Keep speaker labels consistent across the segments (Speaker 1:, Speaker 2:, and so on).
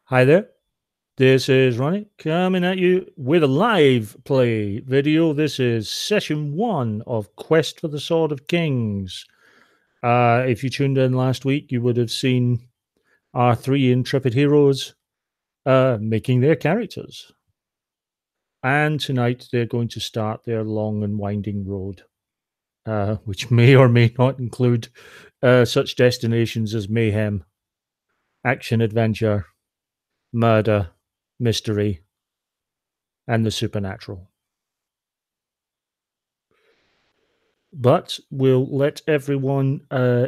Speaker 1: Hi there. This is Ronnie coming at you with a live play video. This is session 1 of Quest for the Sword of Kings. If you tuned in last week, you would have seen our 3 intrepid heroes making their characters. And tonight they're going to start their long and winding road, which may or may not include such destinations as mayhem, action adventure, murder, mystery, and the supernatural. But we'll let everyone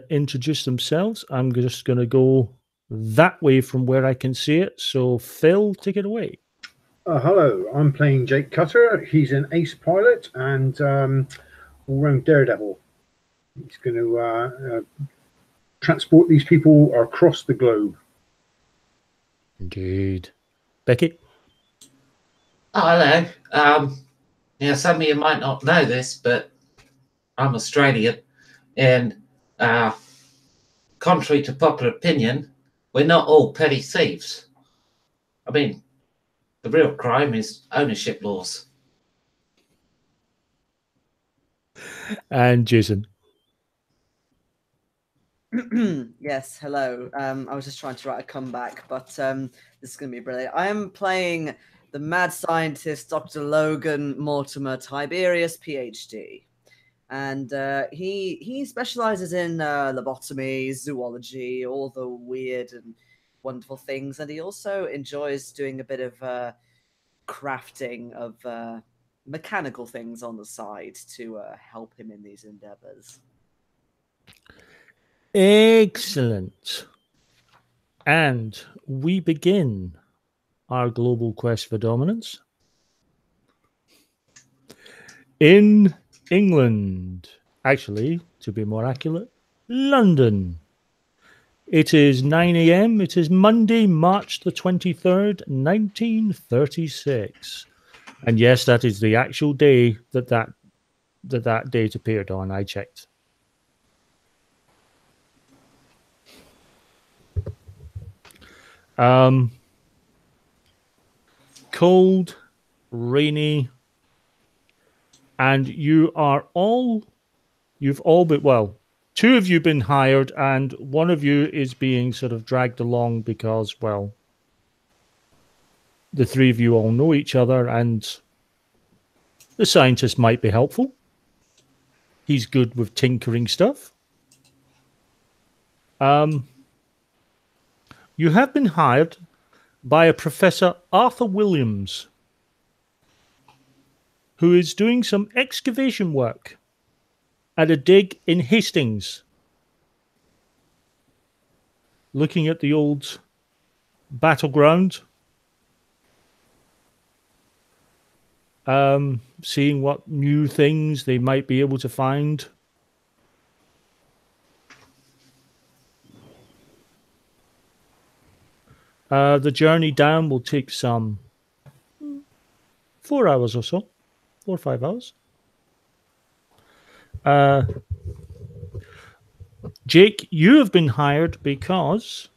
Speaker 1: introduce themselves. I'm just going to go that way from where I can see it. So, Phil, take it away.
Speaker 2: Hello, I'm playing Jake Cutter. He's an ace pilot and all-round daredevil. He's going to transport these people across the globe.
Speaker 1: Indeed. Becky?
Speaker 3: Oh, hello. Some of you might not know this, but I'm Australian, and contrary to popular opinion, we're not all petty thieves. I mean, the real crime is ownership laws.
Speaker 1: And Jason.
Speaker 4: Yes, hello. I was just trying to write a comeback, but this is going to be brilliant. I am playing the mad scientist, Dr. Logan Mortimer Tiberius, PhD. And he specializes in lobotomy, zoology, all the weird and wonderful things. And he also enjoys doing a bit of crafting of mechanical things on the side to help him in these endeavors.
Speaker 1: Excellent. And we begin our global quest for dominance in England. Actually, to be more accurate, London. It is 9 a.m. It is Monday, March the 23rd, 1936. And yes, that is the actual day that date appeared on. I checked. Cold, rainy, and you've all been, well, two of you been hired and one of you is being sort of dragged along because, well, the three of you all know each other and the scientist might be helpful. He's good with tinkering stuff. You have been hired by a Professor Arthur Williams, who is doing some excavation work at a dig in Hastings, looking at the old battleground, seeing what new things they might be able to find. The journey down will take some 4 hours or so, 4 or 5 hours. Jake, you have been hired because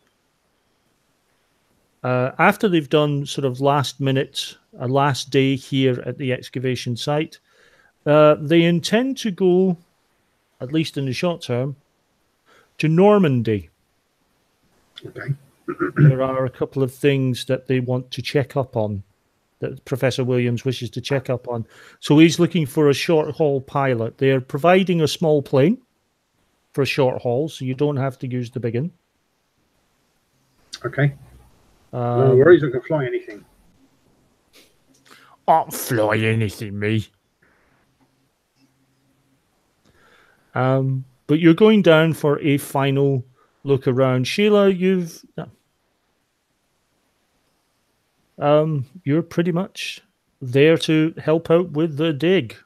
Speaker 1: after they've done sort of last day here at the excavation site, they intend to go, at least in the short term, to Normandy.
Speaker 2: Okay.
Speaker 1: There are a couple of things that they want to check up on, that Professor Williams wishes to check up on. So he's looking for a short-haul pilot. They're providing a small plane for a short haul, so you don't have to use the big one.
Speaker 2: Okay. No worries, I can fly anything.
Speaker 1: I'll fly anything, me. But you're going down for a final look around. Sheila, you're pretty much there to help out with the dig.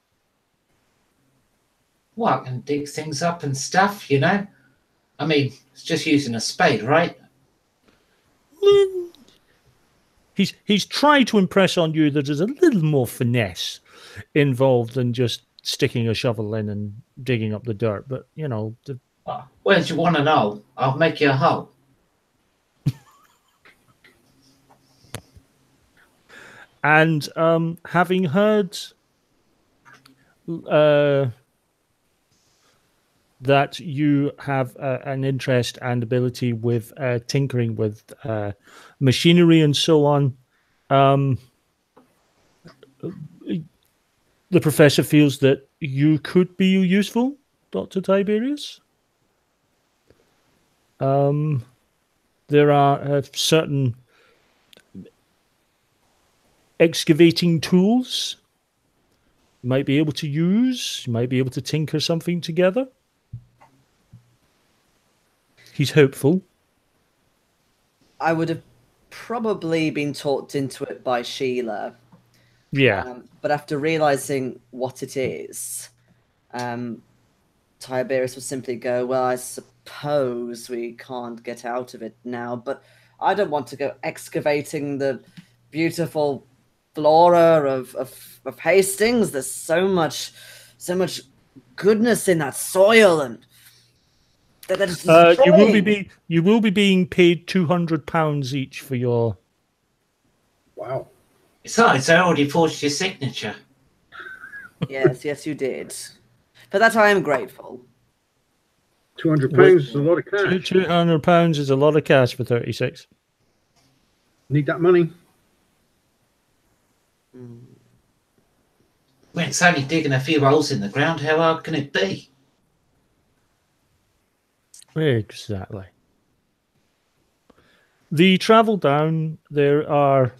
Speaker 3: Well, I can dig things up and stuff, you know? I mean, it's just using a spade, right?
Speaker 1: He's tried to impress on you that there's a little more finesse involved than just sticking a shovel in and digging up the dirt. But, you know...
Speaker 3: Where do you want to know? I'll make you a hole.
Speaker 1: And having heard that you have an interest and ability with tinkering with machinery and so on, the professor feels that you could be useful, Dr. Tiberius. There are certain excavating tools you might be able to use. You might be able to tinker something together. He's hopeful.
Speaker 4: I would have probably been talked into it by Sheila.
Speaker 1: Yeah.
Speaker 4: But after realizing what it is, Tiberius would simply go, well, I suppose we can't get out of it now, but I don't want to go excavating the beautiful flora of Hastings. There's so much goodness in that soil, and
Speaker 1: you will be being paid £200 each for your.
Speaker 2: Wow.
Speaker 3: Besides, I already forged your signature.
Speaker 4: Yes, you did. For that, I am grateful.
Speaker 2: £200 is a lot of cash.
Speaker 1: £200 is a lot of cash for 36.
Speaker 2: Need that money.
Speaker 3: When it's only digging a few holes in the ground, how hard can it be?
Speaker 1: Exactly. The travel down, there are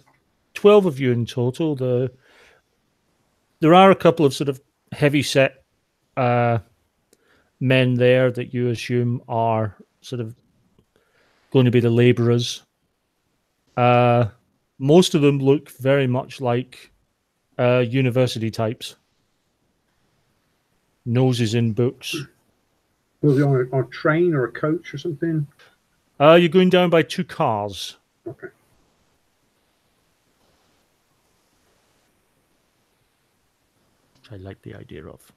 Speaker 1: 12 of you in total. There are a couple of sort of heavy-set men there that you assume are sort of going to be the labourers. Most of them look very much like university types. Noses in books.
Speaker 2: Was it on a train or a coach or something?
Speaker 1: You're going down by 2 cars.
Speaker 2: Okay.
Speaker 1: Which I like the idea of.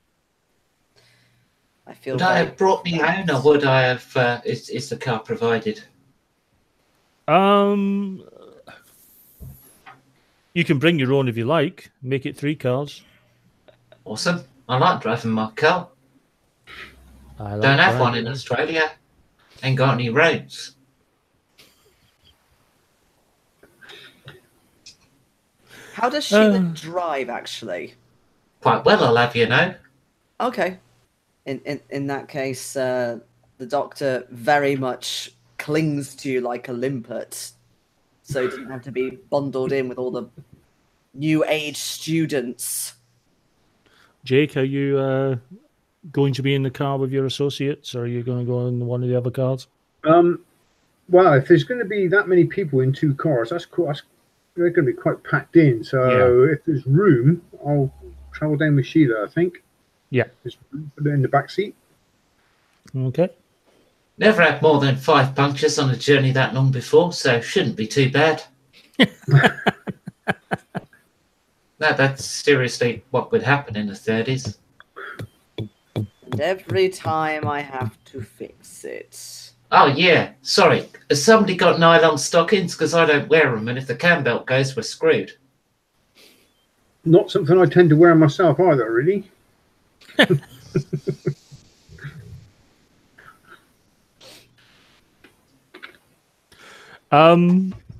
Speaker 4: I feel.
Speaker 3: Would I have brought me own, or would I have? Is the car provided?
Speaker 1: You can bring your own if you like. Make it 3 cars.
Speaker 3: Awesome. I like driving my car.
Speaker 1: Don't
Speaker 3: have one in Australia. Ain't got any roads.
Speaker 4: How does Sheila drive, actually?
Speaker 3: Quite well, I'll have you know.
Speaker 4: Okay. In that case, the doctor very much clings to you like a limpet, so you didn't have to be bundled in with all the new age students.
Speaker 1: Jake, are you going to be in the car with your associates, or are you going to go in one of the other cars?
Speaker 2: Well, if there's going to be that many people in 2 cars, that's cool. They're going to be quite packed in. So if there's room, I'll travel down with Sheila, I think.
Speaker 1: Yeah.
Speaker 2: Just put it in the back seat.
Speaker 1: Okay.
Speaker 3: Never had more than 5 punctures on a journey that long before, so shouldn't be too bad. No, that's seriously what would happen in the 30s.
Speaker 4: And every time I have to fix it.
Speaker 3: Oh, yeah. Sorry. Has somebody got nylon stockings? Because I don't wear them, and if the cam belt goes, we're screwed.
Speaker 2: Not something I tend to wear myself either, really.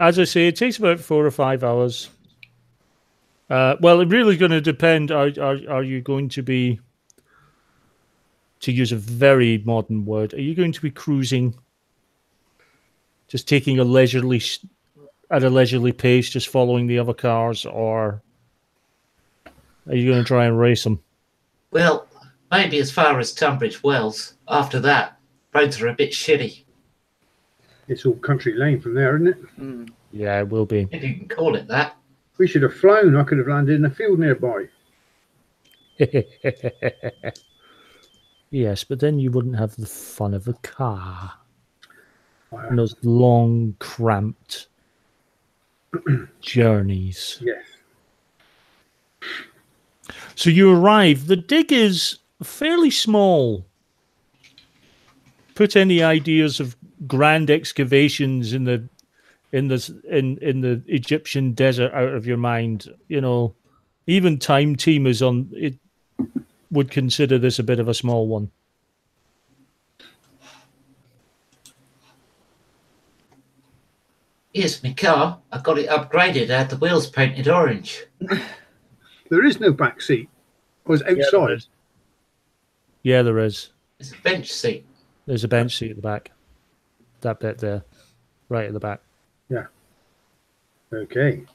Speaker 1: As I say, it takes about 4 or 5 hours. Well, it really is going to depend. Are you going to be, to use a very modern word, are you going to be cruising, just taking at a leisurely pace, just following the other cars, or are you going to try and race them?
Speaker 3: Well, maybe as far as Tunbridge Wells. After that, roads are a bit shitty.
Speaker 2: It's all country lane from there, isn't it?
Speaker 4: Mm.
Speaker 1: Yeah, it will be.
Speaker 3: If you can call it that.
Speaker 2: We should have flown. I could have landed in a field nearby.
Speaker 1: Yes, but then you wouldn't have the fun of a car. And those long, cramped journeys.
Speaker 2: Yes.
Speaker 1: So you arrive. The dig is fairly small. Put any ideas of grand excavations in the in this in the Egyptian desert out of your mind. You know, even Time Team is on it. Would consider this a bit of a small one.
Speaker 3: Here's my car. I got it upgraded. I had the wheels painted orange.
Speaker 2: There is no back seat. It was outside.
Speaker 1: Yeah, there is.
Speaker 3: It's a bench seat.
Speaker 1: There's a bench seat at the back. That bit there, right at the back.
Speaker 2: Yeah. Okay.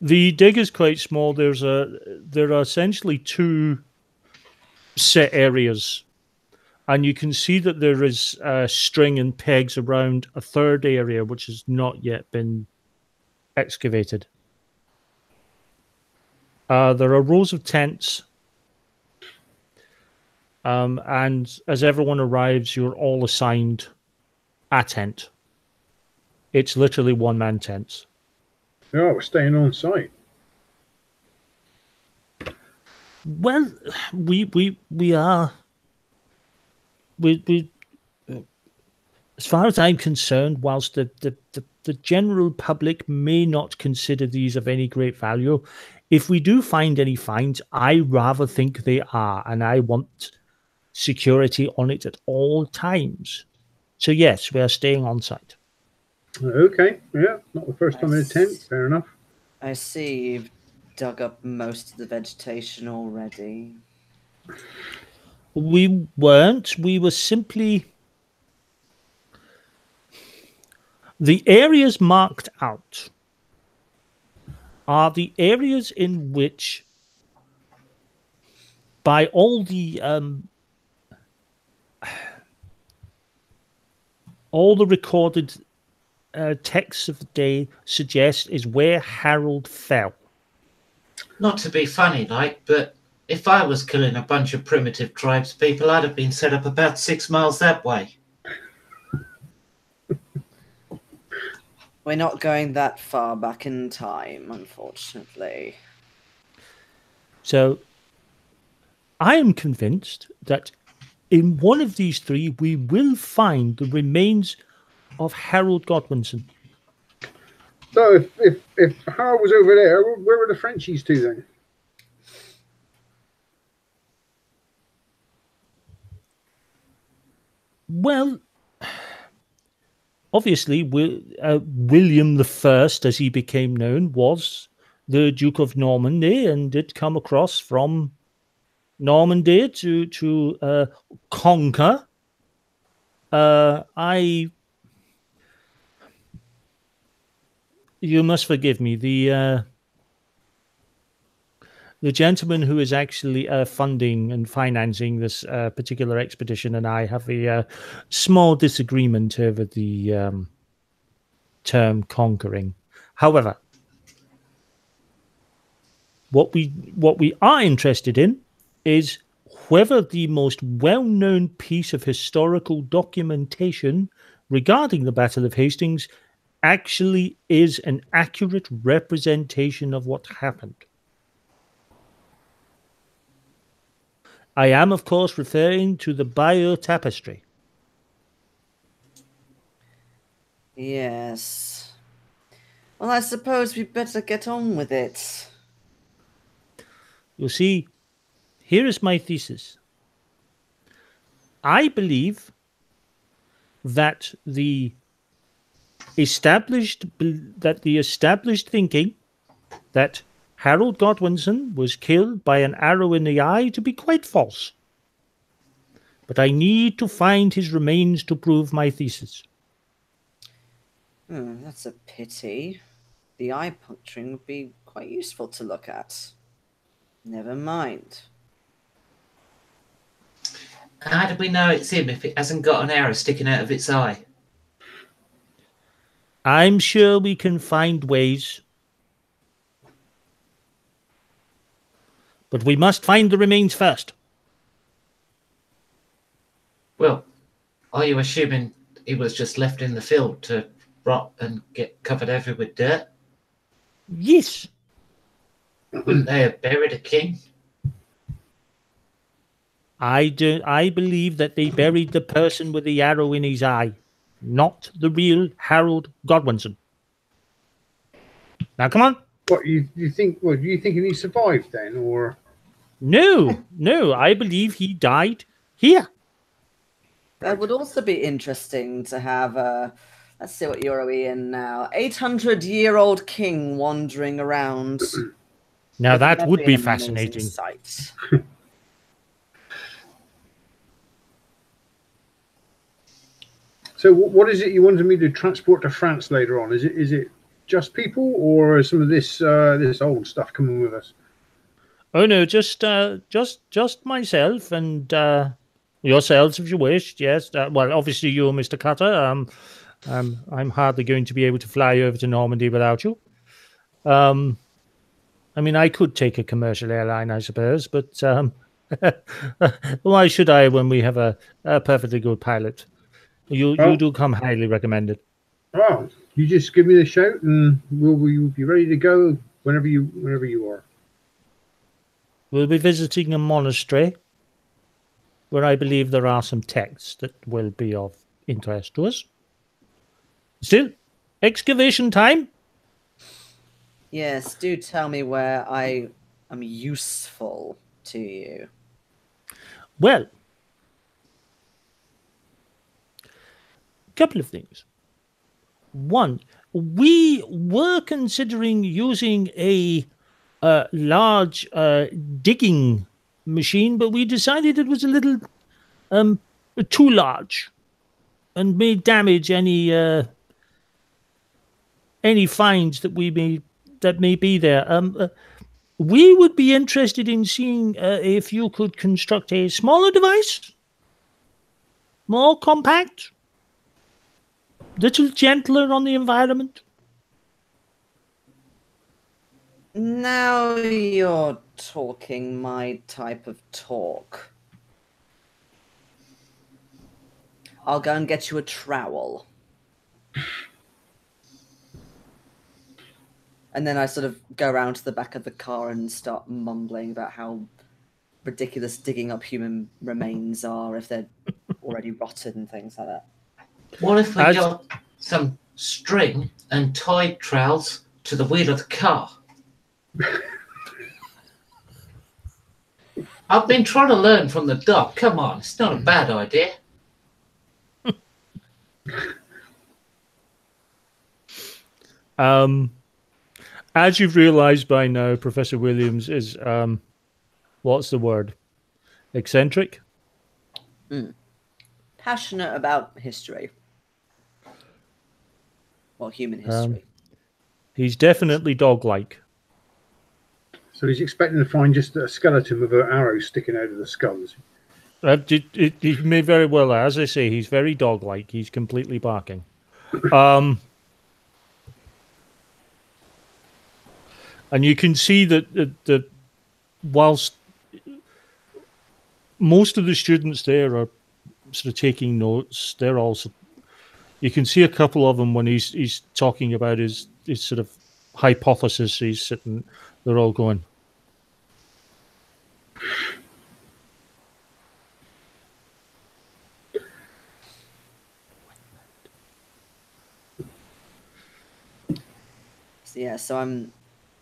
Speaker 1: The dig is quite small. There are essentially two set areas, and you can see that there is string and pegs around a third area which has not yet been excavated. There are rows of tents, and as everyone arrives, you're all assigned a tent. It's literally one-man tents.
Speaker 2: Oh, we're staying on site.
Speaker 1: Well, we are. We as far as I'm concerned, whilst the general public may not consider these of any great value, if we do find any finds, I rather think they are, and I want security on it at all times. So yes, we are staying on site.
Speaker 2: Okay, yeah, not the first time in a tent. Fair enough.
Speaker 4: I see you've dug up most of the vegetation already.
Speaker 1: We weren't. We were simply... The areas marked out are the areas in which, by all the recorded texts of the day, suggest is where Harold fell.
Speaker 3: Not to be funny, like, but if I was killing a bunch of primitive tribes people, I'd have been set up about 6 miles that way.
Speaker 4: We're not going that far back in time, unfortunately.
Speaker 1: So, I am convinced that in one of these three, we will find the remains of Harold Godwinson.
Speaker 2: So if Harold was over there, where were the Frenchies to then?
Speaker 1: Well, obviously, William the First, as he became known, was the Duke of Normandy and did come across from Normandy to conquer. You must forgive me. The gentleman who is actually funding and financing this particular expedition and I have a small disagreement over the term conquering. However, what we are interested in is whether the most well-known piece of historical documentation regarding the Battle of Hastings actually is an accurate representation of what happened. I am, of course, referring to the Bayeux Tapestry.
Speaker 4: Yes. Well, I suppose we better get on with it.
Speaker 1: You see, here is my thesis. I believe that the established thinking that Harold Godwinson was killed by an arrow in the eye to be quite false. But I need to find his remains to prove my thesis.
Speaker 4: That's a pity. The eye puncturing would be quite useful to look at. Never mind.
Speaker 3: How do we know it's him if it hasn't got an arrow sticking out of its eye?
Speaker 1: I'm sure we can find ways. But we must find the remains first.
Speaker 3: Well, are you assuming he was just left in the field to rot and get covered over with dirt?
Speaker 1: Yes.
Speaker 3: Wouldn't they have buried a king?
Speaker 1: I believe that they buried the person with the arrow in his eye, not the real Harold Godwinson. Now, come on.
Speaker 2: What you think? Well, do you think he survived then, or
Speaker 1: No, no, I believe he died here.
Speaker 4: That would also be interesting to have let's see what year are we in now. 800-year-old king wandering around.
Speaker 1: Now that
Speaker 4: That'd
Speaker 1: would be
Speaker 4: an amazing
Speaker 1: fascinating.
Speaker 4: sight.
Speaker 2: so? What is it you wanted me to transport to France later on? Is it just people, or is some of this old stuff coming with us?
Speaker 1: Oh no, just myself and yourselves if you wish. Yes, well, obviously you, Mr. Cutter. I'm hardly going to be able to fly over to Normandy without you. I mean, I could take a commercial airline, I suppose, but why should I when we have a perfectly good pilot? You do come highly recommended.
Speaker 2: Oh, you just give me the shout, and we'll be ready to go whenever you are.
Speaker 1: We'll be visiting a monastery where I believe there are some texts that will be of interest to us. Still, excavation time.
Speaker 4: Yes, do tell me where I am useful to you.
Speaker 1: Well, a couple of things. One, we were considering using a large digging machine, but we decided it was a little too large and may damage any finds that may be there. We would be interested in seeing if you could construct a smaller device, more compact, little gentler on the environment.
Speaker 4: Now you're talking my type of talk. I'll go and get you a trowel. And then I sort of go around to the back of the car and start mumbling about how ridiculous digging up human remains are if they're already rotted and things like that.
Speaker 3: What if we got some string and tied trowels to the wheel of the car? I've been trying to learn from the doc. Come on, it's not a bad idea.
Speaker 1: As you've realized by now, Professor Williams is, what's the word? Eccentric?
Speaker 4: Passionate about history. Well, human history.
Speaker 1: He's definitely dog-like.
Speaker 2: So he's expecting to find just a skeleton with an arrow sticking out of the skull.
Speaker 1: He may very well, as I say, he's very dog-like. He's completely barking. And you can see that whilst most of the students there are sort of taking notes, they're also. You can see a couple of them when he's talking about his sort of hypothesis. He's sitting. They're all going.
Speaker 4: So I'm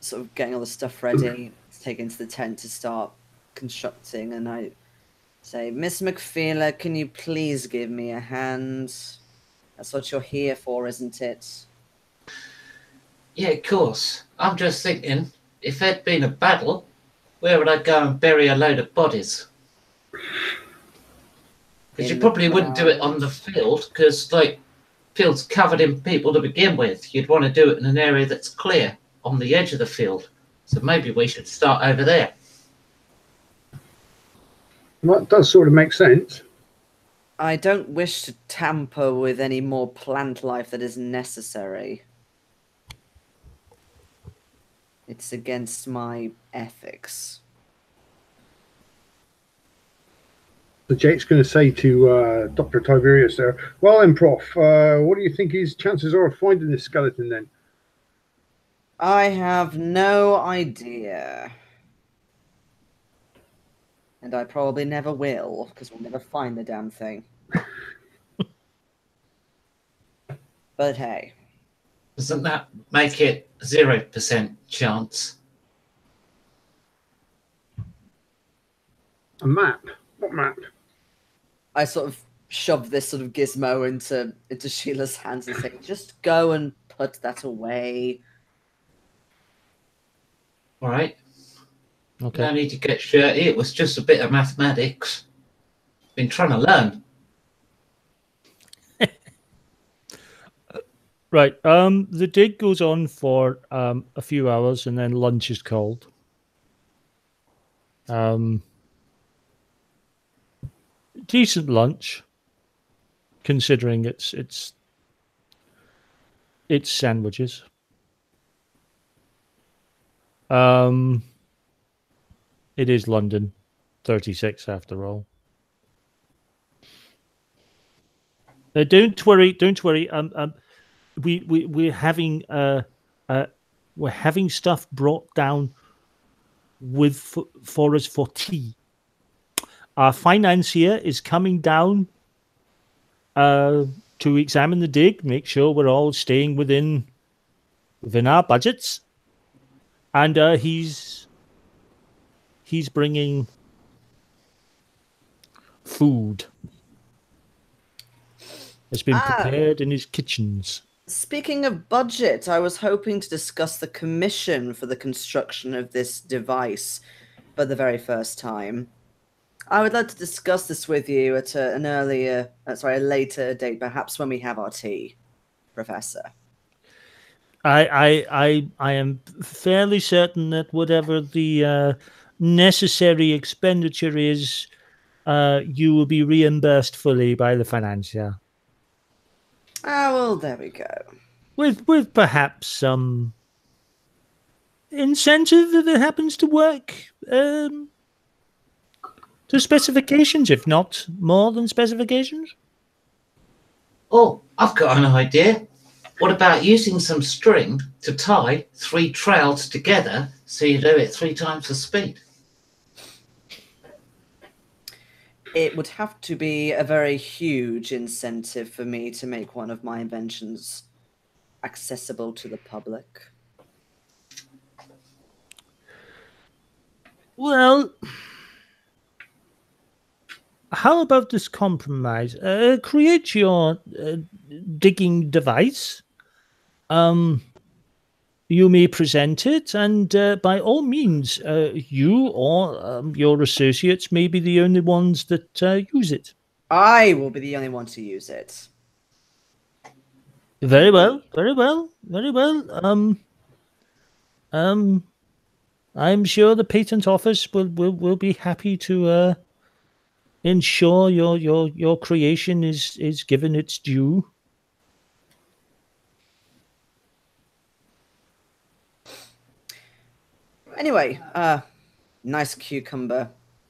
Speaker 4: sort of getting all the stuff ready to take into the tent to start constructing, and I say, Miss McFeeler, can you please give me a hand? That's what you're here for, isn't it?
Speaker 3: Yeah, of course. I'm just thinking, if there'd been a battle, where would I go and bury a load of bodies? Because you probably wouldn't do it on the field, because, like, field's covered in people to begin with. You'd want to do it in an area that's clear on the edge of the field. So maybe we should start over there.
Speaker 2: Well, that does sort of make sense.
Speaker 4: I don't wish to tamper with any more plant life that is necessary. It's against my ethics.
Speaker 2: So Jake's going to say to Dr. Tiberius there, well then, Prof, what do you think his chances are of finding this skeleton then?
Speaker 4: I have no idea. And I probably never will, because we'll never find the damn thing. But hey.
Speaker 3: Doesn't that make it 0% chance?
Speaker 2: A map? What map?
Speaker 4: I sort of shove this sort of gizmo into Sheila's hands and say, just go and put that away.
Speaker 3: All right.
Speaker 1: Okay.
Speaker 3: No need to get shirty. It was just a bit of mathematics. Been trying to learn.
Speaker 1: Right. The dig goes on for a few hours, and then lunch is called. Decent lunch, considering it's sandwiches. It is London, 36 after all. Don't worry. We're having stuff brought down for us for tea. Our financier is coming down to examine the dig, make sure we're all staying within our budgets, and he's bringing food. It's been prepared in his kitchens.
Speaker 4: Speaking of budget, I was hoping to discuss the commission for the construction of this device for the very first time. I would like to discuss this with you at a later date, perhaps when we have our tea, Professor.
Speaker 1: I am fairly certain that whatever the necessary expenditure is, you will be reimbursed fully by the financier.
Speaker 4: Ah, well, there we go.
Speaker 1: With perhaps some incentive if it happens to work to specifications, if not more than specifications.
Speaker 3: Oh, I've got an idea. What about using some string to tie 3 trowels together so you do it 3 times the speed?
Speaker 4: It would have to be a very huge incentive for me to make one of my inventions accessible to the public.
Speaker 1: Well, how about this compromise? Create your digging device. You may present it, and by all means, you or your associates may be the only ones that use it.
Speaker 4: I will be the only one to use it.
Speaker 1: Very well, very well, very well. I'm sure the patent office will be happy to ensure your creation is given its due.
Speaker 4: Anyway, nice cucumber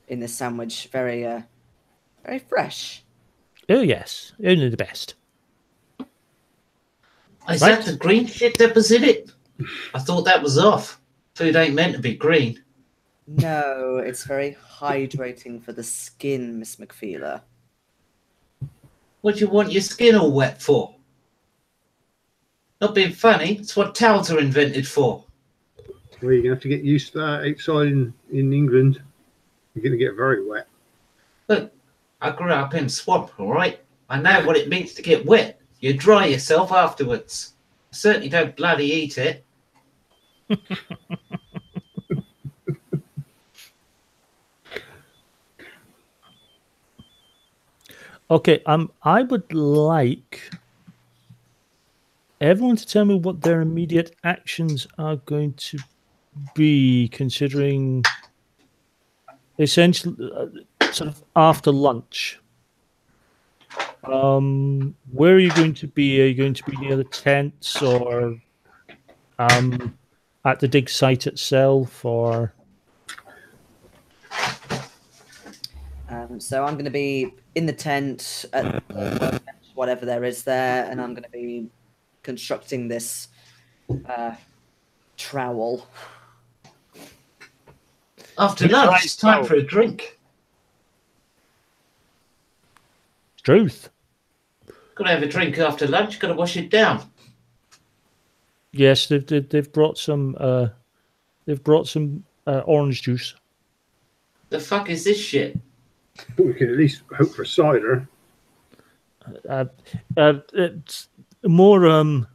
Speaker 4: in this sandwich. Very fresh.
Speaker 1: Oh yes, only the best.
Speaker 3: Is that the green shit that was in it? I thought that was off. Food ain't meant to be green.
Speaker 4: No, it's very hydrating for the skin, Miss McFeeler.
Speaker 3: What do you want your skin all wet for? Not being funny, it's what towels are invented for.
Speaker 2: Well, you're going to have to get used to that outside in England. You're going to get very wet.
Speaker 3: Look, I grew up in a swamp, all right? I know what it means to get wet. You dry yourself afterwards. I certainly don't bloody eat it.
Speaker 1: Okay, I would like everyone to tell me what their immediate actions are going to be, considering essentially sort of after lunch. Where are you going to be? Are you going to be near the tents, or at the dig site itself, or?
Speaker 4: So I'm going to be in the tent at whatever there is there, and I'm going to be constructing this trowel.
Speaker 3: After lunch, it's time for a drink.
Speaker 1: Truth.
Speaker 3: Gotta have a drink after lunch. Gotta wash it down.
Speaker 1: Yes, they've brought some orange juice.
Speaker 3: The fuck is this shit?
Speaker 2: But we can at least hope for cider.
Speaker 1: It's more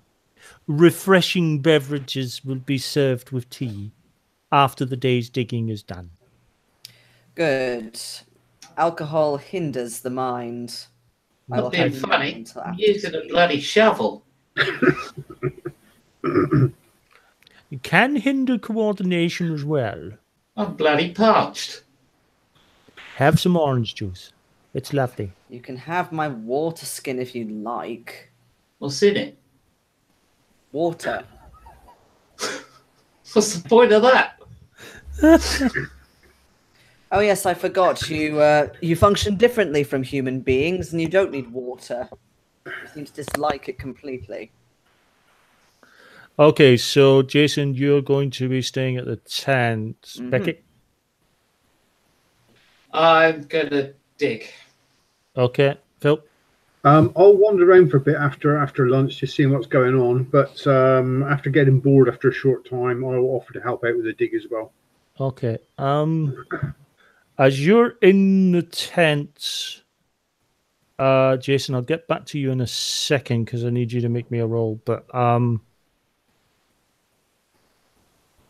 Speaker 1: refreshing beverages will be served with tea after the day's digging is done.
Speaker 4: Good. Alcohol hinders the mind. I will
Speaker 3: Not being
Speaker 4: have
Speaker 3: funny.
Speaker 4: none until
Speaker 3: I'm
Speaker 4: after
Speaker 3: using a
Speaker 4: tea.
Speaker 3: bloody shovel.
Speaker 1: It can hinder coordination as well.
Speaker 3: I'm bloody parched.
Speaker 1: Have some orange juice. It's lovely.
Speaker 4: You can have my water skin if you like.
Speaker 3: What's in it?
Speaker 4: Water.
Speaker 3: What's the point of that?
Speaker 4: Oh yes, I forgot. You function differently from human beings, and you don't need water. You seem to dislike it completely.
Speaker 1: Okay, so Jason, you're going to be staying at the tent.
Speaker 4: Mhm.
Speaker 1: Becky?
Speaker 3: I'm gonna dig.
Speaker 1: Okay. Phil?
Speaker 2: I'll wander around for a bit after lunch, just seeing what's going on. But after getting bored after a short time, I'll offer to help out with the dig as well.
Speaker 1: Okay. As you're in the tent, Jason, I'll get back to you in a second because I need you to make me a roll. But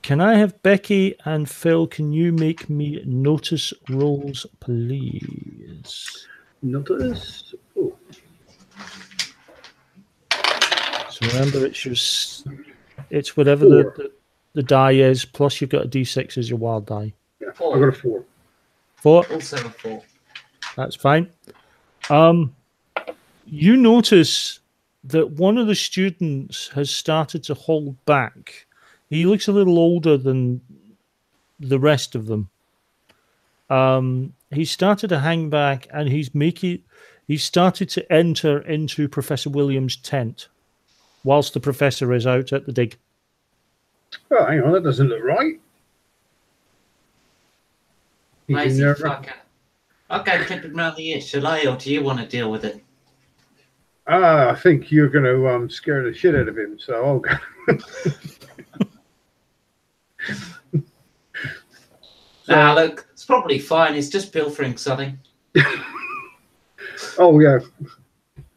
Speaker 1: can I have Becky and Phil? Can you make me notice rolls, please?
Speaker 2: Notice. Oh,
Speaker 1: So remember, it's whatever
Speaker 2: Four.
Speaker 1: the die is. Plus, you've got a D6 as your wild die.
Speaker 2: yeah,
Speaker 3: Four.
Speaker 2: I got a 4.
Speaker 1: 4.
Speaker 3: Also a 4.
Speaker 1: That's fine. You notice that one of the students has started to hold back. He looks a little older than the rest of them. He started to hang back, and he started to enter into Professor Williams' tent, whilst the professor is out at the dig.
Speaker 2: Oh, hang on, that doesn't look right. He's in
Speaker 3: Lazy
Speaker 2: there.
Speaker 3: fucker. I'll go clip him round the ear, shall I, or do you want to deal with it?
Speaker 2: I think you're going to scare the shit out of him. So I'll go.
Speaker 3: Nah, look, it's probably fine. He's just pilfering something.
Speaker 2: Oh yeah,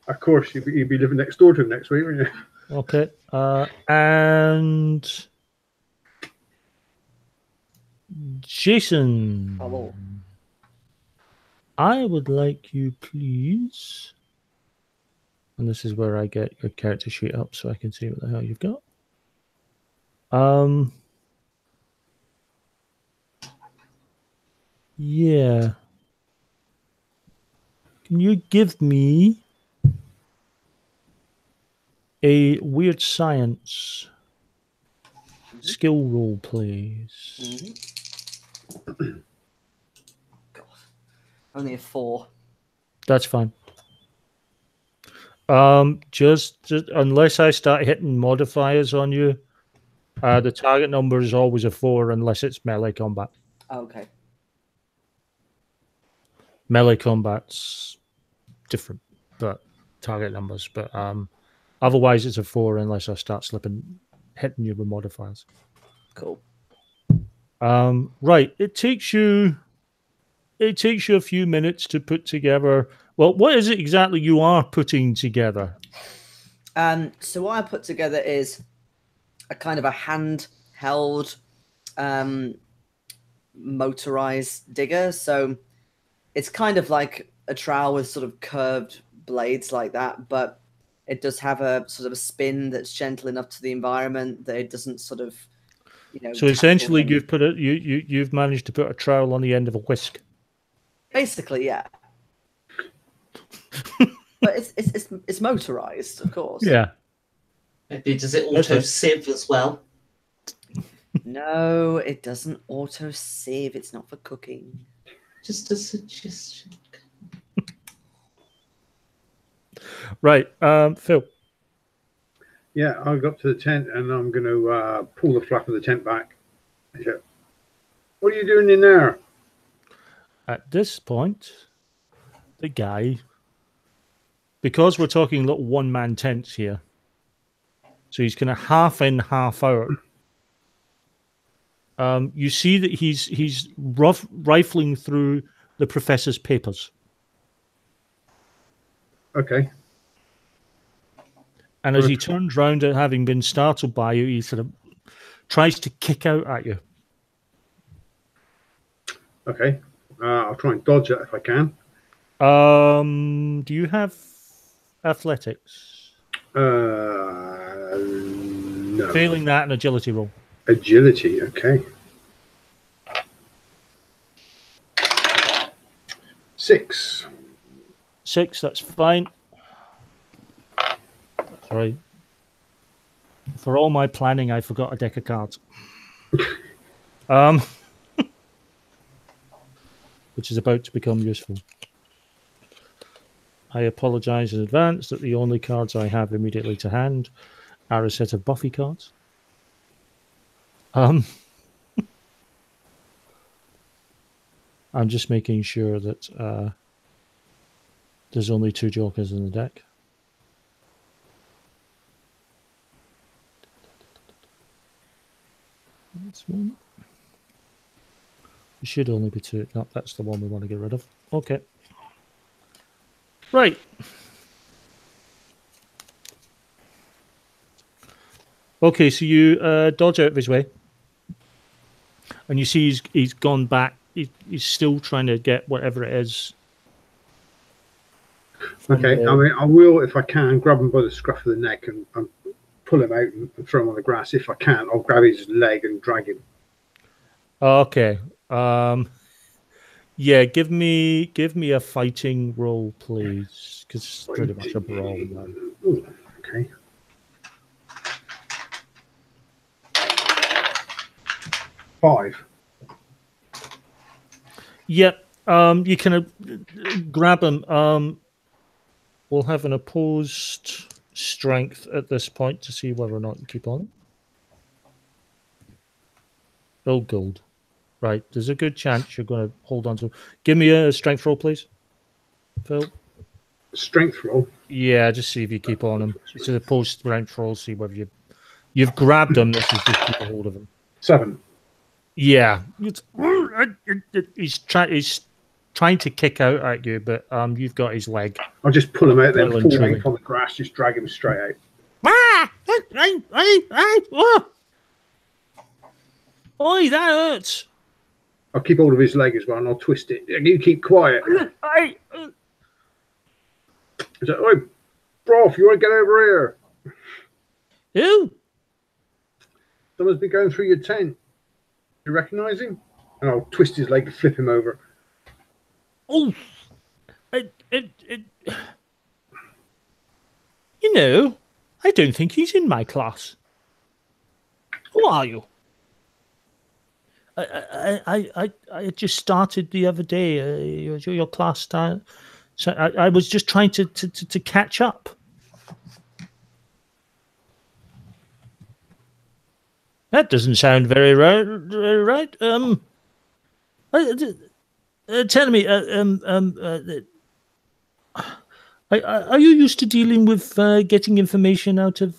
Speaker 2: of course. You'd be living next door to him next week, wouldn't you?
Speaker 1: Okay. And Jason,
Speaker 4: Hello.
Speaker 1: I would like you, please. And this is where I get your character sheet up so I can see what the hell you've got. Yeah. Can you give me a weird science skill roll, please?
Speaker 4: God. Only a 4.
Speaker 1: That's fine. Just unless I start hitting modifiers on you, the target number is always a 4 unless it's melee combat.
Speaker 4: Okay.
Speaker 1: Melee combat's different, but target numbers. But otherwise, it's a 4 unless I start hitting you with modifiers.
Speaker 4: Cool.
Speaker 1: Right. It takes you a few minutes to put together. Well, what is it exactly you are putting together?
Speaker 4: So what I put together is a kind of a handheld motorized digger. So it's kind of like a trowel with sort of curved blades like that, but it does have a sort of a spin that's gentle enough to the environment that it doesn't sort of,
Speaker 1: So essentially, you've managed to put a trowel on the end of a whisk.
Speaker 4: Basically, yeah. But it's motorized, of course.
Speaker 1: Yeah.
Speaker 3: Maybe does it auto sieve as well?
Speaker 4: No, it doesn't auto sieve. It's not for cooking.
Speaker 3: Just a suggestion.
Speaker 2: Right,
Speaker 1: Phil.
Speaker 2: Yeah, I'll go up to the tent and I'm going to pull the flap of the tent back. What are you doing in there?
Speaker 1: At this point, the guy because we're talking little one-man tents here, so he's kind of half in, half out. You see that he's rifling through the professor's papers.
Speaker 2: Okay.
Speaker 1: And as he turns round, having been startled by you, he sort of tries to kick out at you.
Speaker 2: Okay. I'll try and dodge it if I can.
Speaker 1: Do you have athletics?
Speaker 2: No.
Speaker 1: Failing that, an agility roll.
Speaker 2: Agility, okay. 6.
Speaker 1: 6, that's fine. Sorry. For all my planning, I forgot a deck of cards. Which is about to become useful. I apologize in advance that the only cards I have immediately to hand are a set of Buffy cards. I'm just making sure that there's only 2 jokers in the deck. That's one. It should only be 2. No, that's the one we want to get rid of. Okay. Right. Okay, so you dodge out of his way. And you see he's gone back. He's still trying to get whatever it is.
Speaker 2: Okay, I mean, I will, if I can, grab him by the scruff of the neck and pull him out and throw him on the grass. If I can't, I'll grab his leg and drag him.
Speaker 1: Okay. Yeah, give me a fighting roll, please, because it's pretty much a brawl now.
Speaker 2: Ooh, okay. Five.
Speaker 1: Yep. You kind of grab him. We'll have an opposed strength at this point to see whether or not you keep on. Oh, gold. Right. There's a good chance you're going to hold on to. Give me a strength roll, please, Phil.
Speaker 2: Strength roll?
Speaker 1: Yeah, just see if you keep on him. It's an opposed strength roll. See whether you've grabbed him. This is just keep a hold of him.
Speaker 2: 7.
Speaker 1: Yeah. He's trying to kick out at you, but you've got his leg.
Speaker 2: I'll just pull him out there,
Speaker 1: Well,
Speaker 2: full
Speaker 1: truly.
Speaker 2: length on the grass, just drag him straight out.
Speaker 1: Oi, that hurts.
Speaker 2: I'll keep hold of his leg as well, and I'll twist it. You keep quiet. He's like, oi, bro, if you want to get over here.
Speaker 1: Who?
Speaker 2: Someone's been going through your tent. You recognise him? And I'll twist his leg and flip him over.
Speaker 1: Oh, you know, I don't think he's in my class. Who are you? I just started the other day. Your class started, so I was just trying to catch up. That doesn't sound very right. Tell me, are you used to dealing with getting information out of?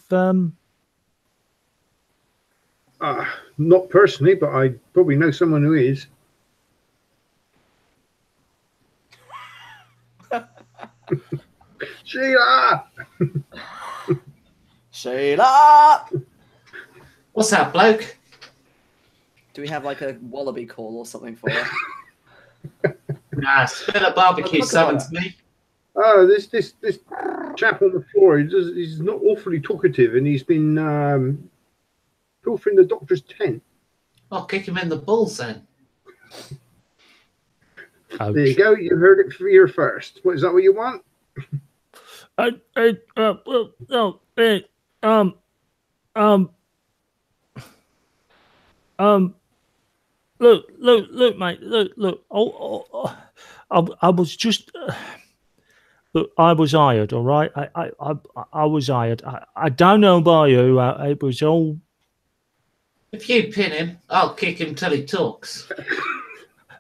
Speaker 2: Not personally, but I probably know someone who is. Sheila!
Speaker 4: Sheila!
Speaker 3: What's that, bloke?
Speaker 4: Do we have like a wallaby call or something for her?
Speaker 3: Nah, spill a barbecue summons me.
Speaker 2: Oh, this chap on the floor, he's not awfully talkative, and he's been pilfering the doctor's tent.
Speaker 3: I'll kick him in the balls then.
Speaker 1: Ouch.
Speaker 2: There you go. You heard it here first. What is that? What you want?
Speaker 1: Look, mate. Look. I was just. Look, I was hired. All right. I was hired. I don't know about you. It was all.
Speaker 3: If you pin him, I'll kick him till he talks.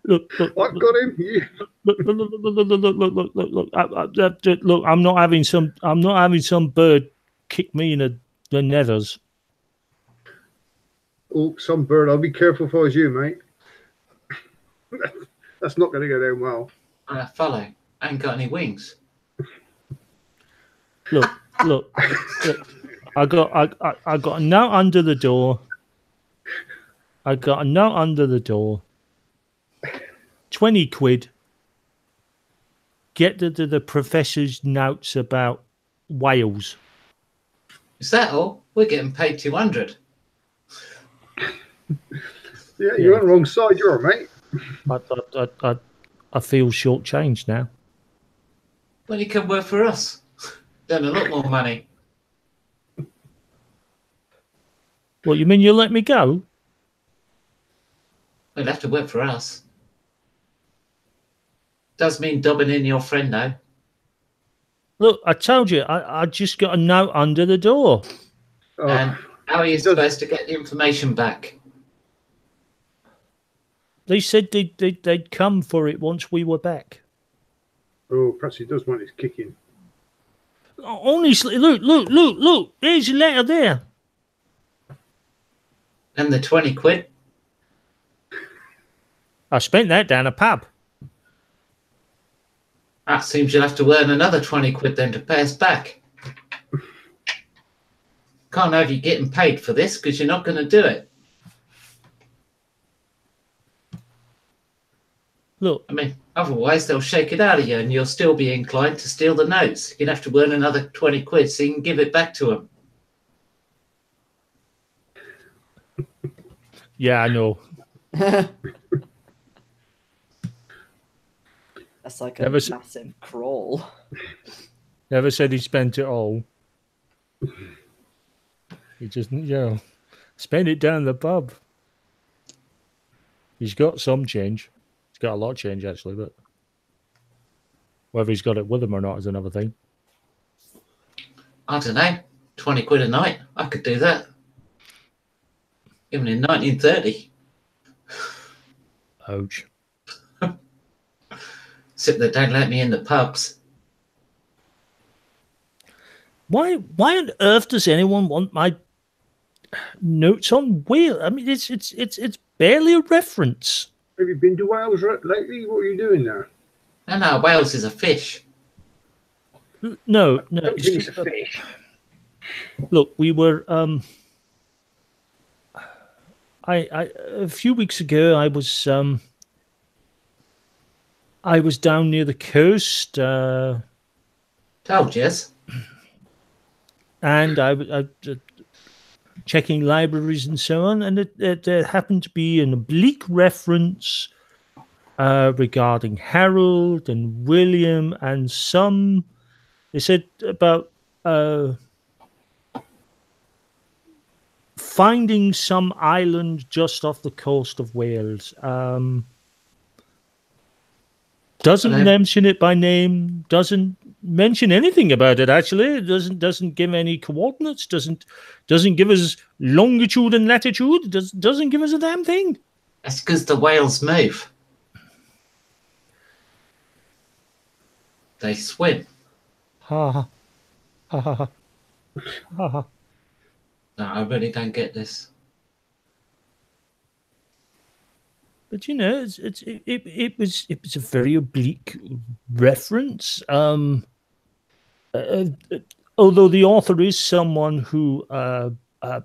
Speaker 1: look,
Speaker 2: I've got him. You...
Speaker 1: Look, I'm not having some bird kick me in the nethers.
Speaker 2: Oh, some bird. I'll be careful if I was you, mate. That's not going to go down well.
Speaker 3: Follow. I ain't got any wings.
Speaker 1: Look. I got a note under the door. 20 quid. Get the professor's notes about whales.
Speaker 3: Is that all? We're getting paid 200.
Speaker 2: Yeah, you're on the wrong side, you're mate.
Speaker 1: I feel shortchanged now.
Speaker 3: Well, you can work for us. Earn a lot more money.
Speaker 1: Well, you mean you'll let me go?
Speaker 3: You'll have to work for us. Does mean dobbing in your friend now.
Speaker 1: Look, I told you, I just got a note under the door.
Speaker 2: Oh,
Speaker 3: And how are you supposed to get the information back?
Speaker 1: They said they'd come for it once we were back.
Speaker 2: oh, perhaps he does want his kicking.
Speaker 1: Honestly, look. There's your letter there.
Speaker 3: And the 20 quid?
Speaker 1: I spent that down a pub.
Speaker 3: That seems you'll have to earn another 20 quid then to pay us back. Can't have you getting paid for this because you're not going to do it.
Speaker 1: Look,
Speaker 3: I mean, otherwise they'll shake it out of you and you'll still be inclined to steal the notes. You'd have to earn another 20 quid so you can give it back to them.
Speaker 1: yeah, I know.
Speaker 4: That's like
Speaker 1: Never
Speaker 4: a massive crawl.
Speaker 1: Never said he spent it all. He just, spent it down the pub. He's got some change. He's got a lot of change, actually, but whether he's got it with him or not is another thing.
Speaker 3: I don't know. 20 quid a night. I could do that. Even in 1930.
Speaker 1: Ouch.
Speaker 3: Except they don't let me in the pubs.
Speaker 1: Why on earth does anyone want my notes on whale? I mean, it's barely a reference.
Speaker 2: Have you been to Wales lately? What are you doing there?
Speaker 3: No, Wales is a fish.
Speaker 1: No.
Speaker 2: I don't think it's a fish.
Speaker 1: Look, we were a few weeks ago. I was down near the coast.
Speaker 3: Told yes.
Speaker 1: And I checking libraries and so on, and there happened to be an oblique reference regarding Harold and William and some. They said about finding some island just off the coast of Wales. Doesn't mention it by name. Doesn't mention anything about it. Actually, it doesn't give any coordinates. Doesn't give us longitude and latitude. Doesn't give us a damn thing.
Speaker 3: That's because the whales move. They swim.
Speaker 1: Ha ha ha ha ha ha ha.
Speaker 3: No, I really don't get this.
Speaker 1: But it was a very oblique reference. Although the author is someone who has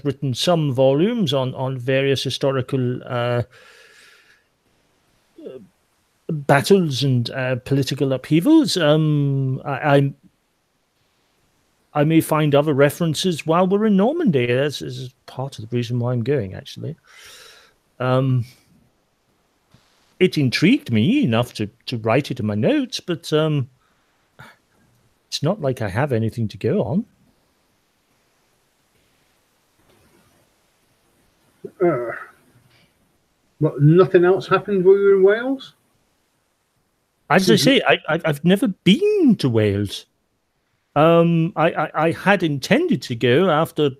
Speaker 1: written some volumes on various historical battles and political upheavals. I may find other references while we're in Normandy. That's is part of the reason why I'm going, actually. It intrigued me enough to write it in my notes, but it's not like I have anything to go on.
Speaker 2: Well, nothing else happened while you were in Wales?
Speaker 1: As I say, I've never been to Wales. I had intended to go after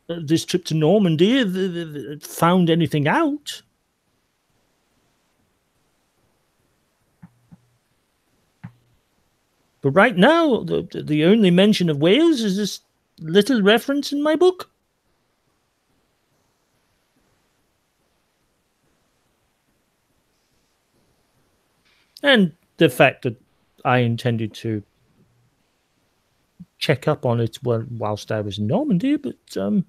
Speaker 1: this trip to Normandy found anything out. But right now, the only mention of Wales is this little reference in my book. And the fact that I intended to check up on it whilst I was in Normandy, but I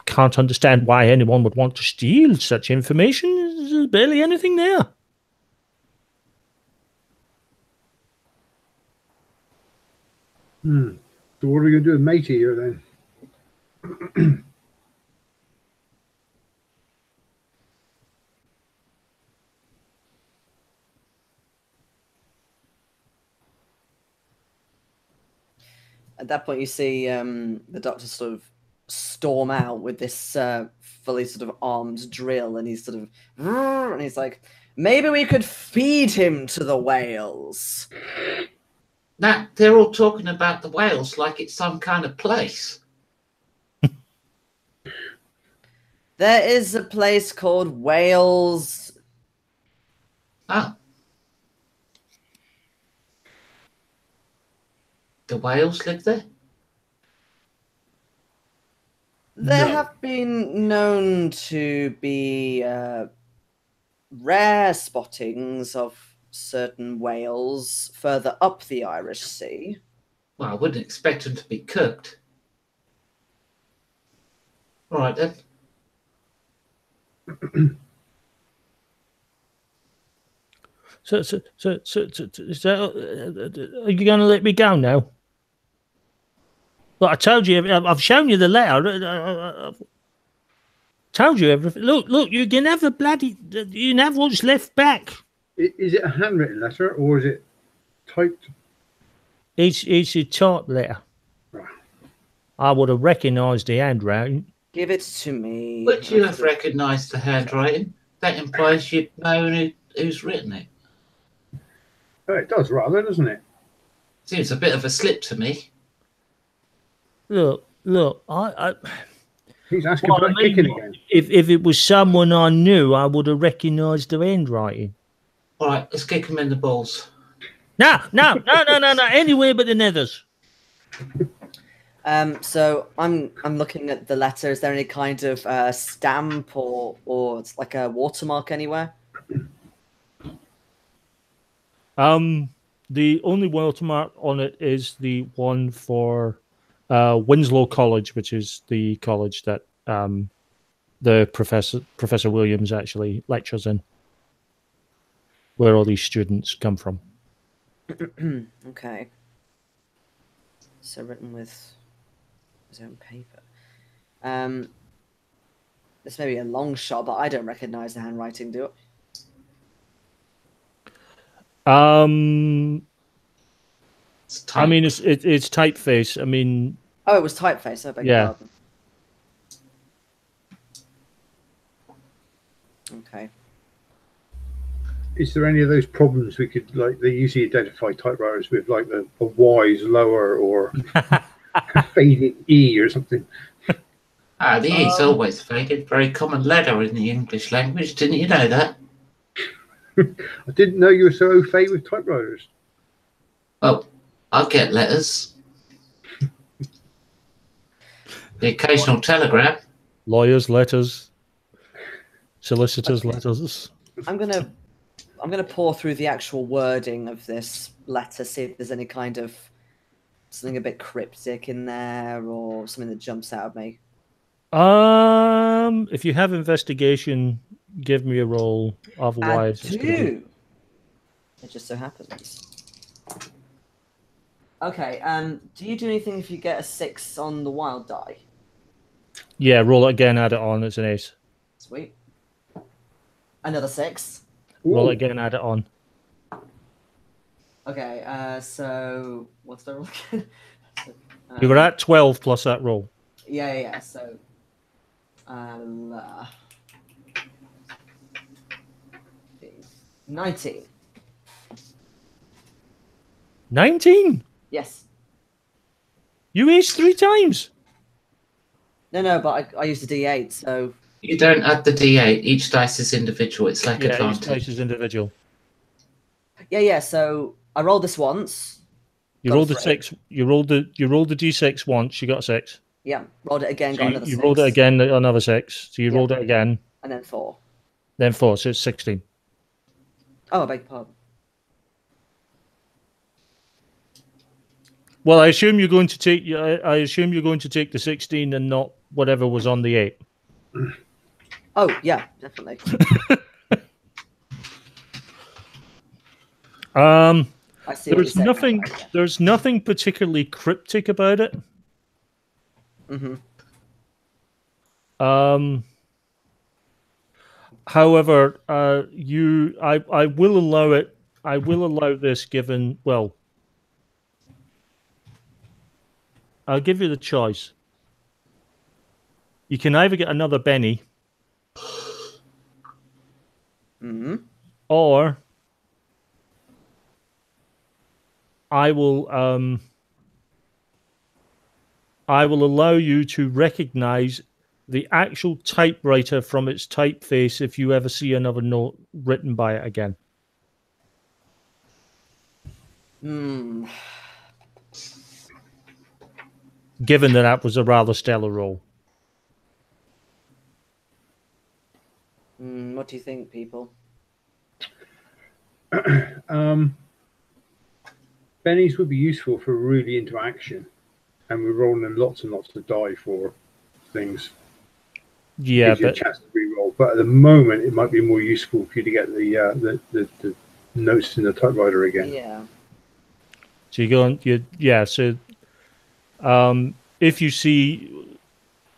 Speaker 1: can't understand why anyone would want to steal such information. There's barely anything there.
Speaker 2: So what are we going to do with Matey here then?
Speaker 4: At that point, you see the doctor sort of storm out with this fully sort of armed drill, and he's sort of, and he's like, maybe we could feed him to the whales.
Speaker 3: Now, they're all talking about the whales like it's some kind of place.
Speaker 4: There is a place called Wales.
Speaker 3: Ah. The whales live there?
Speaker 4: There
Speaker 2: No.
Speaker 4: have been known to be rare spottings of certain whales further up the Irish Sea.
Speaker 3: Well, I wouldn't expect them to be cooked. All right, then.
Speaker 1: So, are you going to let me go now? Look, I told you. I've shown you the letter. I've told you everything. Look. You can have the bloody. You can have what's left back.
Speaker 2: Is it a handwritten letter or is it typed?
Speaker 1: It's a typed letter.
Speaker 2: Right.
Speaker 1: I would have recognised the handwriting.
Speaker 4: Give it to me.
Speaker 3: Would you have recognised the handwriting? That implies you'd know who's written it.
Speaker 2: Oh, it does rather, doesn't it?
Speaker 3: Seems a bit of a slip to me.
Speaker 1: Look. I
Speaker 2: He's asking for that kicking again.
Speaker 1: If it was someone I knew, I would have recognised the handwriting.
Speaker 3: All right, let's kick him in the balls.
Speaker 1: No. Anywhere but the nethers.
Speaker 4: So I'm looking at the letter. Is there any kind of stamp or it's like a watermark anywhere?
Speaker 1: The only watermark on it is the one for Winslow College, which is the college that the Professor Williams actually lectures in, where all these students come from.
Speaker 4: Okay. So written with his own paper. This may be a long shot, but I don't recognize the handwriting, do I?
Speaker 1: I mean, it's typeface. I mean,
Speaker 4: oh, it was typeface. I beg your pardon. Okay.
Speaker 2: Is there any of those problems we could, like, they usually identify typewriters with, like a Y's lower or a faded E or something?
Speaker 3: Ah, the E's always faded. Very common letter in the English language. Didn't you know that?
Speaker 2: I didn't know you were so au fait with typewriters.
Speaker 3: Well, I get letters. The occasional telegram.
Speaker 1: Lawyers' letters, solicitors' letters.
Speaker 4: I'm gonna pour through the actual wording of this letter, see if there's any kind of something a bit cryptic in there or something that jumps out at me.
Speaker 1: If you have investigation, give me a roll. Otherwise,
Speaker 4: I do. It just so happens. Okay. Do you do anything if you get a 6 on the wild die?
Speaker 1: Yeah, roll it again. Add it on. It's an ace.
Speaker 4: Sweet. Another 6.
Speaker 1: Roll it again. Add it on.
Speaker 4: Okay. So what's the roll again?
Speaker 1: You were at 12 plus that roll.
Speaker 4: Yeah. So, 19.
Speaker 1: 19.
Speaker 4: Yes.
Speaker 1: You aced 3 times.
Speaker 4: No, but I used a D8, so
Speaker 3: You don't add the D8. Each dice is individual. It's like
Speaker 1: Yeah, each
Speaker 3: advantage.
Speaker 1: dice is individual.
Speaker 4: yeah. So I rolled this once.
Speaker 1: You
Speaker 4: got a
Speaker 1: rolled the
Speaker 4: 3.
Speaker 1: 6. You rolled the d6 once. You got a 6.
Speaker 4: Yeah, rolled it again,
Speaker 1: So
Speaker 4: got another
Speaker 1: you
Speaker 4: 6.
Speaker 1: rolled it again, another 6. So you
Speaker 4: Yeah.
Speaker 1: rolled it again,
Speaker 4: And then 4.
Speaker 1: then 4. So it's 16.
Speaker 4: Oh, I beg your pardon.
Speaker 1: Well, I assume you're going to take. I assume you're going to take the 16 and not whatever was on the 8.
Speaker 4: Oh, yeah, definitely. I see what you're
Speaker 1: There's
Speaker 4: saying.
Speaker 1: nothing.
Speaker 4: Right, yeah.
Speaker 1: There's nothing particularly cryptic about it. However, I will allow it. I will allow this, given. Well, I'll give you the choice. You can either get another Benny, or I will allow you to recognize the actual typewriter from its typeface if you ever see another note written by it again. Given that was a rather stellar roll.
Speaker 4: What do you think, people?
Speaker 2: Bennies would be useful for really into action, and we're rolling lots and lots of die for things.
Speaker 1: Yeah,
Speaker 2: gives you a chance to re-roll. But at the moment, it might be more useful for you to get the notes in the typewriter again.
Speaker 4: Yeah.
Speaker 1: So you go on. So, if you see,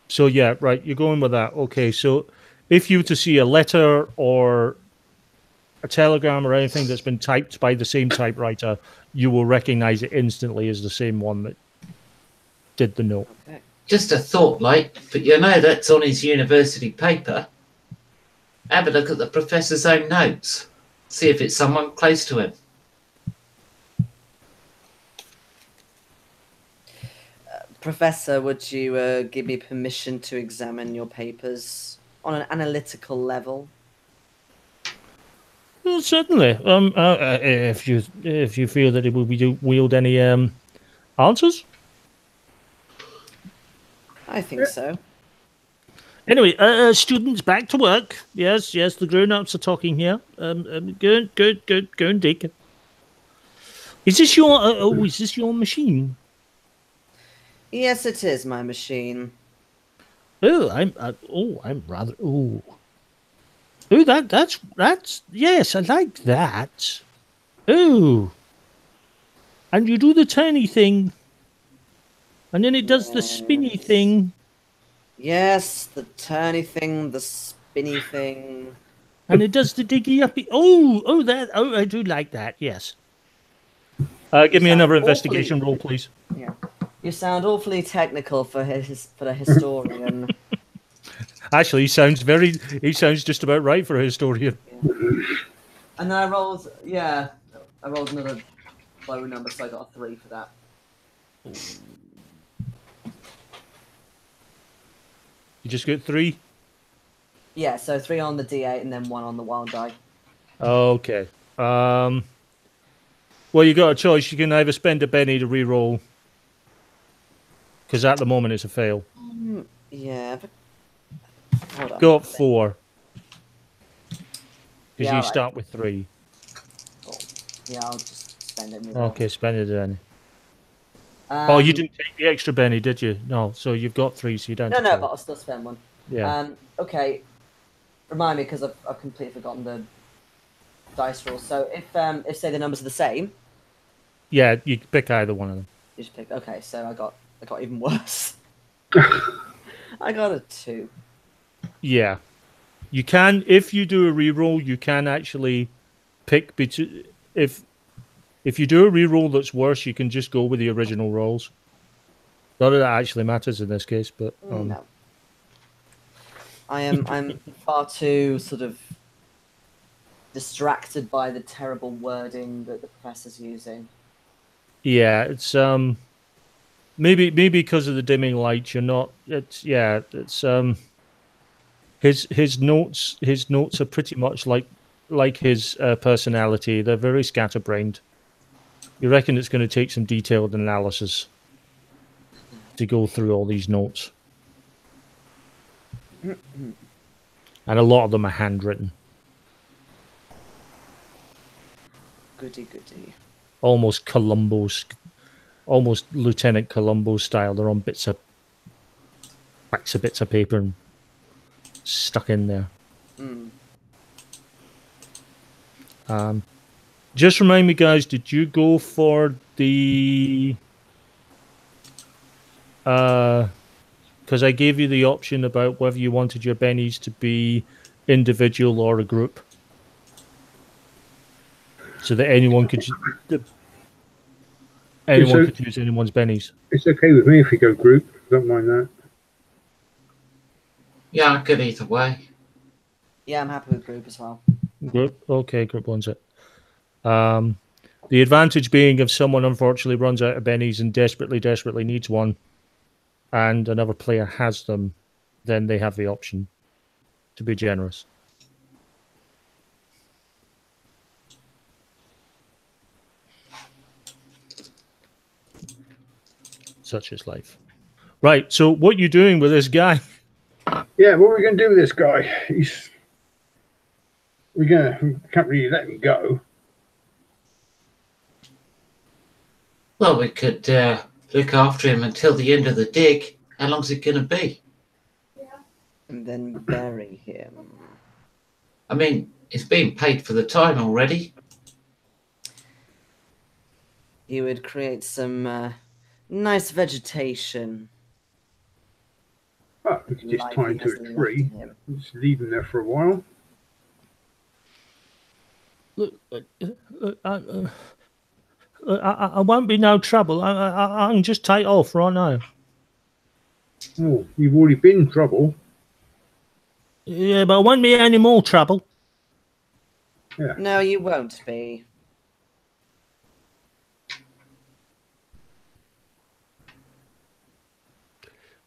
Speaker 1: so yeah, right, you're going with that. Okay, so if you were to see a letter or a telegram or anything that's been typed by the same typewriter, you will recognize it instantly as the same one that did the note.
Speaker 4: Okay.
Speaker 3: Just a thought, but you know that's on his university paper. Have a look at the professor's own notes. See if it's someone close to him.
Speaker 4: Professor, would you give me permission to examine your papers on an analytical level?
Speaker 1: Well, certainly. If you feel that it will wield any answers.
Speaker 4: I think so.
Speaker 1: Anyway, students, back to work. Yes, the grown-ups are talking here. Go and dig. Is this your? Is this your machine?
Speaker 4: Yes, it is my machine.
Speaker 1: Oh, I'm rather. Oh, that's. Yes, I like that. Oh, and you do the tiny thing, and then it does the spinny thing.
Speaker 4: Yes, the turny thing, the spinny thing.
Speaker 1: And it does the diggy uppy. Oh, I do like that. Yes. Give me another investigation roll, please.
Speaker 4: Yeah. You sound awfully technical for the historian.
Speaker 1: Actually, he sounds just about right for a historian.
Speaker 4: Yeah. And then I rolled another low number, so I got a 3 for that.
Speaker 1: You just get 3?
Speaker 4: Yeah, so 3 on the D8 and then 1 on the wild die.
Speaker 1: Okay. Well, you got a choice. You can either spend a Benny to re-roll, because at the moment it's a fail.
Speaker 4: Yeah, but hold on.
Speaker 1: Got 4. Because you
Speaker 4: right.
Speaker 1: start with 3.
Speaker 4: Cool. Yeah, I'll just spend it.
Speaker 1: Okay, spend it then. You didn't take the extra Benny, did you? No, so you've got 3, so you don't.
Speaker 4: No, but I'll still spend 1.
Speaker 1: Yeah.
Speaker 4: Okay. Remind me, because I've completely forgotten the dice roll. So if say the numbers are the same.
Speaker 1: Yeah, you pick either one of them.
Speaker 4: You just pick. Okay, so I got even worse. I got a 2.
Speaker 1: Yeah. You can, if you do a reroll, you can actually pick between. If you do a reroll that's worse, you can just go with the original rolls. Not that that actually matters in this case, but
Speaker 4: no. I'm far too sort of distracted by the terrible wording that the professor's using.
Speaker 1: Yeah, it's maybe because of the dimming light, you're not. It's his notes are pretty much like his personality. They're very scatterbrained. You reckon it's going to take some detailed analysis to go through all these notes, and a lot of them are handwritten.
Speaker 4: Goody goody.
Speaker 1: Almost Columbo's, almost Lieutenant Columbo style. They're on bits of paper and stuck in there. Just remind me, guys, did you go for the because I gave you the option about whether you wanted your bennies to be individual or a group, so that anyone could could use anyone's bennies.
Speaker 2: It's okay with me if we go group. Don't mind that.
Speaker 3: Yeah, I could either way.
Speaker 4: Yeah, I'm happy with group as well.
Speaker 1: Group, okay, group one's it. The advantage being if someone unfortunately runs out of bennies and desperately needs one, and another player has them, then they have the option to be generous. Such is life. Right, so what are you doing with this guy?
Speaker 2: Yeah, what are we going to do with this guy? We can't really let him go.
Speaker 3: Well, we could look after him until the end of the dig. How long's it going to be?
Speaker 4: And then bury him.
Speaker 3: I mean, it's been paid for the time already.
Speaker 4: You would create some nice vegetation.
Speaker 2: Oh, we could just tie him to a tree. Just leave him there for a while.
Speaker 1: Look, I won't be no trouble. I can just take off right now.
Speaker 2: Oh, you've already been in trouble.
Speaker 1: Yeah, but I won't be any more trouble.
Speaker 2: Yeah.
Speaker 4: No, you won't be.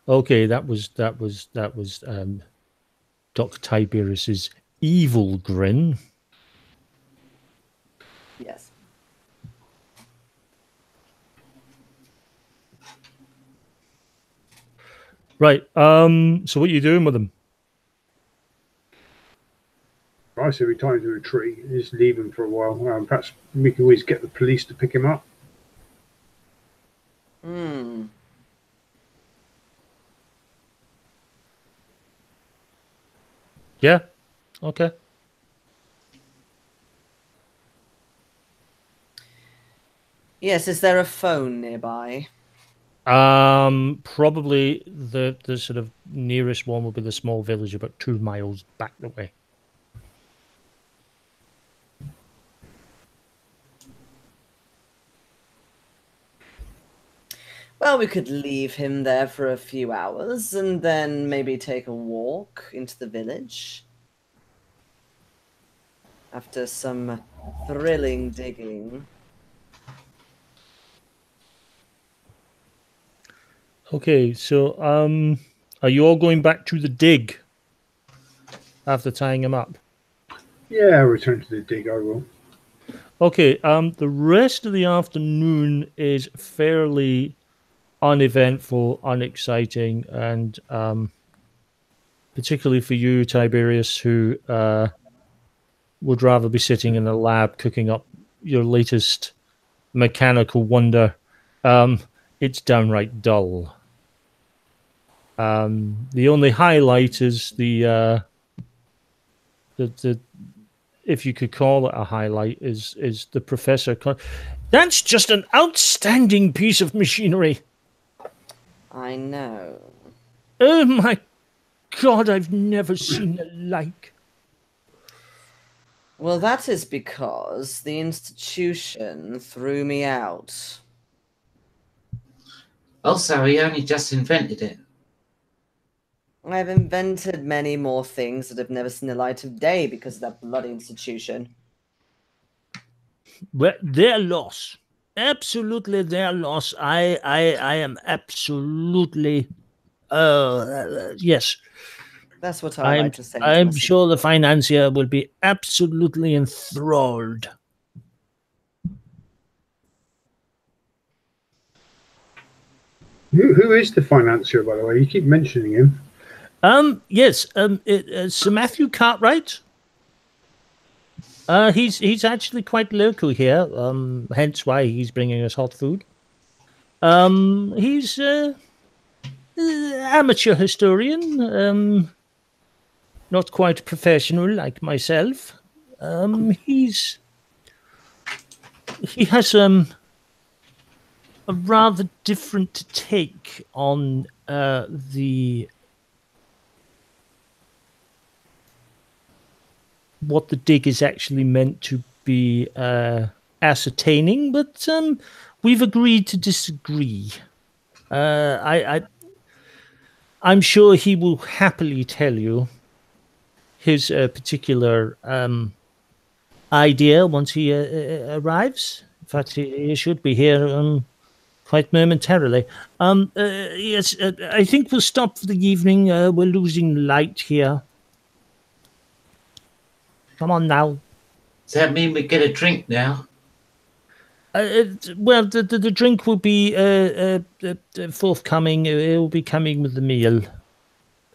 Speaker 1: Okay, that was Dr. Tiberius's evil grin.
Speaker 4: Yes.
Speaker 1: Right. So what are you doing with them?
Speaker 2: I say we tie him to a tree and just leave him for a while. Perhaps we can always get the police to pick him up.
Speaker 4: Hmm.
Speaker 1: Yeah. Okay.
Speaker 4: Yes, is there a phone nearby?
Speaker 1: Probably the sort of nearest one will be the small village about 2 miles back the way.
Speaker 4: Well, we could leave him there for a few hours and then maybe take a walk into the village. After some thrilling digging.
Speaker 1: Okay, so are you all going back to the dig after tying him up?
Speaker 2: Yeah, I'll return to the dig, I will.
Speaker 1: Okay, the rest of the afternoon is fairly uneventful, unexciting, and particularly for you, Tiberius, who would rather be sitting in a lab cooking up your latest mechanical wonder. It's downright dull. The only highlight is the if you could call it a highlight, is the professor. That's just an outstanding piece of machinery.
Speaker 4: I know.
Speaker 1: Oh my God, I've never seen the like.
Speaker 4: Well, that is because the institution threw me out.
Speaker 3: Also, he only just invented it.
Speaker 4: I've invented many more things that have never seen the light of day because of that bloody institution.
Speaker 1: Well, their loss. absolutely their loss. I am absolutely. Yes.
Speaker 4: That's what I like to say.
Speaker 1: I'm sure the financier will be absolutely enthralled.
Speaker 2: Who is the financier, by the way? You keep mentioning him.
Speaker 1: Yes. Sir Matthew Cartwright. He's actually quite local here. Hence why he's bringing us hot food. He's amateur historian. Not quite professional like myself. He has a rather different take on what the dig is actually meant to be ascertaining, but we've agreed to disagree. I'm sure he will happily tell you his particular idea once he arrives. In fact, he should be here quite momentarily. Yes, I think we'll stop for the evening. We're losing light here. Come on now.
Speaker 3: Does that mean we get a drink now?
Speaker 1: Well, the drink will be forthcoming. It will be coming with the meal.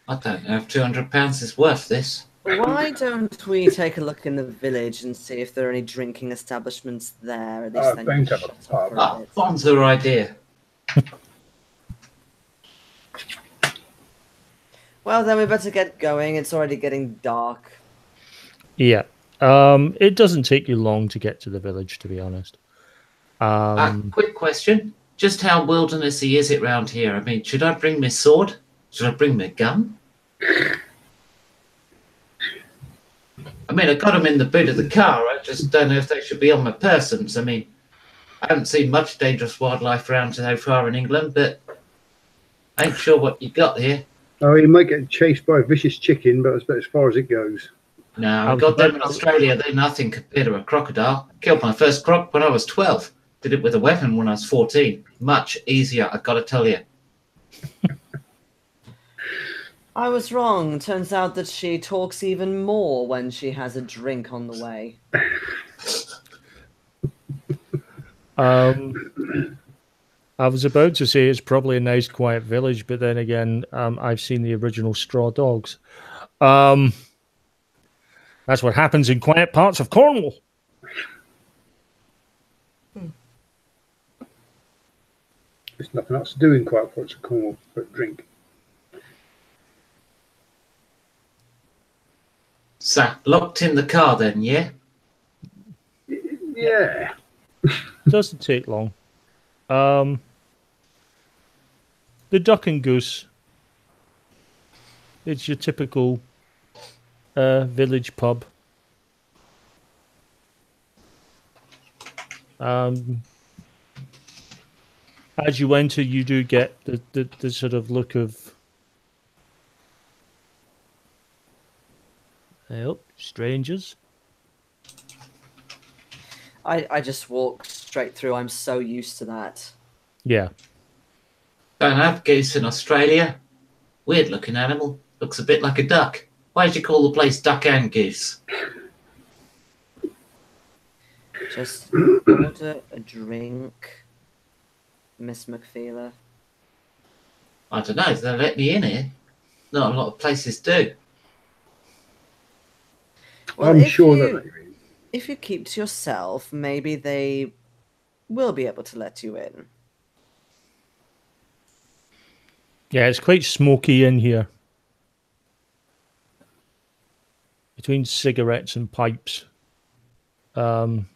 Speaker 3: I don't know if £200 is worth this.
Speaker 4: Why don't we take a look in the village and see if there are any drinking establishments there? At least then
Speaker 2: don't have a pub.
Speaker 3: Ah, bonzer idea.
Speaker 4: Well, then we better get going. It's already getting dark.
Speaker 1: Yeah. It doesn't take you long to get to the village, to be honest.
Speaker 3: Quick question. Just how wildernessy is it round here? I mean, should I bring my sword? Should I bring my gun? I mean, I got them in the boot of the car. I just don't know if they should be on my persons. I mean, I haven't seen much dangerous wildlife around so far in England, but I ain't sure what you got here.
Speaker 2: Oh, you might get chased by a vicious chicken, but that's about as far as it goes.
Speaker 3: No, I got them in Australia. They're nothing compared to a crocodile. Killed my first croc when I was 12. Did it with a weapon when I was 14. Much easier, I gotta tell you.
Speaker 4: I was wrong. Turns out that she talks even more when she has a drink on the way.
Speaker 1: I was about to say it's probably a nice, quiet village, but then again, I've seen the original Straw Dogs. That's what happens in quiet parts of Cornwall.
Speaker 2: There's nothing else to do in quiet parts of Cornwall but drink.
Speaker 3: So, locked in the car then, yeah?
Speaker 2: Yeah.
Speaker 1: Doesn't take long. The Duck and Goose. It's your typical village pub. As you enter, you do get the sort of look of strangers.
Speaker 4: I just walked straight through. I'm so used to that.
Speaker 1: Yeah.
Speaker 3: Don't have geese in Australia. Weird looking animal. Looks a bit like a duck. Why did you call the place Duck and Goose?
Speaker 4: Just order a drink, Miss McFeeler.
Speaker 3: I don't know. They let me in here. Not a lot of places do.
Speaker 4: Well,
Speaker 2: I'm sure that
Speaker 4: if you keep to yourself, maybe they will be able to let you in.
Speaker 1: Yeah, it's quite smoky in here. Between cigarettes and pipes. You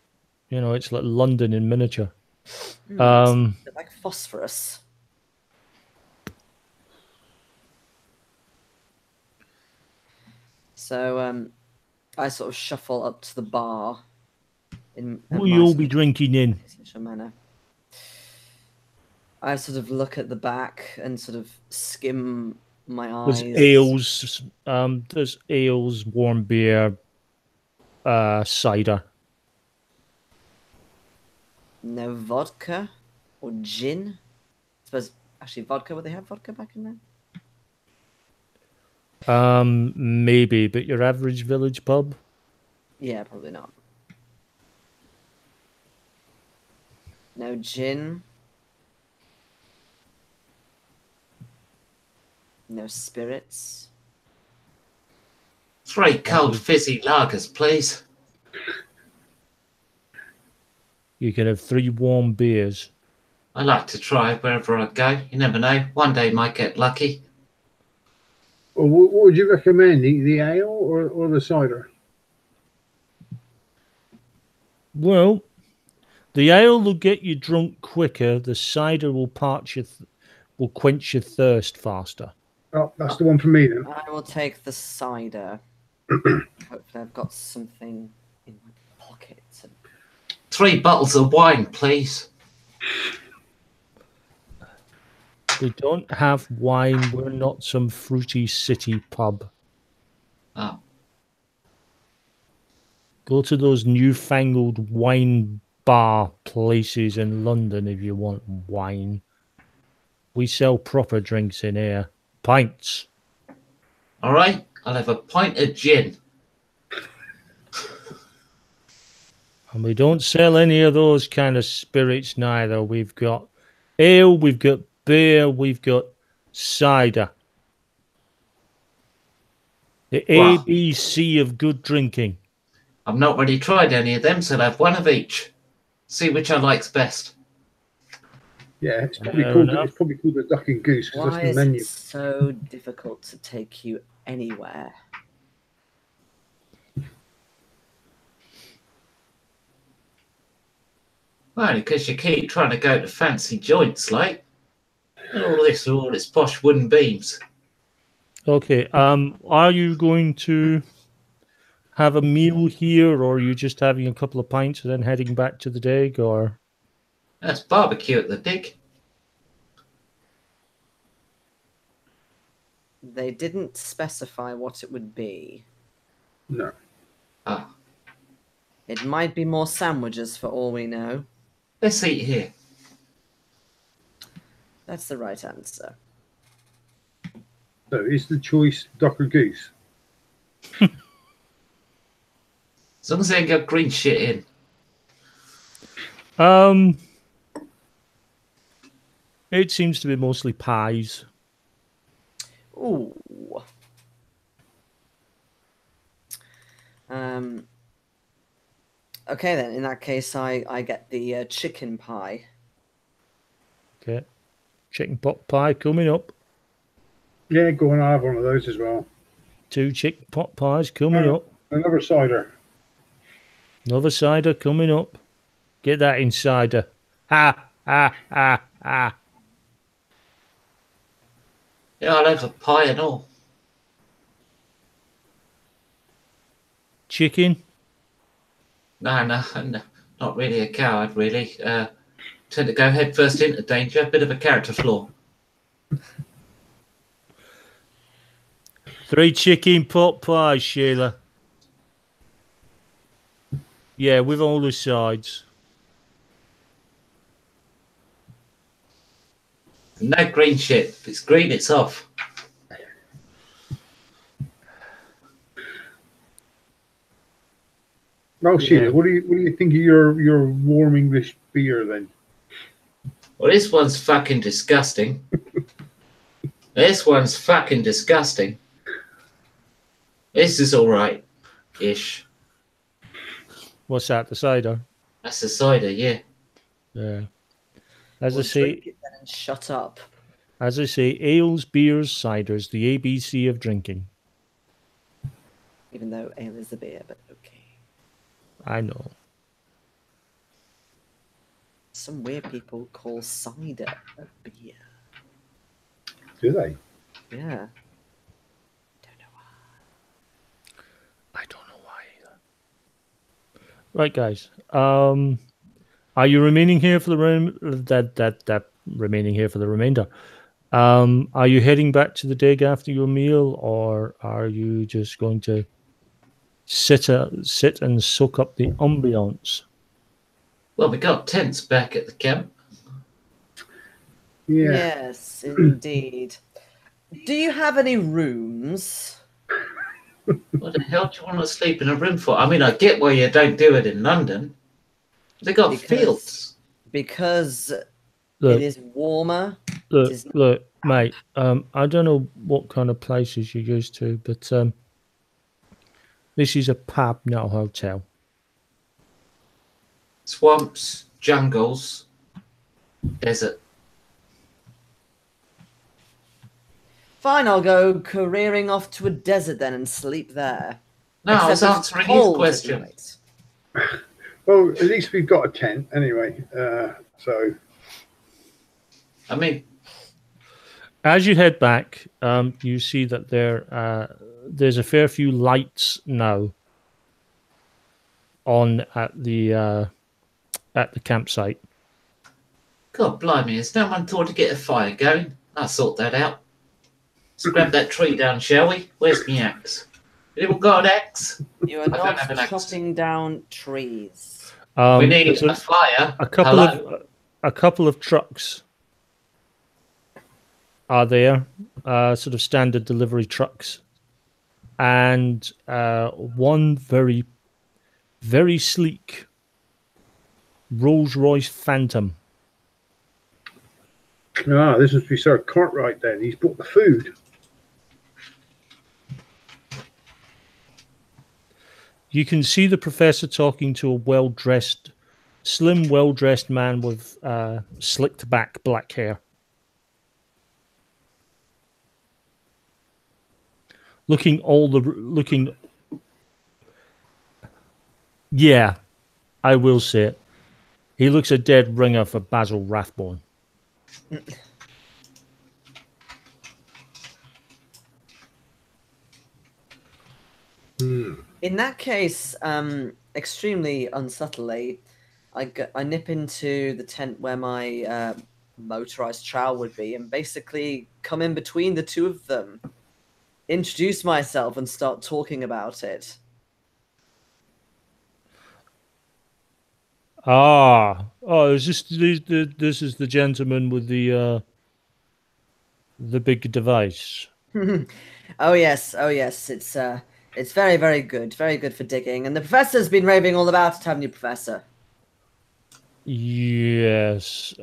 Speaker 1: know, it's like London in miniature.
Speaker 4: It's a bit like phosphorus. So I sort of shuffle up to the bar.
Speaker 1: Will you all be drinking in?
Speaker 4: Manner. I sort of look at the back and sort of skim my eyes.
Speaker 1: There's ales, warm beer, cider.
Speaker 4: No vodka or gin. I suppose actually vodka. Would they have vodka back in there?
Speaker 1: Maybe, but your average village pub?
Speaker 4: Yeah, probably not. No gin. No spirits.
Speaker 3: 3 cold fizzy lagers, please.
Speaker 1: You can have 3 warm beers.
Speaker 3: I like to try wherever I go. You never know. One day might get lucky.
Speaker 2: Well, what would you recommend? The ale or the cider?
Speaker 1: Well, the ale will get you drunk quicker. The cider will will quench your thirst faster.
Speaker 2: Oh, that's the one for me then.
Speaker 4: I will take the cider. Hopefully, I've got something in my pocket.
Speaker 3: 3 bottles of wine, please.
Speaker 1: We don't have wine. We're not some fruity city pub.
Speaker 3: Oh.
Speaker 1: Go to those newfangled wine bar places in London if you want wine. We sell proper drinks in here. Pints.
Speaker 3: All right, I'll have a pint of gin.
Speaker 1: And we don't sell any of those kind of spirits neither. We've got ale, we've got beer, we've got cider. The
Speaker 3: Wow.
Speaker 1: ABC of good drinking.
Speaker 3: I've not really tried any of them, so I'll have one of each. See which I likes best.
Speaker 2: Yeah, it's probably
Speaker 1: Fair
Speaker 2: called
Speaker 1: enough.
Speaker 2: it's probably called the Duck and Goose because
Speaker 4: Why
Speaker 2: that's
Speaker 4: is
Speaker 2: the menu.
Speaker 4: it so difficult to take you anywhere?
Speaker 3: Well, because you keep trying to go to fancy joints, like. And all this posh wooden beams.
Speaker 1: Okay, are you going to have a meal here, or are you just having a couple of pints and then heading back to the dig, or?
Speaker 3: That's barbecue at the dig.
Speaker 4: They didn't specify what it would be.
Speaker 2: No.
Speaker 3: Ah,
Speaker 4: It might be more sandwiches for all we know.
Speaker 3: let's eat here.
Speaker 4: That's the right answer.
Speaker 2: So is the choice Duck or Goose?
Speaker 3: As long as they ain't got green shit in.
Speaker 1: It seems to be mostly pies.
Speaker 4: Ooh. Okay then. In that case, I get the chicken pie.
Speaker 1: Okay, chicken pot pie coming up.
Speaker 2: Yeah, go on. I'll have one of those as well.
Speaker 1: 2 chicken pot pies coming up.
Speaker 2: Another cider.
Speaker 1: Another cider coming up. Get that insider. Ha, ha, ha, ha.
Speaker 3: Yeah, I'll have a pie and all.
Speaker 1: Chicken.
Speaker 3: No, not really a coward, really. Tend to go head first into danger. Bit of a character flaw.
Speaker 1: 3 chicken pot pies, Sheila. Yeah, with all the sides.
Speaker 3: No green shit. If it's green, it's off.
Speaker 2: Well, Sheila,
Speaker 1: Yeah.
Speaker 2: what do you think of your warm English beer then?
Speaker 3: Well, this one's fucking disgusting. This one's fucking disgusting. This is all right, ish.
Speaker 1: What's that? The cider.
Speaker 3: That's the cider, yeah.
Speaker 1: Yeah. As I
Speaker 4: Well,
Speaker 1: say,
Speaker 4: drink it then and shut up.
Speaker 1: as I say, ales, beers, ciders, the ABC of drinking.
Speaker 4: Even though ale is the beer, but okay.
Speaker 1: I know.
Speaker 4: Some weird people call cider a beer.
Speaker 2: Do they?
Speaker 4: Yeah. Don't know why.
Speaker 1: I don't know why either. Right, guys. Are you remaining here for the remaining here for the remainder? Are you heading back to the dig after your meal, or are you just going to sit and soak up the ambiance?
Speaker 3: Well, we got tents back at the camp.
Speaker 2: Yeah.
Speaker 4: Yes, indeed. Do you have any rooms?
Speaker 3: What the hell do you want to sleep in a room for? I mean, I get why you don't do it in London. They got fields.
Speaker 4: Because
Speaker 1: Look,
Speaker 4: it is warmer.
Speaker 1: look, mate. I don't know what kind of places you're used to, but this is a pub, not a hotel.
Speaker 3: Swamps, jungles, desert.
Speaker 4: Fine, I'll go careering off to a desert then and sleep there.
Speaker 3: No, I was
Speaker 4: Except it's
Speaker 3: answering his
Speaker 4: cold at
Speaker 3: question.
Speaker 4: night.
Speaker 2: Well, at least we've got a tent anyway. So,
Speaker 3: I mean,
Speaker 1: As you head back, you see that there's a fair few lights now on at the campsite.
Speaker 3: God blimey, has no one thought to get a fire going? I'll sort that out. Let's grab that tree down, shall we? Where's my axe? Anyone got an axe?
Speaker 4: You are
Speaker 3: don't have an
Speaker 4: not
Speaker 3: axe.
Speaker 4: chopping down trees.
Speaker 3: We need
Speaker 1: there's
Speaker 3: a fire.
Speaker 1: a couple of trucks are there, sort of standard delivery trucks, and one very, very sleek Rolls-Royce Phantom.
Speaker 2: this must be Sir Cartwright then. He's brought the food.
Speaker 1: You can see the professor talking to a slim, well-dressed man with slicked back black hair. Yeah, I will say it. He looks a dead ringer for Basil Rathbone.
Speaker 4: In that case, extremely unsubtly, I nip into the tent where my motorized trowel would be and basically come in between the two of them, introduce myself and start talking about it.
Speaker 1: Is this is the gentleman with the big device?
Speaker 4: Oh yes, it's very, very good for digging. And the professor's been raving all about it, haven't you, Professor?
Speaker 1: Yes.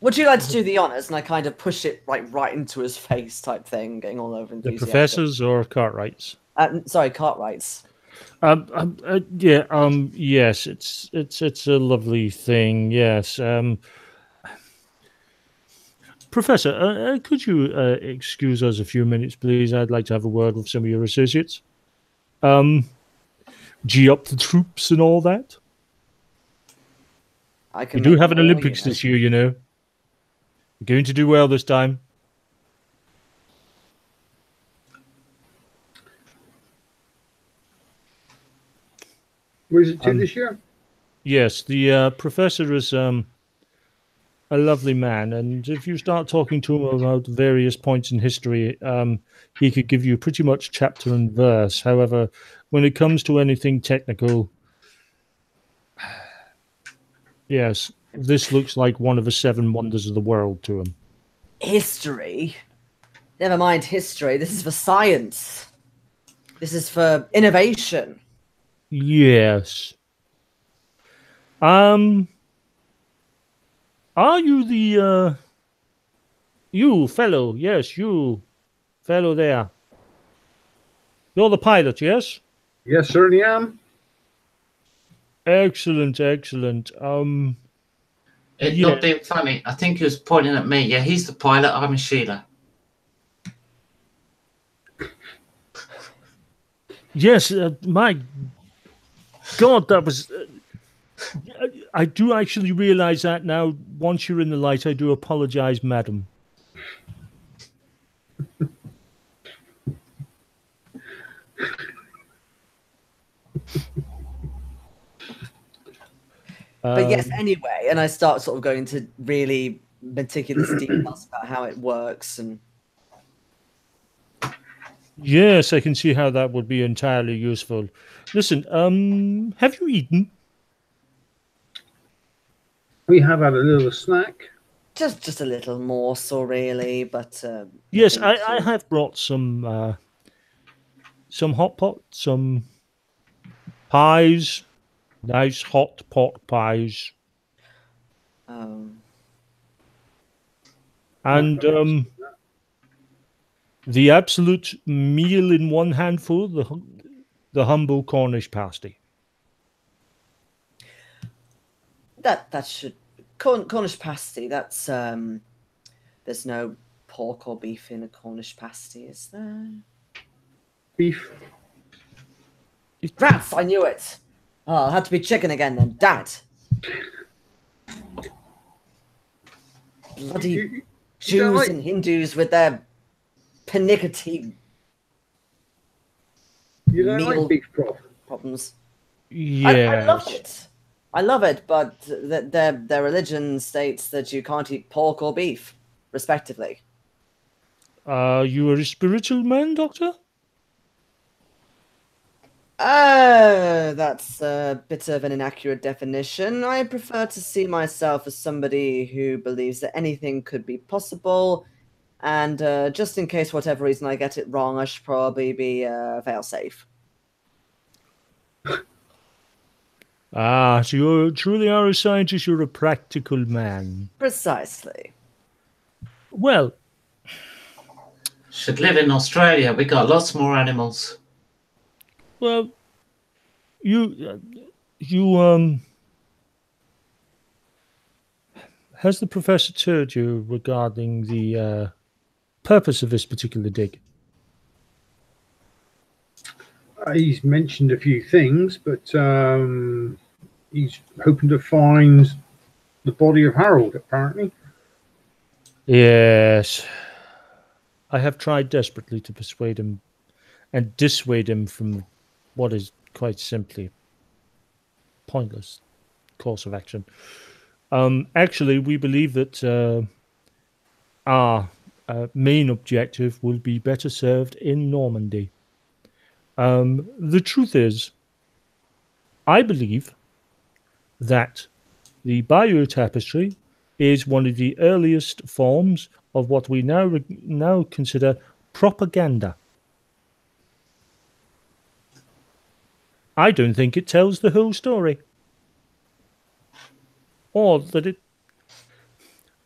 Speaker 4: Would you like to do the honors? And I kind of push it right into his face, type thing, getting all over
Speaker 1: The
Speaker 4: enthusiastic.
Speaker 1: professors or Cartwrights?
Speaker 4: Sorry, Cartwrights.
Speaker 1: Yes, it's a lovely thing. Yes. Professor, could you excuse us a few minutes, please? I'd like to have a word with some of your associates. G up the troops and all that. We do have an Olympics this year, you know. We're going to do well this time.
Speaker 2: Where's it to this year?
Speaker 1: Yes, the professor is a lovely man, and if you start talking to him about various points in history, he could give you pretty much chapter and verse. However, when it comes to anything technical, yes, this looks like one of the 7 wonders of the world to him.
Speaker 4: History? Never mind history. This is for science. This is for innovation.
Speaker 1: Yes. Are you the you fellow? Yes, you fellow there. You're the pilot, yes?
Speaker 2: Yes, certainly am.
Speaker 1: Excellent.
Speaker 3: It's not being funny. I think he was pointing at me. Yeah, he's the pilot. I'm Sheila.
Speaker 1: Yes, my God, that was. I do actually realize that now. Once you're in the light, I do apologize, madam.
Speaker 4: But yes, anyway, and I start sort of going into really meticulous details about how it works and.
Speaker 1: Yes, I can see how that would be entirely useful. Listen, have you eaten?
Speaker 2: We have had a little snack.
Speaker 4: Just a little morsel, really, but
Speaker 1: Yes,
Speaker 4: nothing
Speaker 1: I
Speaker 4: too-
Speaker 1: have brought some hot pot, some pies, nice hot pot pies,
Speaker 4: Um,
Speaker 1: and the absolute meal in one handful, the humble Cornish pasty.
Speaker 4: that should Cornish pasty. That's there's no pork or beef in a Cornish pasty, is there?
Speaker 2: Beef.
Speaker 4: Rats! I knew it. Oh, it had to be chicken again then. Damn it! Bloody
Speaker 2: You don't
Speaker 4: Jews
Speaker 2: like-
Speaker 4: and Hindus with their pernickety
Speaker 2: You don't
Speaker 4: meal
Speaker 2: like beef broth.
Speaker 4: problems.
Speaker 1: Yes.
Speaker 4: I love it. I love it, but their religion states that you can't eat pork or beef, respectively.
Speaker 1: You are a spiritual man, Doctor?
Speaker 4: That's a bit of an inaccurate definition. I prefer to see myself as somebody who believes that anything could be possible, and just in case, for whatever reason, I get it wrong, I should probably be fail-safe.
Speaker 1: Ah, so you truly are a scientist, you're a practical man.
Speaker 4: Precisely.
Speaker 1: Well,
Speaker 3: Should live in Australia. We got lots more animals.
Speaker 1: well, you has the professor told you regarding the purpose of this particular dig?
Speaker 2: He's mentioned a few things, but he's hoping to find the body of Harold, apparently.
Speaker 1: Yes. I have tried desperately to persuade him and dissuade him from what is quite simply pointless course of action. Actually, we believe that our main objective will be better served in Normandy. The truth is, I believe that the Bayeux Tapestry is one of the earliest forms of what we now consider propaganda. I don't think it tells the whole story, or that it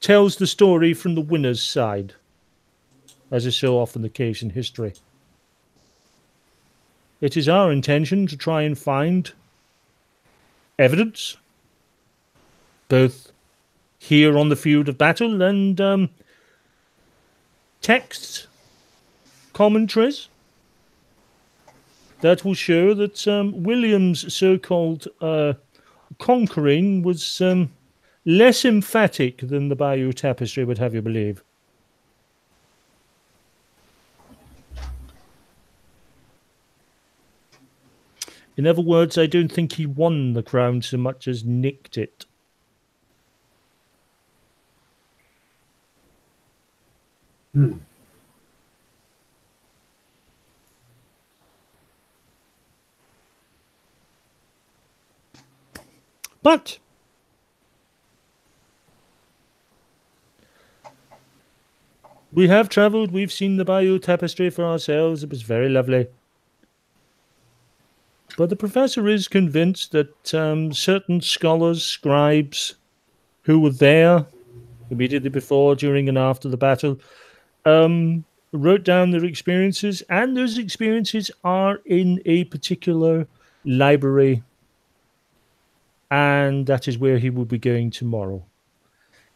Speaker 1: tells the story from the winner's side, as is so often the case in history. It is our intention to try and find evidence, both here on the field of battle and texts, commentaries, that will show that William's so-called conquering was less emphatic than the Bayeux Tapestry would have you believe. In other words, I don't think he won the crown so much as nicked it. But we have travelled, we've seen the Bayeux Tapestry for ourselves, it was very lovely. But the professor is convinced that certain scholars, scribes, who were there immediately before, during, and after the battle, wrote down their experiences, and those experiences are in a particular library, and that is where he will be going tomorrow.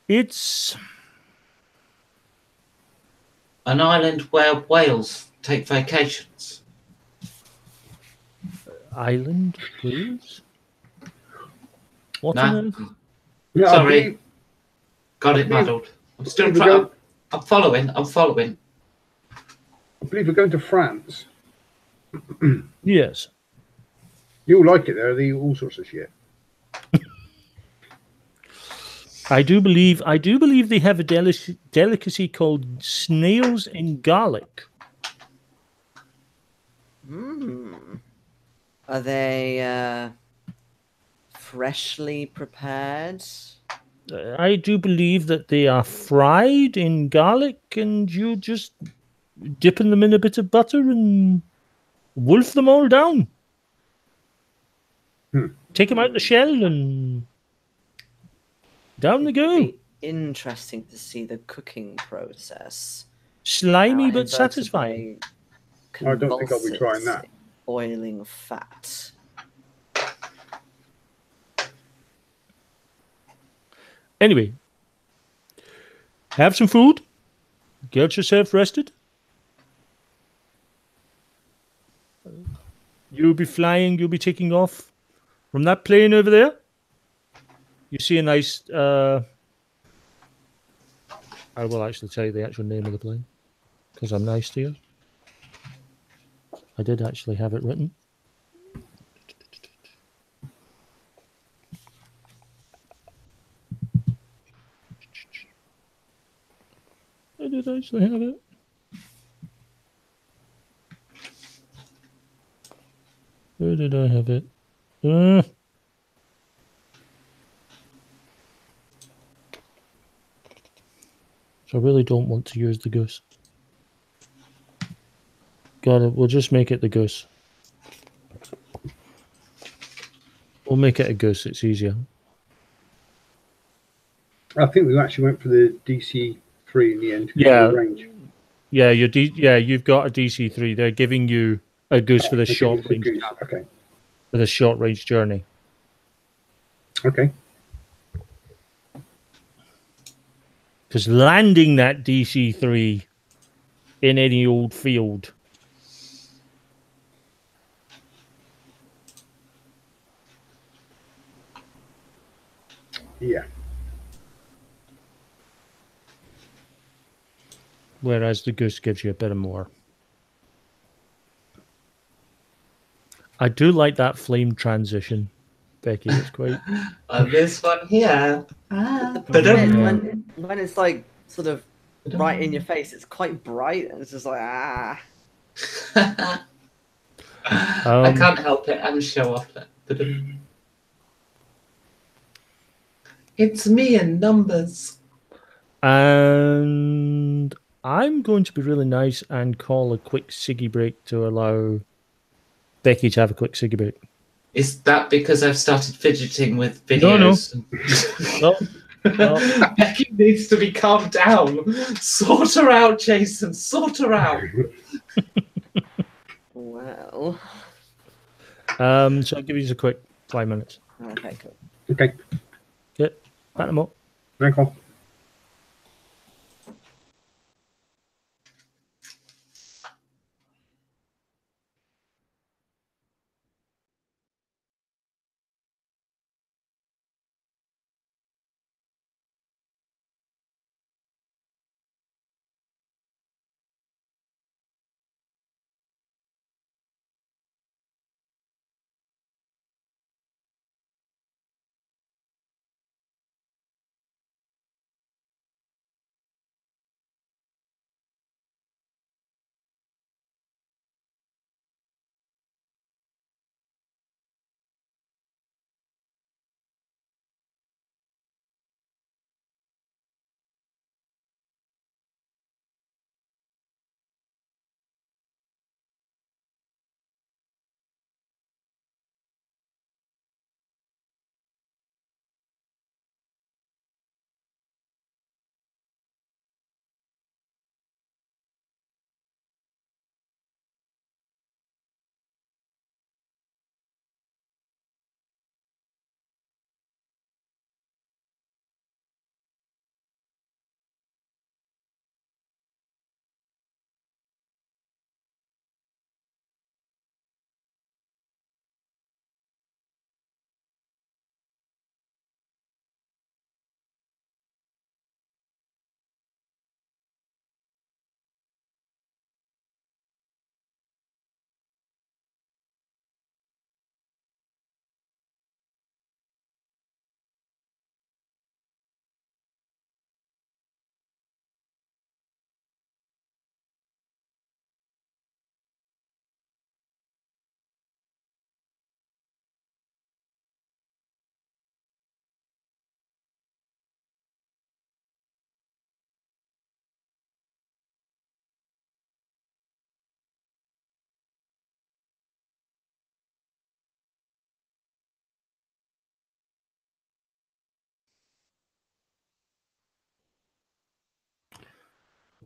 Speaker 1: It's
Speaker 3: An island where whales take vacations.
Speaker 1: Island Wales? What
Speaker 3: No.
Speaker 1: on earth?
Speaker 2: Yeah, I
Speaker 3: Sorry.
Speaker 2: believe-
Speaker 3: Got
Speaker 2: I
Speaker 3: it
Speaker 2: believe-
Speaker 3: muddled. I'm still
Speaker 2: I believe
Speaker 3: trying.
Speaker 2: we're
Speaker 3: I'm following. I'm following.
Speaker 2: I believe we're going to France.
Speaker 1: Yes.
Speaker 2: You'll like it there. They eat all sorts of shit.
Speaker 1: I do believe they have a delicacy called snails in garlic.
Speaker 4: Are they freshly prepared?
Speaker 1: I do believe that they are fried in garlic, and you just dipping them in a bit of butter and wolf them all down. Take them out the shell and down they go.
Speaker 4: Be interesting to see the cooking process.
Speaker 1: Slimy
Speaker 4: How
Speaker 1: but satisfying.
Speaker 2: I don't think I'll be trying that.
Speaker 4: Boiling fat.
Speaker 1: Anyway, have some food. Get yourself rested. You'll be flying. You'll be taking off from that plane over there. You see a nice. I will actually tell you the actual name of the plane because I'm nice to you. I did actually have it written. I did actually have it. Where did I have it? So I really don't want to use the goose. Got it. We'll just make it the goose. We'll make it a goose. It's easier.
Speaker 2: I think we actually went for the DC3 in the end.
Speaker 1: Yeah.
Speaker 2: Range.
Speaker 1: Yeah, you've got a DC3. They're giving you a goose for the short range.
Speaker 2: Okay.
Speaker 1: For the short range journey.
Speaker 2: Okay.
Speaker 1: Because landing that DC3 in any old field.
Speaker 2: Yeah.
Speaker 1: Whereas the goose gives you a bit more. I do like that flame transition, Becky. It's quite.
Speaker 3: This one here.
Speaker 4: The problem is when it's like sort of right in your face, it's quite bright, and it's just like
Speaker 3: I can't help it. I'm show off. It's me in numbers.
Speaker 1: And I'm going to be really nice and call a quick ciggy break to allow Becky to have a quick ciggy break.
Speaker 3: Is that because I've started fidgeting with videos?
Speaker 1: No.
Speaker 3: Becky needs to be calmed down. Sort her out, Jason. Sort her out.
Speaker 4: well.
Speaker 1: So I'll give you a quick 5 minutes.
Speaker 4: Okay, cool.
Speaker 2: Okay.
Speaker 1: Okay. Back them up.
Speaker 2: Very cool.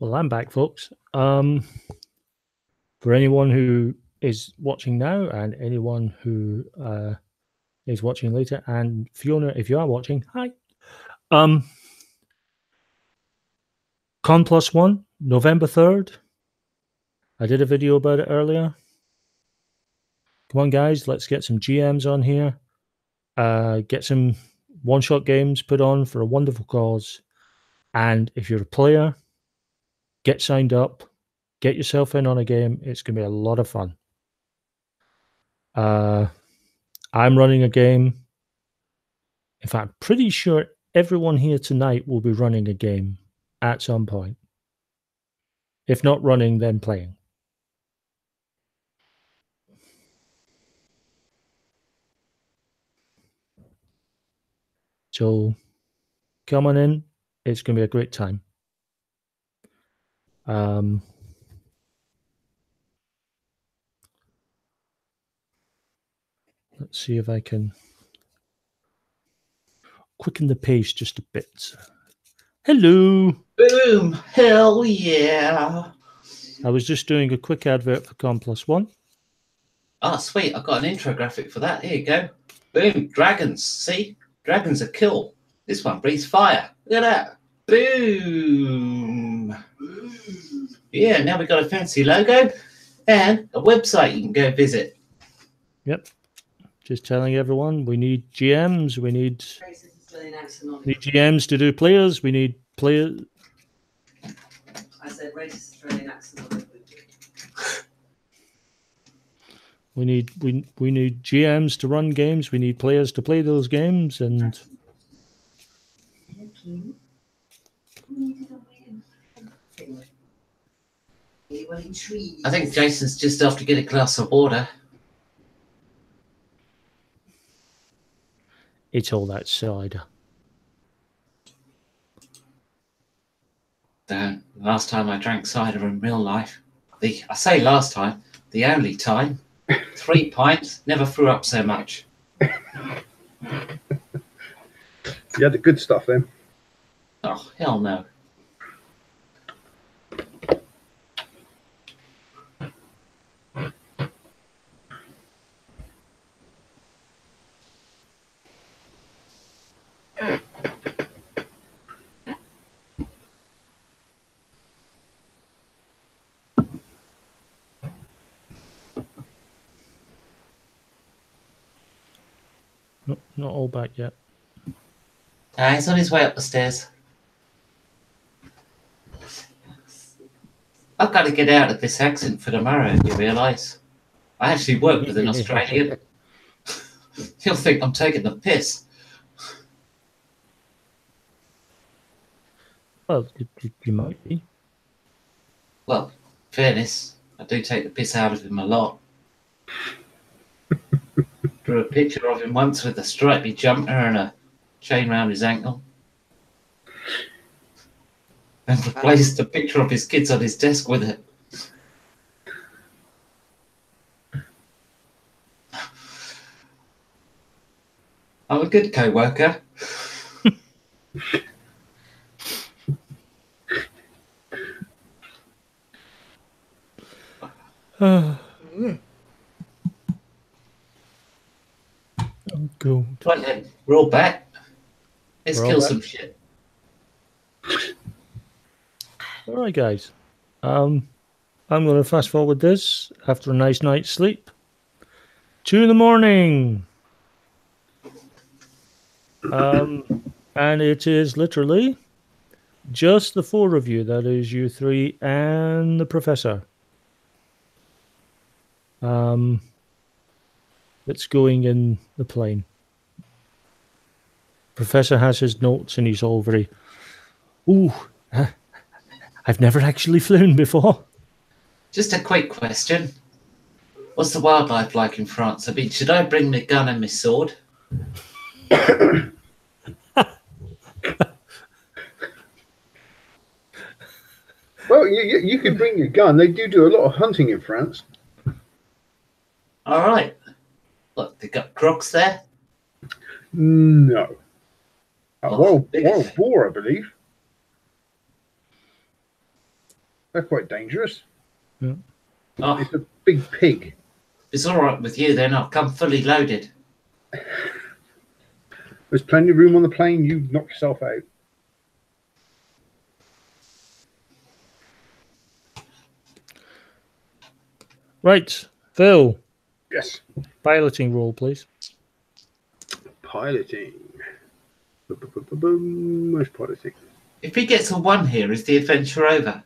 Speaker 1: Well, I'm back, folks. For anyone who is watching now and anyone who is watching later, and Fiona, if you are watching, hi. Con Plus One, November 3rd. I did a video about it earlier. Come on, guys, let's get some GMs on here. Get some one-shot games put on for a wonderful cause. And if you're a player, get signed up. Get yourself in on a game. It's going to be a lot of fun. I'm running a game. In fact, I'm pretty sure everyone here tonight will be running a game at some point. If not running, then playing. So come on in. It's going to be a great time. Let's see if I can quicken the pace just a bit. Hello.
Speaker 3: Boom. Hell yeah.
Speaker 1: I was just doing a quick advert for Con Plus One.
Speaker 3: Oh, sweet. I've got an intro graphic for that. Here you go. Boom. Dragons. See? Dragons are cool. This one breathes fire. Look at that. Boom. Yeah, now we've got a fancy logo and a website you can go visit.
Speaker 1: Yep. Just telling everyone we need GMs. We need GMs to do players. We need players.
Speaker 4: I said racist Australian accent.
Speaker 1: We need GMs to run games. We need players to play those games, and
Speaker 3: I think Jason's just off to get a glass of water.
Speaker 1: it's all that cider.
Speaker 3: Last time I drank cider in real life, I say last time, the only time, 3 pints, never threw up so much.
Speaker 2: You had the good stuff then.
Speaker 3: Oh, hell no.
Speaker 1: No, not all back yet.
Speaker 3: He's on his way up the stairs. I've got to get out of this accent for tomorrow, you realise? I actually work with an Australian. He'll think I'm taking the piss.
Speaker 1: Well, you might be.
Speaker 3: Well, fairness, I do take the piss out of him a lot. Drew a picture of him once with a stripy jumper and a chain round his ankle. And replaced a picture of his kids on his desk with it. I'm a good co-worker.
Speaker 1: Oh, God.
Speaker 3: Right then, we're all back. Let's
Speaker 1: We're all
Speaker 3: kill
Speaker 1: back.
Speaker 3: some shit.
Speaker 1: All right, guys. I'm going to fast forward this after a nice night's sleep. 2 in the morning. And it is literally just the 4 of you. That is you 3 and the professor. That's going in the plane. Professor has his notes and he's all very, ooh, I've never actually flown before.
Speaker 3: Just a quick question. What's the wildlife like in France? I mean, should I bring my gun and my sword?
Speaker 2: Well, you could bring your gun. They do a lot of hunting in France.
Speaker 3: All right. Look, they got crocs there.
Speaker 2: No.
Speaker 3: Oh,
Speaker 2: Wild
Speaker 3: bigger
Speaker 2: boar, I believe. They're quite dangerous.
Speaker 1: Yeah.
Speaker 3: Oh,
Speaker 2: It's a big pig.
Speaker 3: it's all right with you then. I'll come fully loaded.
Speaker 2: There's plenty of room on the plane. You knock yourself out.
Speaker 1: Right, Phil,
Speaker 2: Yes.
Speaker 1: piloting roll, please.
Speaker 2: Piloting. Where's piloting?
Speaker 3: If he gets a 1 here, is the adventure over?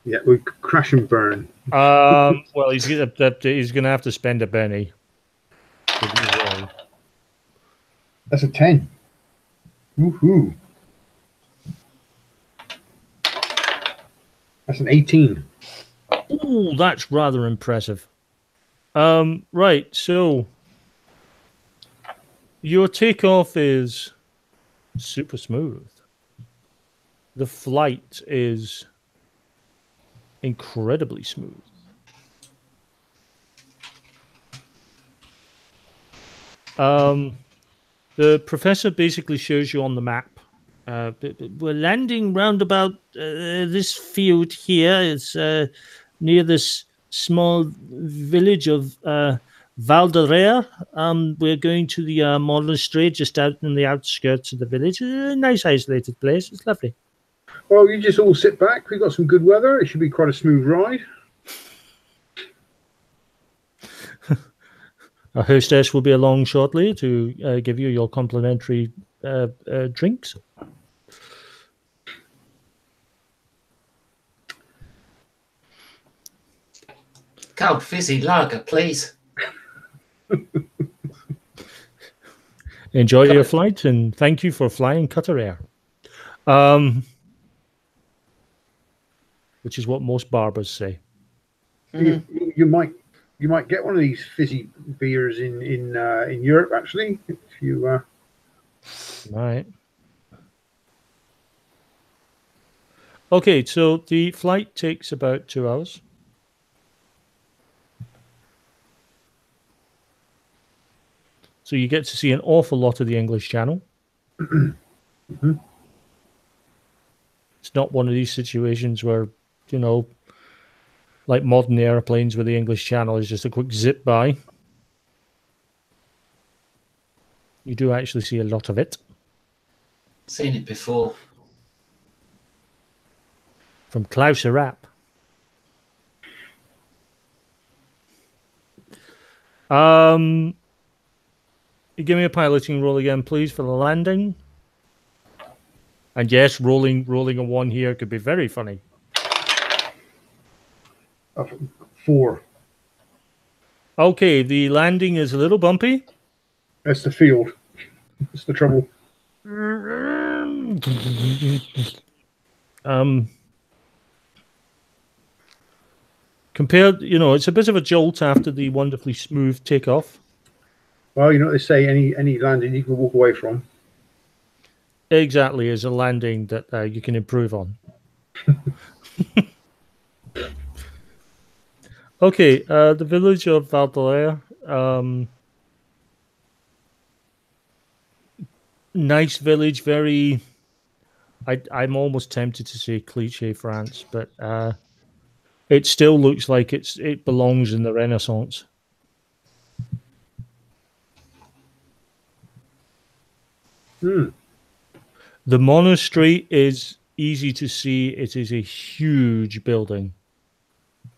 Speaker 2: Yeah, we crash and burn.
Speaker 1: Well, he's gonna have to spend a penny.
Speaker 2: That's a 10. Woohoo. That's an 18.
Speaker 1: Ooh, that's rather impressive. Right, so your takeoff is super smooth. The flight is incredibly smooth. The professor basically shows you on the map. We're landing round about this field here. It's near this small village of Valderea. We're going to the monastery just out in the outskirts of the village. A nice isolated place. It's lovely.
Speaker 2: Well, you just all sit back. We've got some good weather. It should be quite a smooth ride.
Speaker 1: Our hostess will be along shortly to give you your complimentary drinks.
Speaker 3: Cold fizzy lager, please.
Speaker 1: Enjoy your flight and thank you for flying Qatar Air. Which is what most barbers say.
Speaker 2: You might get one of these fizzy beers in Europe, actually, if you.
Speaker 1: Right. Okay, so the flight takes about 2 hours. So you get to see an awful lot of the English Channel.
Speaker 2: Mm-hmm.
Speaker 1: It's not one of these situations where, you know, like modern airplanes where the English Channel is just a quick zip by. You do actually see a lot of it.
Speaker 3: Seen it before.
Speaker 1: From Klaus Rapp. Give me a piloting roll again, please, for the landing. And yes, rolling a 1 here could be very funny.
Speaker 2: 4.
Speaker 1: Okay, the landing is a little bumpy.
Speaker 2: That's the field. That's the trouble.
Speaker 1: Compared, you know, it's a bit of a jolt after the wonderfully smooth takeoff.
Speaker 2: Well, you know what they say, any landing you can walk away from.
Speaker 1: Exactly, is a landing that you can improve on. Okay, the village of Valderea. Nice village, very... I'm almost tempted to say cliche France, but it still looks like it belongs in the Renaissance. The monastery is easy to see. It is a huge building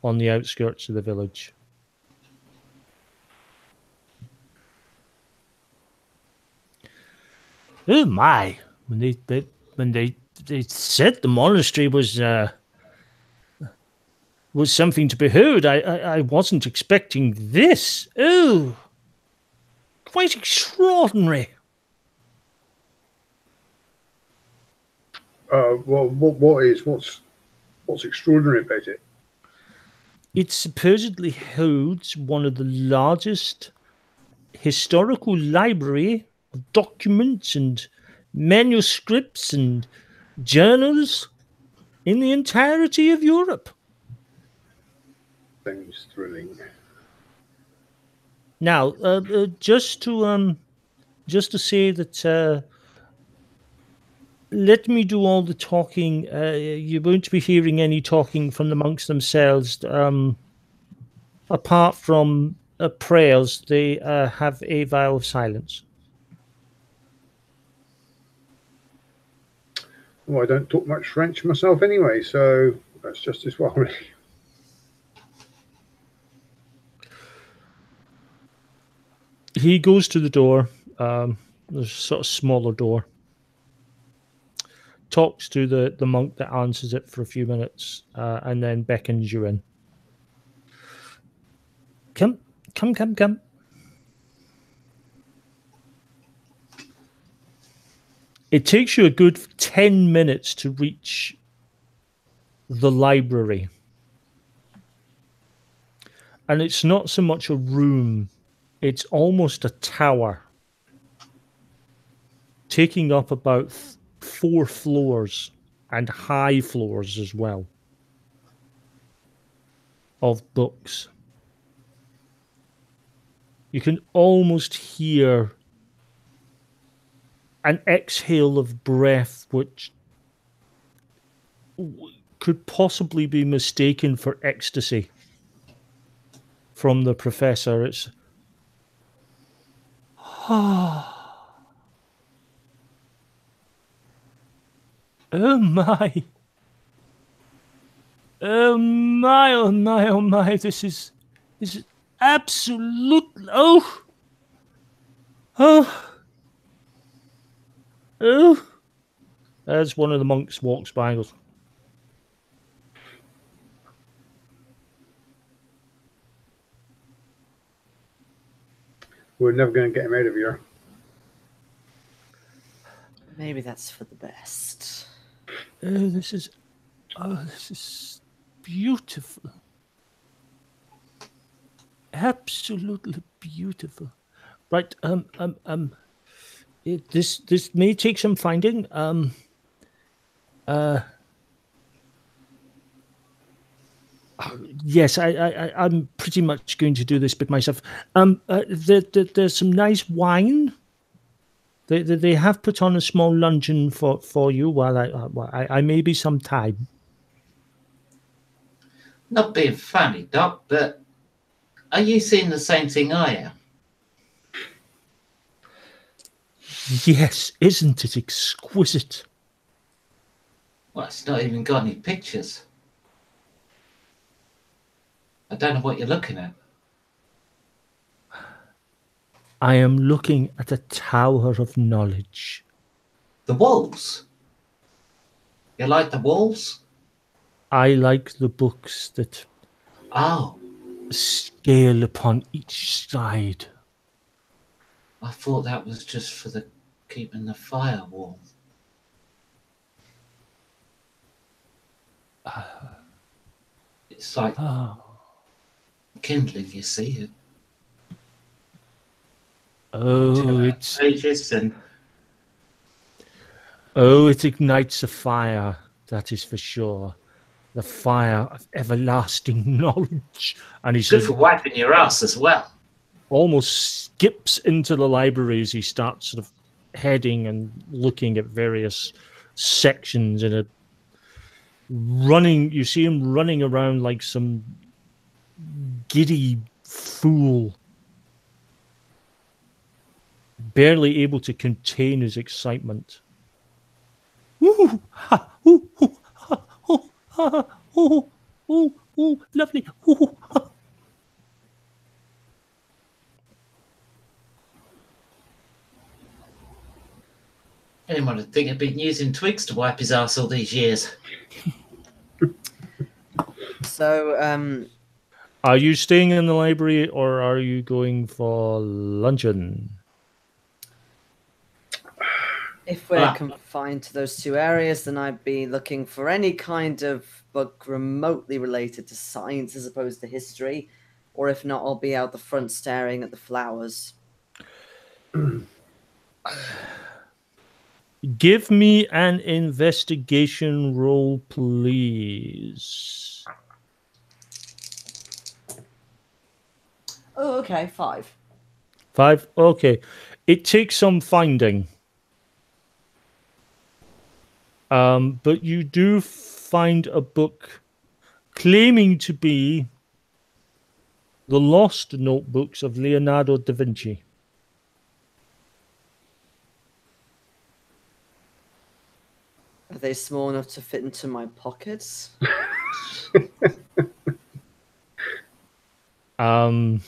Speaker 1: on the outskirts of the village. Oh my! When they said the monastery was something to behold, I wasn't expecting this. Oh, quite extraordinary.
Speaker 2: Well, what's extraordinary about it?
Speaker 1: It supposedly holds one of the largest historical library of documents and manuscripts and journals in the entirety of Europe.
Speaker 2: Sounds thrilling.
Speaker 1: Now, just to say that let me do all the talking. You won't be hearing any talking from the monks themselves. Apart from prayers, they have a vow of silence.
Speaker 2: Well, I don't talk much French myself anyway, so that's just as well, really.
Speaker 1: He goes to the door. There's a sort of smaller door. Talks to the monk that answers it for a few minutes, and then beckons you in. Come. It takes you a good 10 minutes to reach the library. And it's not so much a room, it's almost a tower, taking up about 4 floors and high floors as well of books. You can almost hear an exhale of breath which could possibly be mistaken for ecstasy from the professor. It's oh my. Oh my, oh my, oh my, this is absolute, oh. As one of the monks walks by and goes,
Speaker 2: We're never going to get him out of here.
Speaker 4: Maybe that's for the best.
Speaker 1: this is beautiful. Absolutely beautiful. Right, this may take some finding. Yes, I'm pretty much going to do this bit myself. There's some nice wine. They have put on a small luncheon for you while I may be some time.
Speaker 3: Not being funny, Doc, but are you seeing the same thing I am?
Speaker 1: Yes, isn't it exquisite?
Speaker 3: Well, it's not even got any pictures. I don't know what you're looking at.
Speaker 1: I am looking at a tower of knowledge.
Speaker 3: The walls? You like the walls?
Speaker 1: I like the books that scale upon each side.
Speaker 3: I thought that was just for the keeping the fire warm. It's like kindling, you see. Pages and
Speaker 1: it ignites a fire, that is for sure. The fire of everlasting knowledge. And he's
Speaker 3: good for wiping your ass as well.
Speaker 1: Almost skips into the library as he starts sort of heading and looking at various sections in a running. You see him running around like some giddy fool, barely able to contain his excitement. Ooh, ha, ooh, ooh, ha, ooh, ha, ooh, ooh, ooh, lovely. Ooh, ha.
Speaker 3: Anyone would think he'd been using twigs to wipe his ass all these years.
Speaker 4: So,
Speaker 1: are you staying in the library or are you going for luncheon?
Speaker 4: if we're confined to those 2 areas, then I'd be looking for any kind of book remotely related to science as opposed to history. Or if not, I'll be out the front staring at the flowers.
Speaker 1: Give me an investigation roll, please.
Speaker 4: Oh, okay, 5.
Speaker 1: 5? Okay. It takes some finding. But you do find a book claiming to be the lost notebooks of Leonardo da Vinci.
Speaker 4: Are they small enough to fit into my pockets?
Speaker 1: I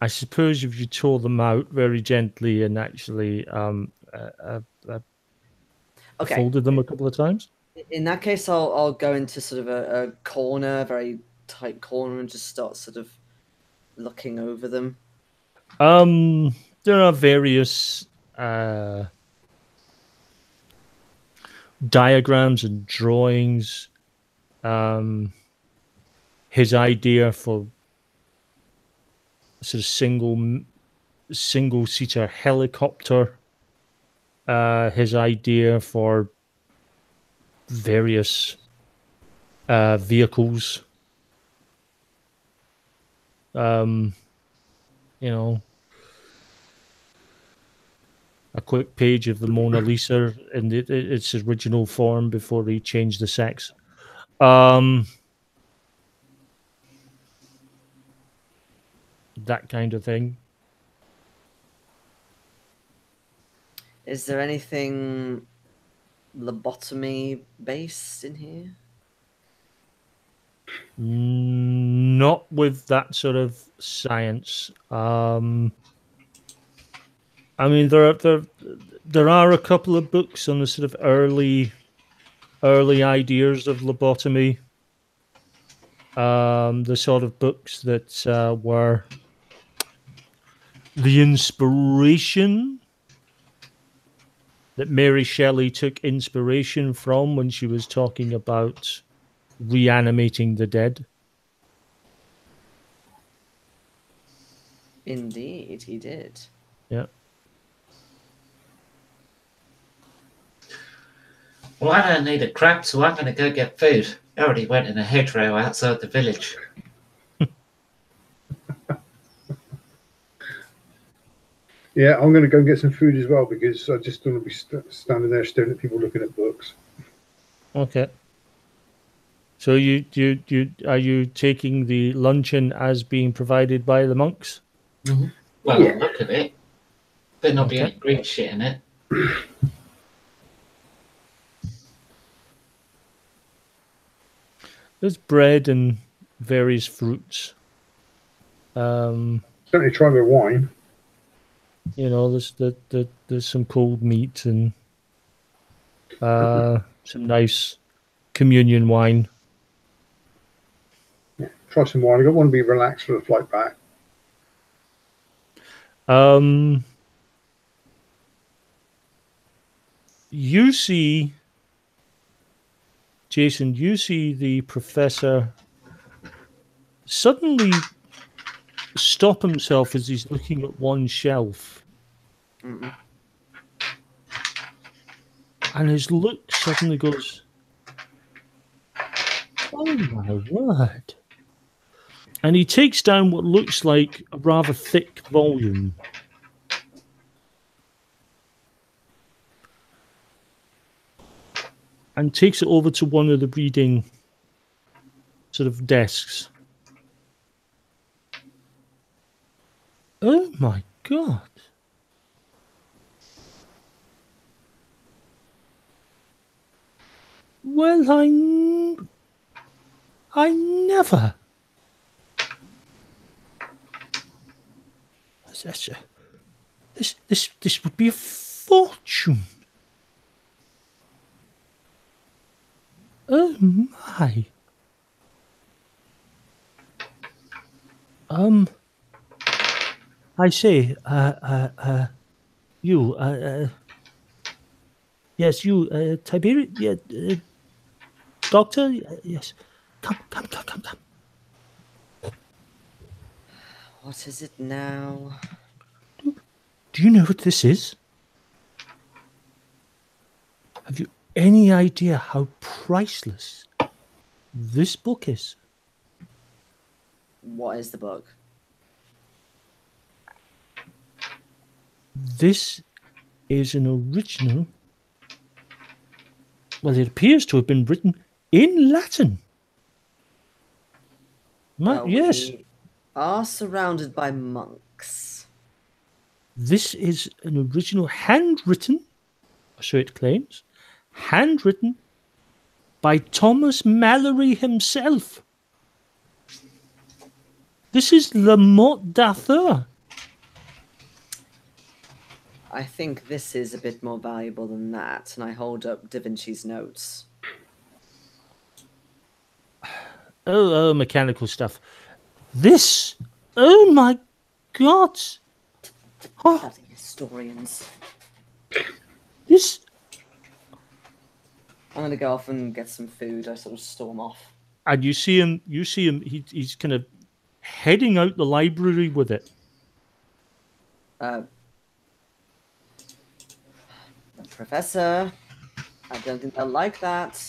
Speaker 1: suppose if you tore them out very gently and actually
Speaker 4: Okay.
Speaker 1: folded them a couple of times.
Speaker 4: In that case, I'll go into sort of a corner, a very tight corner, and just start sort of looking over them.
Speaker 1: There are various diagrams and drawings. His idea for sort of single seater helicopter. His idea for various vehicles. You know, a quick page of the Mona Lisa in its original form before he changed the sex. That kind of thing.
Speaker 4: Is there anything lobotomy based in here?
Speaker 1: Not with that sort of science. I mean, there are a couple of books on the sort of early ideas of lobotomy. The sort of books that were the inspiration that Mary Shelley took inspiration from when she was talking about reanimating the dead.
Speaker 4: Indeed, he did.
Speaker 1: Yeah.
Speaker 3: Well, I don't need a crap, so I'm going to go get food. I already went in a hedgerow outside the village.
Speaker 2: Yeah, I'm going to go and get some food as well because I just don't want to be standing there staring at people looking at books.
Speaker 1: Okay. So you are you taking the luncheon as being provided by the monks?
Speaker 3: Mm-hmm. Well,
Speaker 2: Yeah.
Speaker 3: look at it. Better not be
Speaker 1: Okay.
Speaker 3: any green shit in it.
Speaker 1: There's bread and various fruits.
Speaker 2: Certainly try their wine.
Speaker 1: You know, there's some cold meat and some nice communion wine.
Speaker 2: Yeah, try some wine. I don't want to be relaxed for the flight back.
Speaker 1: You see, Jason, you see the professor suddenly stop himself as he's looking at one shelf.
Speaker 4: Mm-mm.
Speaker 1: And his look suddenly goes, oh my word. And he takes down what looks like a rather thick volume. And takes it over to one of the reading sort of desks. Oh my God. Well, I never. This would be a fortune. Oh my. I say, you, yes, you, Tiberius, yeah, doctor, yes, come.
Speaker 4: What is it now?
Speaker 1: Do you know what this is? Have you any idea how priceless this book is?
Speaker 4: What is the book?
Speaker 1: This is an original Well, it appears to have been written in Latin.
Speaker 4: Well,
Speaker 1: Yes.
Speaker 4: we are surrounded by monks.
Speaker 1: This is an original handwritten, so it claims, handwritten by Thomas Mallory himself. This is Le Mot d'Arthur.
Speaker 4: I think this is a bit more valuable than that, and I hold up Da Vinci's notes.
Speaker 1: Oh, mechanical stuff. This, oh my God. Oh,
Speaker 4: Bloody historians.
Speaker 1: this,
Speaker 4: I'm going to go off and get some food. I sort of storm off.
Speaker 1: and you see him, he's kind of heading out the library with it.
Speaker 4: Professor, I don't think they'll like that.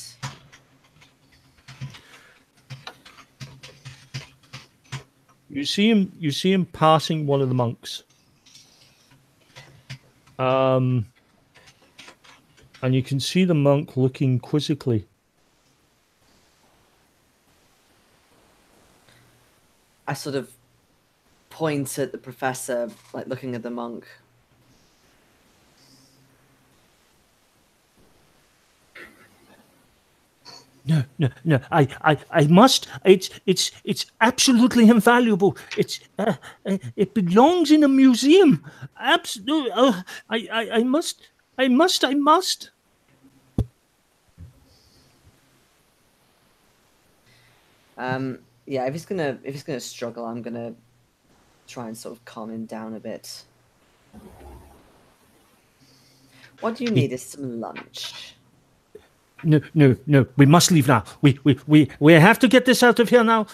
Speaker 1: You see him passing one of the monks. And you can see the monk looking quizzically.
Speaker 4: I sort of point at the professor, like looking at the monk.
Speaker 1: No. I must. It's absolutely invaluable. It belongs in a museum. Absolutely. I must.
Speaker 4: Yeah, if he's gonna struggle, I'm gonna try and sort of calm him down a bit. What do you need is some lunch.
Speaker 1: No. We must leave now. We have to get this out of here now.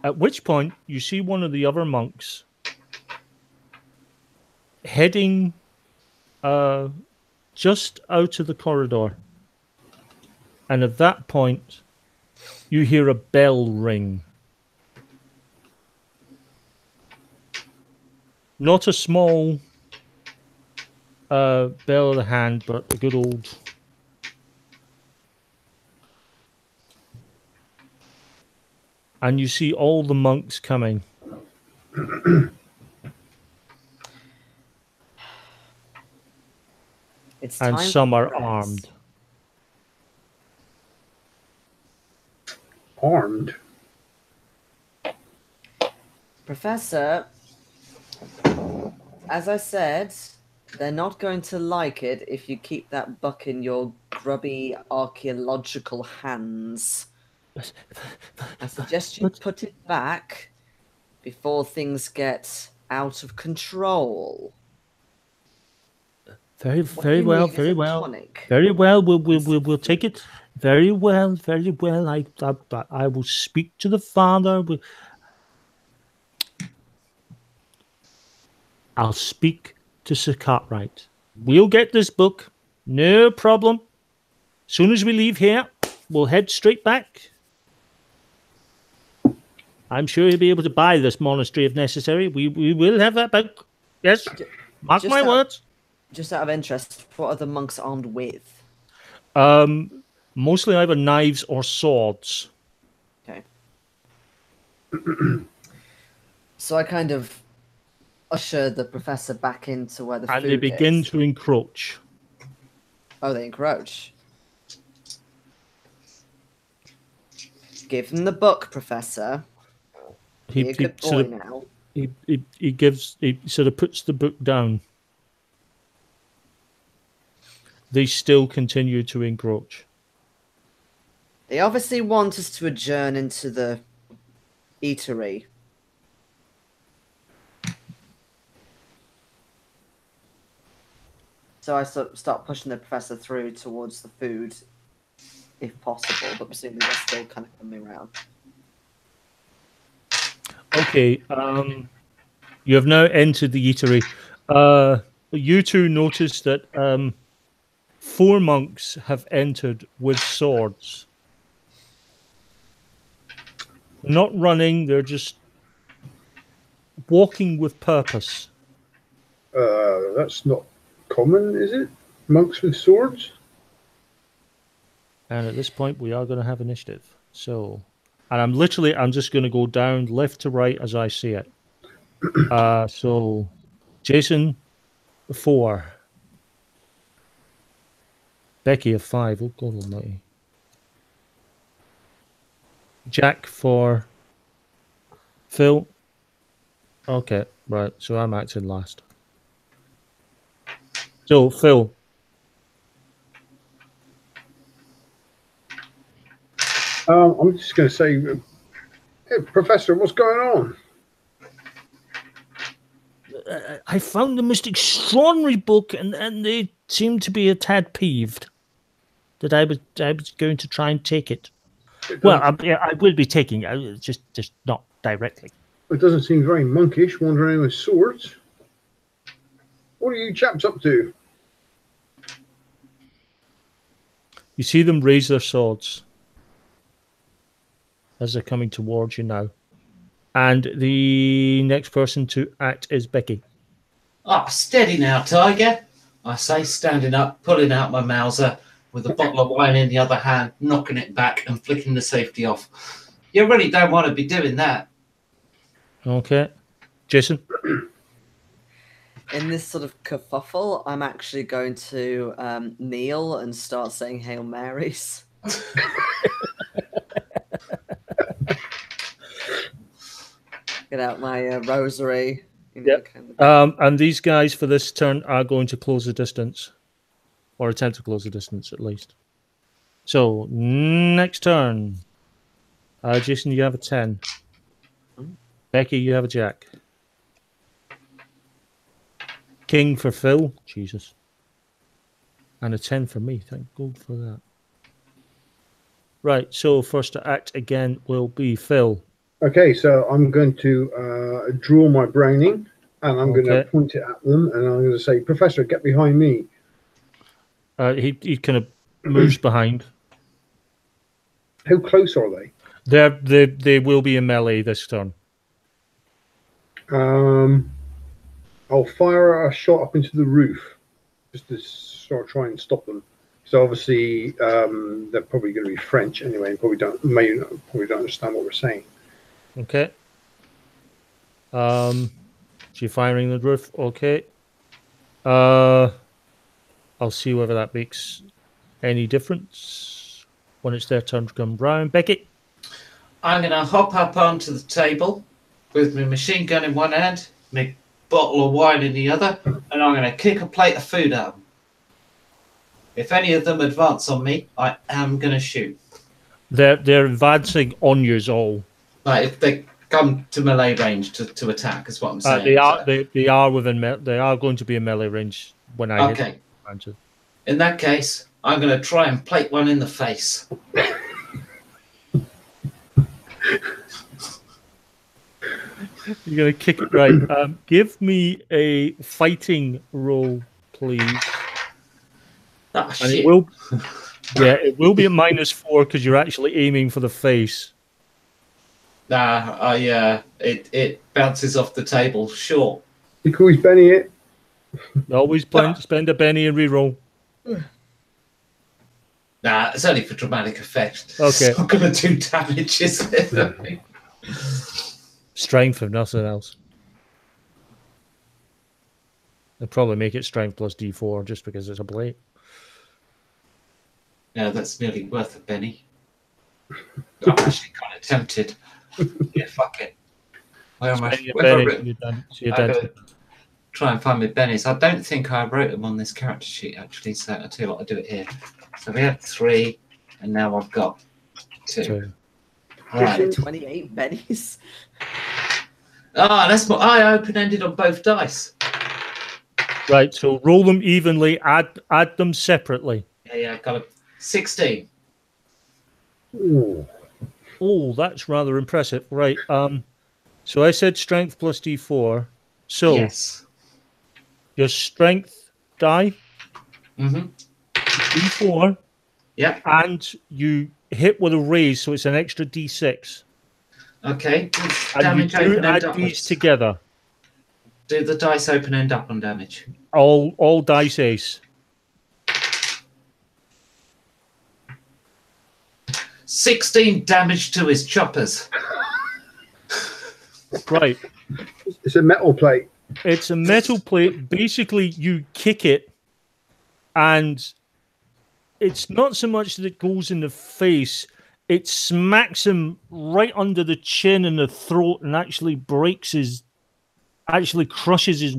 Speaker 1: At which point, you see one of the other monks heading just out of the corridor. And at that point, you hear a bell ring. Not a small bell of the hand, but a good old... And you see all the monks coming.
Speaker 4: It's
Speaker 1: And
Speaker 4: time
Speaker 1: some
Speaker 4: for
Speaker 1: are
Speaker 4: rest.
Speaker 1: armed.
Speaker 2: Armed?
Speaker 4: Professor, as I said, they're not going to like it if you keep that buck in your grubby archaeological hands. I suggest you put it back before things get out of control.
Speaker 1: Very
Speaker 4: What you
Speaker 1: well,
Speaker 4: need is
Speaker 1: very
Speaker 4: a
Speaker 1: well.
Speaker 4: tonic.
Speaker 1: Very well. We'll take it. Very well. I will speak to the father. I'll speak to Sir Cartwright. We'll get this book. No problem. Soon as we leave here, we'll head straight back. I'm sure he'll be able to buy this monastery if necessary. We will have that book. Yes. Mark my words.
Speaker 4: Just out of interest, what are the monks armed with?
Speaker 1: Mostly either knives or swords.
Speaker 4: Okay. So I kind of usher the professor back into where the food is.
Speaker 1: And they begin to encroach.
Speaker 4: Oh, they encroach. Give them the book, Professor. Be a good boy now.
Speaker 1: He sort of puts the book down. They still continue to encroach.
Speaker 4: They obviously want us to adjourn into the eatery. So I start pushing the professor through towards the food, if possible, but presumably they're still kind of coming around.
Speaker 1: Okay, you have now entered the eatery. You two notice that 4 monks have entered with swords. They're not running, they're just walking with purpose.
Speaker 2: That's not common, is it? Monks with swords?
Speaker 1: And at this point, we are going to have initiative. So, and I'm just going to go down left to right as I see it. So, Jason, 4. Becky, a 5. Oh, God almighty. Jack, 4. Phil. Okay, right. So I'm acting last. So, Phil.
Speaker 2: I'm just going to say, hey, Professor, what's going on?
Speaker 1: I found the most extraordinary book, and they seemed to be a tad peeved that I was going to try and take it. Well, I will be taking it, just not directly.
Speaker 2: It doesn't seem very monkish, wandering with swords. What are you chaps up to?
Speaker 1: You see them raise their swords as they're coming towards you now. And the next person to act is Becky.
Speaker 3: Oh, steady now, Tiger, I say, standing up, pulling out my Mauser with a bottle of wine in the other hand, knocking it back and flicking the safety off. You really don't want to be doing that.
Speaker 1: Okay. Jason?
Speaker 4: In this sort of kerfuffle, I'm actually going to kneel and start saying Hail Marys. Get out my rosary.
Speaker 1: Yep. And these guys for this turn are going to close the distance, or attempt to close the distance at least. So next turn, Jason, you have a 10. Becky, you have a Jack. King for Phil, Jesus, and a 10 for me. Thank God for that. Right. So first to act again will be Phil.
Speaker 2: Okay, so I'm going to draw my Browning, and I'm going to point it at them, and I'm going to say, Professor, get behind me.
Speaker 1: He kind of moves behind.
Speaker 2: How close are they?
Speaker 1: They will be in melee this turn.
Speaker 2: I'll fire a shot up into the roof, just to sort of try and stop them. So obviously they're probably going to be French anyway, and probably don't understand what we're saying.
Speaker 1: Okay. So you're firing the roof. Okay. I'll see whether that makes any difference when it's their turn to come round. Becky?
Speaker 3: I'm going to hop up onto the table with my machine gun in one hand, my bottle of wine in the other, and I'm going to kick a plate of food at them. If any of them advance on me, I am going to shoot.
Speaker 1: They're advancing on you all.
Speaker 3: Like if they come to melee range to attack, is what I'm saying.
Speaker 1: They are within. They are going to be in melee range when I hit.
Speaker 3: In that case, I'm going to try and plate one in the face.
Speaker 1: You're going to kick it right. Give me a fighting roll, please.
Speaker 3: Oh,
Speaker 1: and
Speaker 3: shit.
Speaker 1: It will be a -4 because you're actually aiming for the face.
Speaker 3: Nah, it bounces off the table. Sure.
Speaker 2: You can always Benny it.
Speaker 1: Always spend a Benny and reroll.
Speaker 3: Nah, it's only for dramatic effect.
Speaker 1: Okay.
Speaker 3: It's not going to do damage, is it?
Speaker 1: Strength if nothing else. They'll probably make it strength plus D4 just because it's a blade.
Speaker 3: No, that's nearly worth a penny. I'm actually kind of tempted. Yeah, fuck it. Where am I? Try and find my bennies. I don't think I wrote them on this character sheet actually, so I'll tell you what, I'll do it here. So we had 3, and now I've got 2.
Speaker 4: Right. 28 bennies.
Speaker 3: That's what I open-ended on both dice.
Speaker 1: Right, so roll them evenly, add them separately.
Speaker 3: Yeah, I've got a 16.
Speaker 2: Ooh.
Speaker 1: Oh, that's rather impressive. Right. So I said strength plus D4. So
Speaker 3: yes.
Speaker 1: Your strength die.
Speaker 3: Mm-hmm.
Speaker 1: D4.
Speaker 3: Yeah.
Speaker 1: And you hit with a raise, so it's an extra D6.
Speaker 3: Okay.
Speaker 1: And you do add these together.
Speaker 3: Do the dice open end up on damage?
Speaker 1: All dice ace.
Speaker 3: 16 damage to his choppers.
Speaker 1: Right.
Speaker 2: It's a metal plate.
Speaker 1: It's a metal plate. Basically, you kick it, and it's not so much that it goes in the face, it smacks him right under the chin and the throat and actually crushes his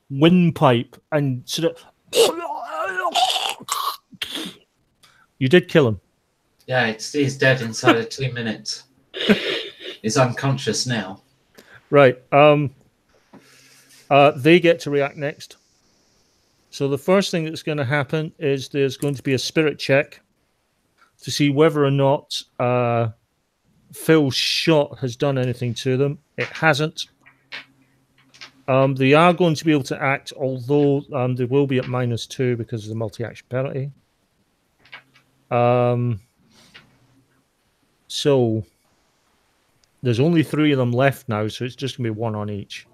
Speaker 1: windpipe and sort of. You did kill him.
Speaker 3: Yeah, he's dead inside of 2 minutes. He's unconscious now.
Speaker 1: Right. They get to react next. So the first thing that's going to happen is there's going to be a spirit check to see whether or not Phil's shot has done anything to them. It hasn't. They are going to be able to act, although they will be at -2 because of the multi-action penalty. So there's only 3 of them left now, so it's just going to be 1 on each.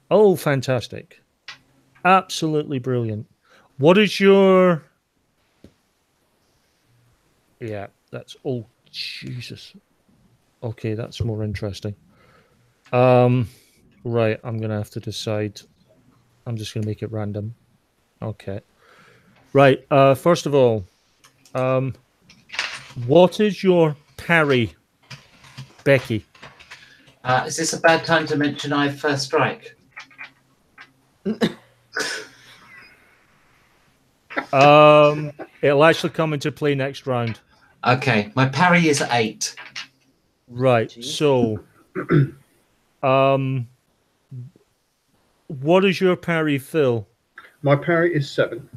Speaker 1: Oh, fantastic. Absolutely brilliant. What is your... Yeah, that's... Oh, Jesus. Okay, that's more interesting. Right, I'm going to have to decide. I'm just going to make it random. Okay. Right, first of all, what is your parry, Becky?
Speaker 3: Is this a bad time to mention I have first strike?
Speaker 1: It'll actually come into play next round.
Speaker 3: Okay, my parry is 8.
Speaker 1: Right.
Speaker 4: Jeez.
Speaker 1: So, what is your parry, Phil?
Speaker 2: My parry is 7.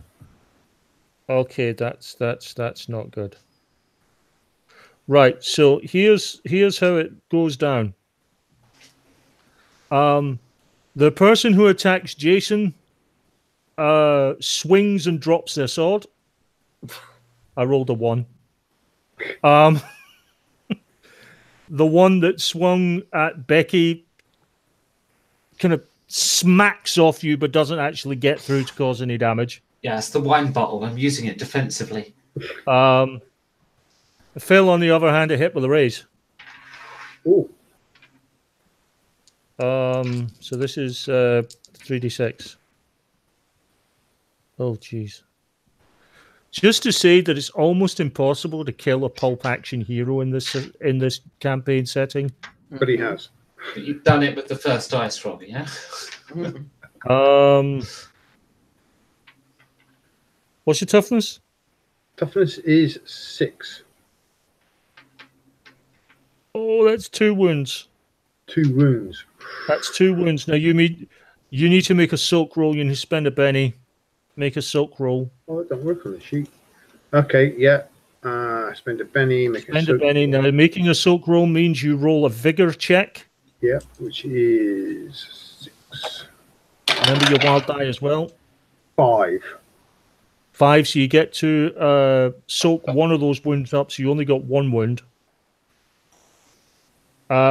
Speaker 1: Okay, that's not good. Right. So here's how it goes down. The person who attacks Jason swings and drops their sword. I rolled a 1. The one that swung at Becky kind of smacks off you but doesn't actually get through to cause any damage.
Speaker 3: Yeah, it's the wine bottle. I'm using it defensively.
Speaker 1: Phil, on the other hand, a hit with a raise.
Speaker 2: Oh,
Speaker 1: So this is 3d6. Oh, jeez. Just to say that it's almost impossible to kill a pulp action hero in this campaign setting.
Speaker 2: but he has.
Speaker 3: But you've done it with the first dice roll, yeah?
Speaker 1: What's your toughness?
Speaker 2: Toughness is 6.
Speaker 1: Oh, that's 2 wounds.
Speaker 2: 2 wounds.
Speaker 1: That's 2 wounds. Now you need to make a soak roll. You need to spend a penny. Make a soak roll.
Speaker 2: Oh, it don't work on the sheet. Okay, yeah. Spend a penny.
Speaker 1: Spend a penny. Now making a soak roll means you roll a vigor check.
Speaker 2: Yeah, which is 6.
Speaker 1: Remember your wild die as well.
Speaker 2: 5.
Speaker 1: 5, so you get to soak one of those wounds up, so you only got 1 wound.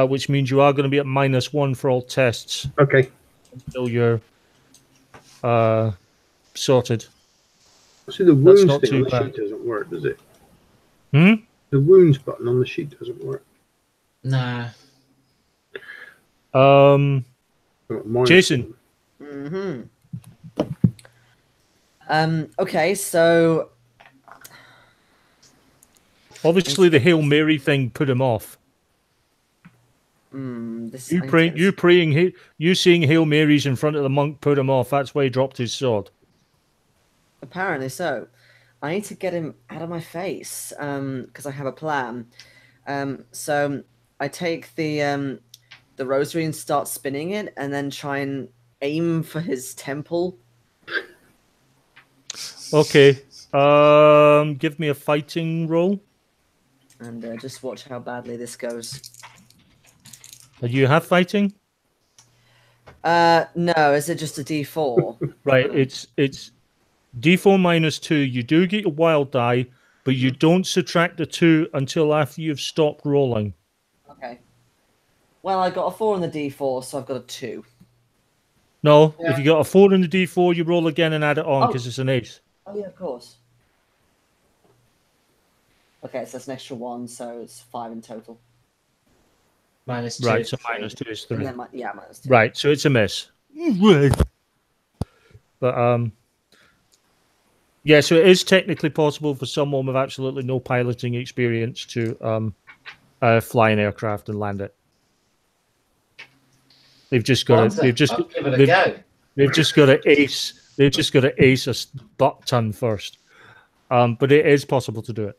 Speaker 1: Which means you are going to be at -1 for all tests
Speaker 2: Okay.
Speaker 1: until you're sorted.
Speaker 2: So the wounds
Speaker 1: not
Speaker 2: thing
Speaker 1: too
Speaker 2: on the
Speaker 1: bad.
Speaker 2: sheet doesn't work, does it?
Speaker 1: Hmm?
Speaker 2: The wounds button on the sheet doesn't work.
Speaker 3: No.
Speaker 1: Jason.
Speaker 4: Okay, so
Speaker 1: Obviously, the Hail Mary thing put him off.
Speaker 4: this
Speaker 1: You seeing Hail Marys in front of the monk put him off. That's why he dropped his sword.
Speaker 4: apparently so. I need to get him out of my face because I have a plan. So I take the rosary and start spinning it, and then try and aim for his temple.
Speaker 1: Okay. Give me a fighting roll.
Speaker 4: And just watch how badly this goes.
Speaker 1: Do you have fighting?
Speaker 4: No, is it just a D4?
Speaker 1: Right. It's D4 -2. You do get a wild die, but you don't subtract the 2 until after you've stopped rolling.
Speaker 4: Okay. Well, I got a 4 on the D4, so I've got a 2.
Speaker 1: No,
Speaker 4: Yeah.
Speaker 1: if you got a 4 in the D4, you roll again and add it on because it's an ace.
Speaker 4: Oh yeah, of course. Okay, so that's an extra 1, so it's 5 in total.
Speaker 3: -2.
Speaker 1: Right, so
Speaker 3: three.
Speaker 1: -2 is
Speaker 4: And
Speaker 1: 3.
Speaker 4: then, -2.
Speaker 1: Right, so it's a miss. But yeah, so it is technically possible for someone with absolutely no piloting experience to fly an aircraft and land it. They've just got to.
Speaker 3: I'll give it a go.
Speaker 1: They've just got to ace. They've just got to ace a butt ton first. But it is possible to do it.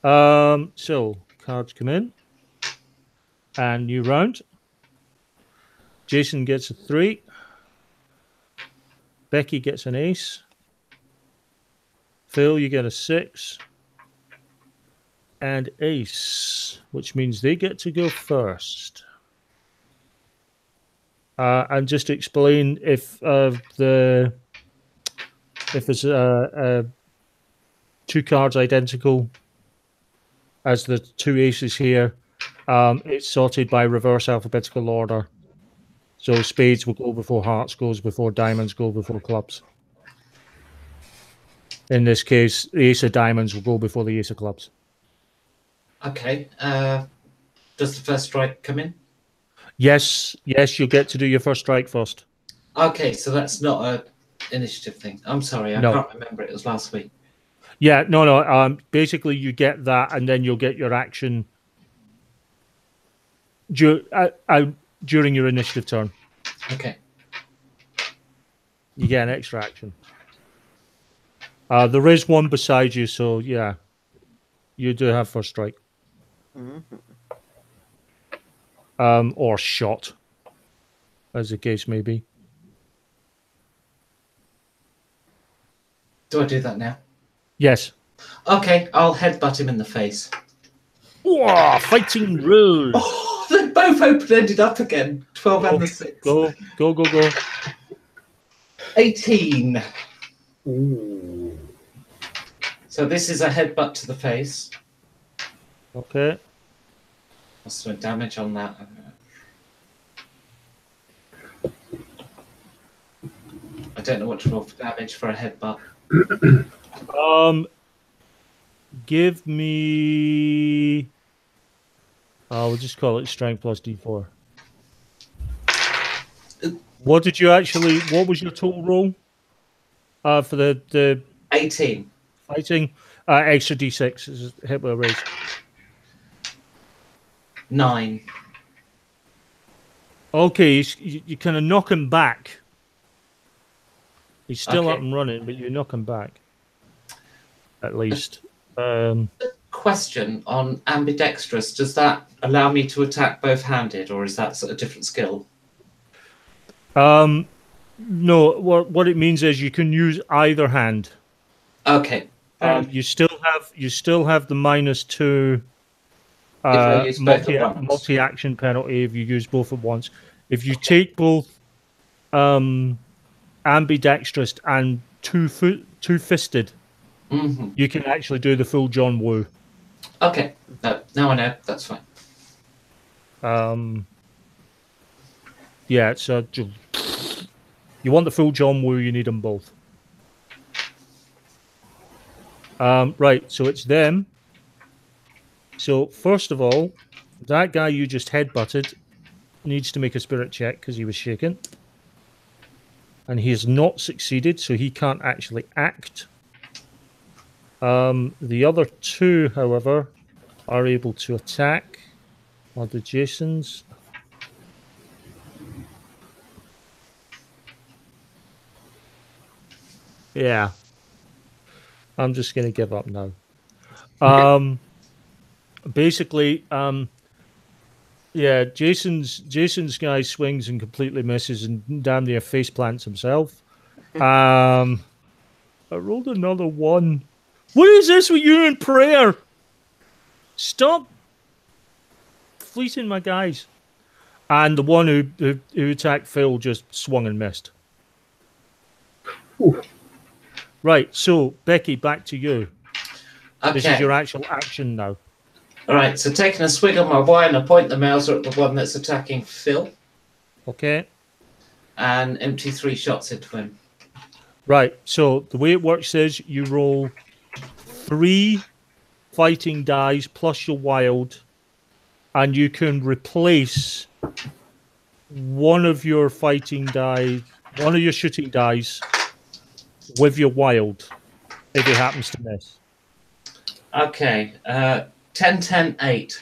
Speaker 1: So cards come in, and new round. Jason gets a 3. Becky gets an ace. Phil, you get a 6. And ace, which means they get to go first. And just to explain, if there's two cards identical as the 2 aces here, it's sorted by reverse alphabetical order. So spades will go before hearts, goes before diamonds, go before clubs. In this case, the ace of diamonds will go before the ace of clubs.
Speaker 3: Okay. Does the first strike come in?
Speaker 1: Yes, you'll get to do your first strike first.
Speaker 3: Okay, so that's not a initiative thing. I'm sorry, I can't remember. It was last week.
Speaker 1: Yeah, no. Basically, you get that, and then you'll get your action during your initiative turn.
Speaker 3: Okay.
Speaker 1: You get an extra action. There is one beside you, so yeah, you do have first strike. Or shot, as the case may be.
Speaker 3: Do I do that now?
Speaker 1: Yes.
Speaker 3: Okay, I'll headbutt him in the face.
Speaker 1: Whoa, fighting rules.
Speaker 3: Oh, they both open-ended up again. 12 and the 6.
Speaker 1: Go.
Speaker 3: 18.
Speaker 2: Ooh.
Speaker 3: So this is a headbutt to the face.
Speaker 1: Okay.
Speaker 3: What's the damage on that? I don't know what to roll for damage for a headbutt.
Speaker 1: Give me. We'll just call it strength plus D4. What did you actually? What was your total roll? For the
Speaker 3: 18
Speaker 1: fighting, extra D6 is hit with a raise.
Speaker 3: 9.
Speaker 1: Okay, you kind of knock him back. He's still
Speaker 3: Okay.
Speaker 1: up and running, but you knock him back. At least.
Speaker 3: Question on ambidextrous. Does that allow me to attack both-handed, or is that a different skill?
Speaker 1: No. What it means is you can use either hand.
Speaker 3: Okay.
Speaker 1: You still have the -2
Speaker 3: If I use both at once.
Speaker 1: multi-action penalty if you use both at once. If you take both ambidextrous and two-fisted, you can actually do the full John Woo.
Speaker 3: Okay. No, now I know. That's fine.
Speaker 1: Yeah, so you want the full John Woo, you need them both. Right, so it's them. So first of all, that guy you just headbutted needs to make a spirit check because he was shaken. And he has not succeeded, so he can't actually act. The other 2, however, are able to attack. Are the Jasons. Yeah. I'm just going to give up now. Basically, yeah, Jason's guy swings and completely misses and damn near face plants himself. I rolled another 1. What is this with you in prayer? Stop fleecing my guys. And the one who attacked Phil just swung and missed.
Speaker 2: Ooh.
Speaker 1: Right, so Becky, back to you.
Speaker 3: Okay.
Speaker 1: This is your actual action now.
Speaker 3: All right, so taking a swig of my wine, I point the Mauser at the one that's attacking Phil.
Speaker 1: Okay.
Speaker 3: And empty 3 shots into him.
Speaker 1: Right, so the way it works is you roll 3 fighting dice plus your wild, and you can replace one of your fighting dice, one of your shooting dice, with your wild if it happens to miss.
Speaker 3: Okay. 10, 10, 8.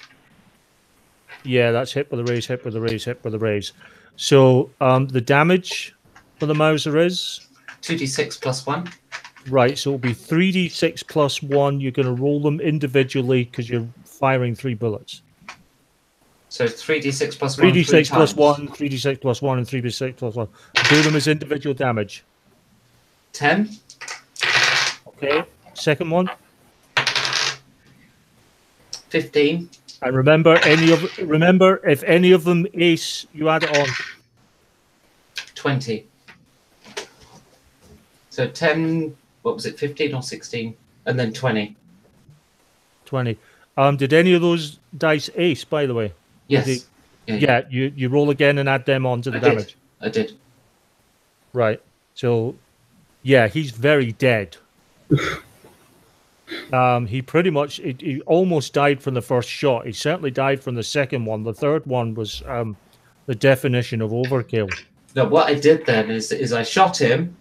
Speaker 1: Yeah, that's hit with a raise, hit with a raise, hit with a raise. So the damage for the Mauser is
Speaker 3: 2d6 plus 1.
Speaker 1: right. So it'll be 3d6 plus 1. You're going to roll them individually because you're firing 3 bullets.
Speaker 3: So 3d6 plus 1 3
Speaker 1: 3d6 plus
Speaker 3: times.
Speaker 1: 1, 3d6 plus 1, and 3d6 plus 1. Do them as individual damage.
Speaker 3: 10.
Speaker 1: Okay. Second one.
Speaker 3: 15.
Speaker 1: And remember, if any of them ace, you add it on.
Speaker 3: 20. So 10, what was it, 15 or 16? And then 20.
Speaker 1: 20. Did any of those dice ace, by the way?
Speaker 3: Yes.
Speaker 1: Yeah, you roll again and add them on to the damage.
Speaker 3: I did.
Speaker 1: Right. So, yeah, he's very dead. He pretty much, he almost died from the first shot. He certainly died from the second one. The third one was the definition of overkill.
Speaker 3: No, what I did then is I shot him,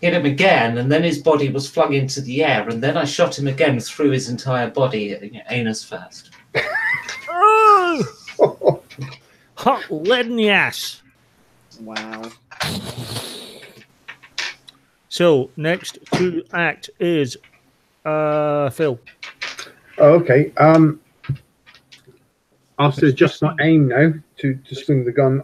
Speaker 3: hit him again, and then his body was flung into the air, and then I shot him again through his entire body, anus first.
Speaker 1: Hot lead in the ass.
Speaker 4: Wow.
Speaker 1: So, next to act is Phil.
Speaker 2: Oh, okay. After just not aim now to swing the gun,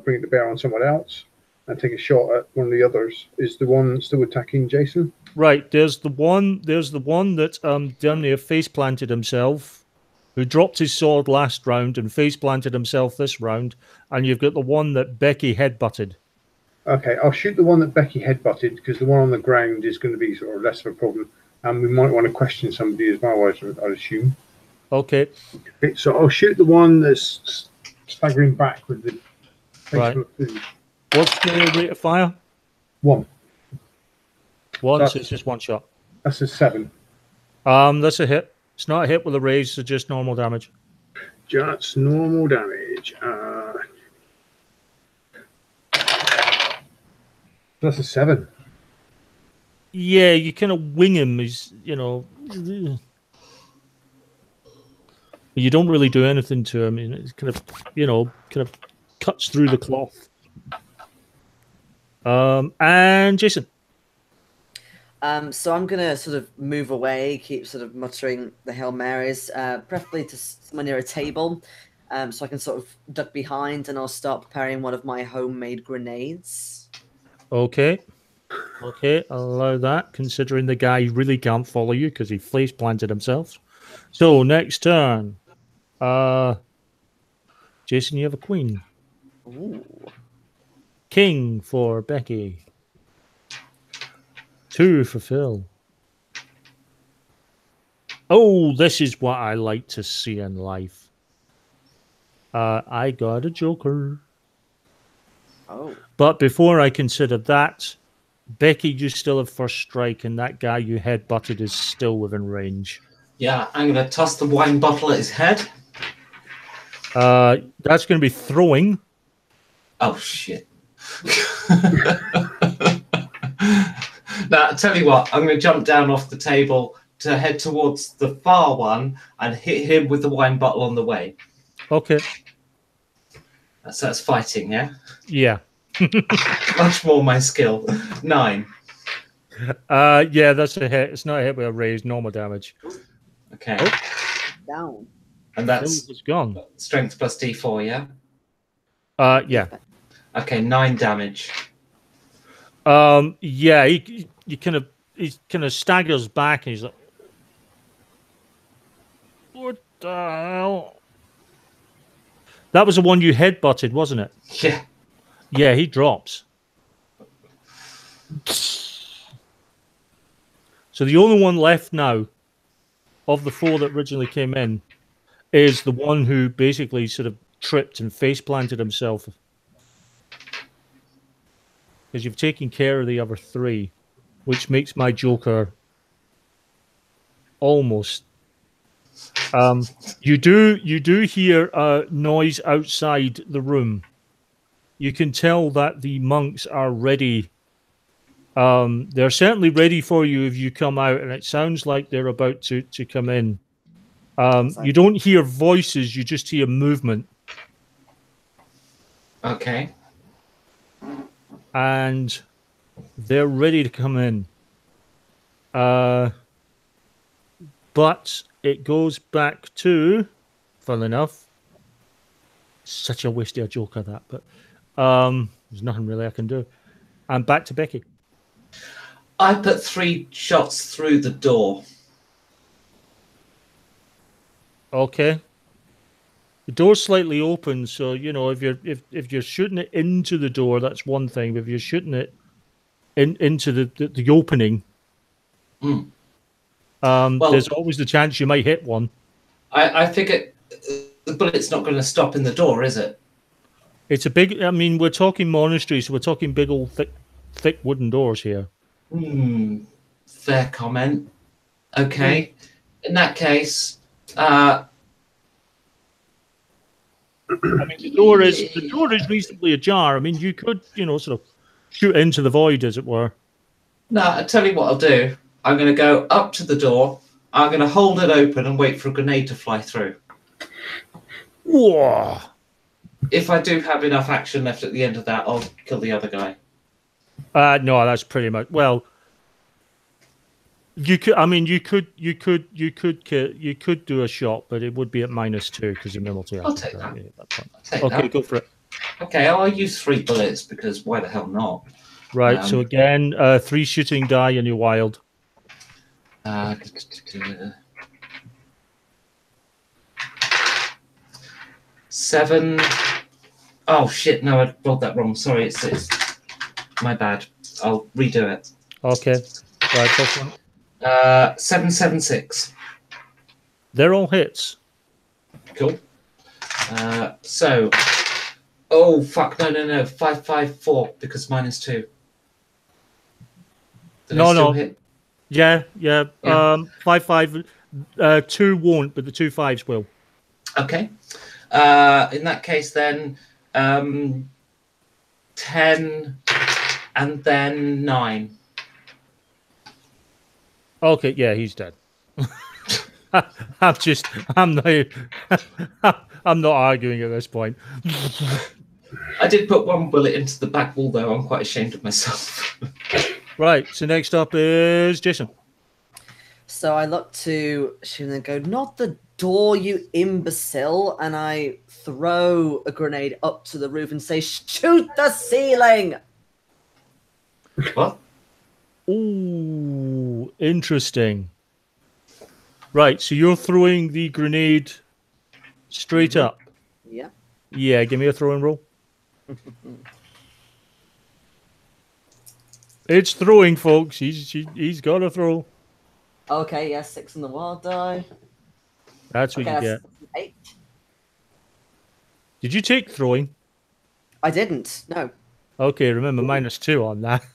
Speaker 2: bring it to bear on someone else, and take a shot at one of the others. Is the one still attacking Jason?
Speaker 1: Right. There's the one that down there face planted himself, who dropped his sword last round and face planted himself this round, and you've got the one that Becky headbutted.
Speaker 2: Okay, I'll shoot the one that Becky headbutted because the one on the ground is going to be sort of less of a problem, and we might want to question somebody as well. I'd assume.
Speaker 1: Okay.
Speaker 2: So I'll shoot the one that's staggering back with the face
Speaker 1: Right.
Speaker 2: full of food.
Speaker 1: What's the rate of fire?
Speaker 2: 1.
Speaker 1: One, so it's just one shot.
Speaker 2: That's a 7.
Speaker 1: That's a hit. It's not a hit with a raise, so just normal damage.
Speaker 2: Just normal damage. That's a 7.
Speaker 1: Yeah, you kind of wing him. He's, you don't really do anything to him. It's kind of, cuts through the cloth. And Jason.
Speaker 4: So I'm gonna sort of move away, keep sort of muttering the Hail Marys, preferably to somewhere near a table, so I can sort of duck behind, and I'll start preparing one of my homemade grenades.
Speaker 1: Okay, I'll allow that, considering the guy really can't follow you because he face planted himself. So next turn, Jason, you have a queen.
Speaker 4: Ooh.
Speaker 1: King for Becky. 2 for Phil. Oh, this is what I like to see in life. I got a joker.
Speaker 4: Oh.
Speaker 1: But before I consider that, Becky, you still have first strike, and that guy you headbutted is still within range.
Speaker 3: Yeah, I'm going to toss the wine bottle at his head.
Speaker 1: That's going to be throwing.
Speaker 3: Oh, shit. Now, I'll tell you what, I'm going to jump down off the table to head towards the far one and hit him with the wine bottle on the way.
Speaker 1: Okay.
Speaker 3: So that's fighting, yeah?
Speaker 1: Yeah.
Speaker 3: Much more my skill. 9.
Speaker 1: Yeah, that's a hit. It's not a hit with a raise, normal damage.
Speaker 3: Okay.
Speaker 1: Oh.
Speaker 4: Down.
Speaker 3: And that's
Speaker 1: It's gone.
Speaker 3: strength plus D4, yeah?
Speaker 1: Yeah.
Speaker 3: Okay, 9 damage.
Speaker 1: Yeah, he kind of staggers back and he's like, "What the hell?" That was the one you headbutted, wasn't it?
Speaker 3: Yeah.
Speaker 1: Yeah, he drops. So the only one left now of the 4 that originally came in is the one who basically sort of tripped and face planted himself. Because you've taken care of the other 3, which makes my joker almost. You do hear a noise outside the room. You can tell that the monks are ready. They're certainly ready for you if you come out, and it sounds like they're about to come in. You don't hear voices; you just hear movement.
Speaker 3: Okay.
Speaker 1: And they're ready to come in. But it goes back to, fun enough, such a waste of a joke of that, but there's nothing really I can do. I'm back to Becky.
Speaker 3: I put 3 shots through the door.
Speaker 1: Okay. The door's slightly open, so you know if you're shooting it into the door, that's one thing. But if you're shooting it into the opening, there's always the chance you might hit one.
Speaker 3: I figure the bullet's not going to stop in the door, is it?
Speaker 1: It's a big. I mean, we're talking monastery, so we're talking big old thick wooden doors here.
Speaker 3: Fair comment. Okay. In that case, I
Speaker 1: mean, the door is reasonably ajar. I mean, you could, sort of shoot into the void, as it were.
Speaker 3: No, I tell you what I'll do. I'm going to go up to the door. I'm going to hold it open and wait for a grenade to fly through.
Speaker 1: Whoa!
Speaker 3: If I do have enough action left at the end of that, I'll kill the other guy.
Speaker 1: No, that's pretty much. Well, you could. I mean, you could do a shot, but it would be at -2 because your multi.
Speaker 3: I'll take that.
Speaker 1: Okay, go for it.
Speaker 3: Okay, I'll use 3 bullets because why the hell not?
Speaker 1: Right. So again, 3 shooting die and you're wild.
Speaker 3: 7. Oh shit! No, I rolled that wrong. Sorry, it's my bad. I'll redo it.
Speaker 1: Okay. Right. First one.
Speaker 3: 7, 7, 6.
Speaker 1: They're all hits.
Speaker 3: Cool. So, oh fuck! No. 5, 5, 4 because -2.
Speaker 1: No.
Speaker 3: Hit?
Speaker 1: Yeah. 5, 5. 2 won't, but the 2 5s will.
Speaker 3: Okay. In that case, then 10 and then 9.
Speaker 1: Okay, yeah, he's dead. I'm not arguing at this point.
Speaker 3: I did put 1 bullet into the back wall, though. I'm quite ashamed of myself.
Speaker 1: Right. So next up is Jason.
Speaker 4: So I look to shoot and go, not the door, you imbecile, and I throw a grenade up to the roof and say, shoot the ceiling.
Speaker 3: What?
Speaker 1: Ooh, interesting. Right, so you're throwing the grenade straight up.
Speaker 4: Yeah.
Speaker 1: Yeah, give me a throwing roll. It's throwing, folks. He's got to throw.
Speaker 4: Okay, yeah, 6 on the wild die.
Speaker 1: That's what you get.
Speaker 4: 8.
Speaker 1: Did you take throwing?
Speaker 4: I didn't. No.
Speaker 1: Okay, remember -2 on that.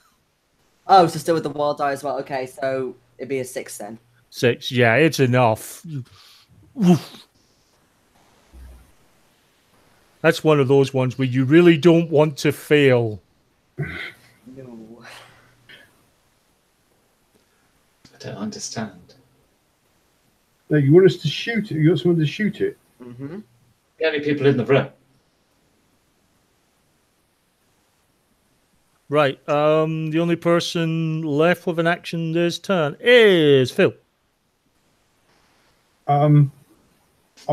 Speaker 4: Oh, so still with the wild die as well. Okay, so it'd be a 6 then.
Speaker 1: 6, yeah, it's enough. Oof. That's one of those ones where you really don't want to fail.
Speaker 4: No.
Speaker 3: I don't understand.
Speaker 2: No, you want us to shoot it? You want someone to shoot it?
Speaker 4: Mm-hmm.
Speaker 3: The only people in the room.
Speaker 1: Right. The only person left with an action this turn is Phil.
Speaker 2: I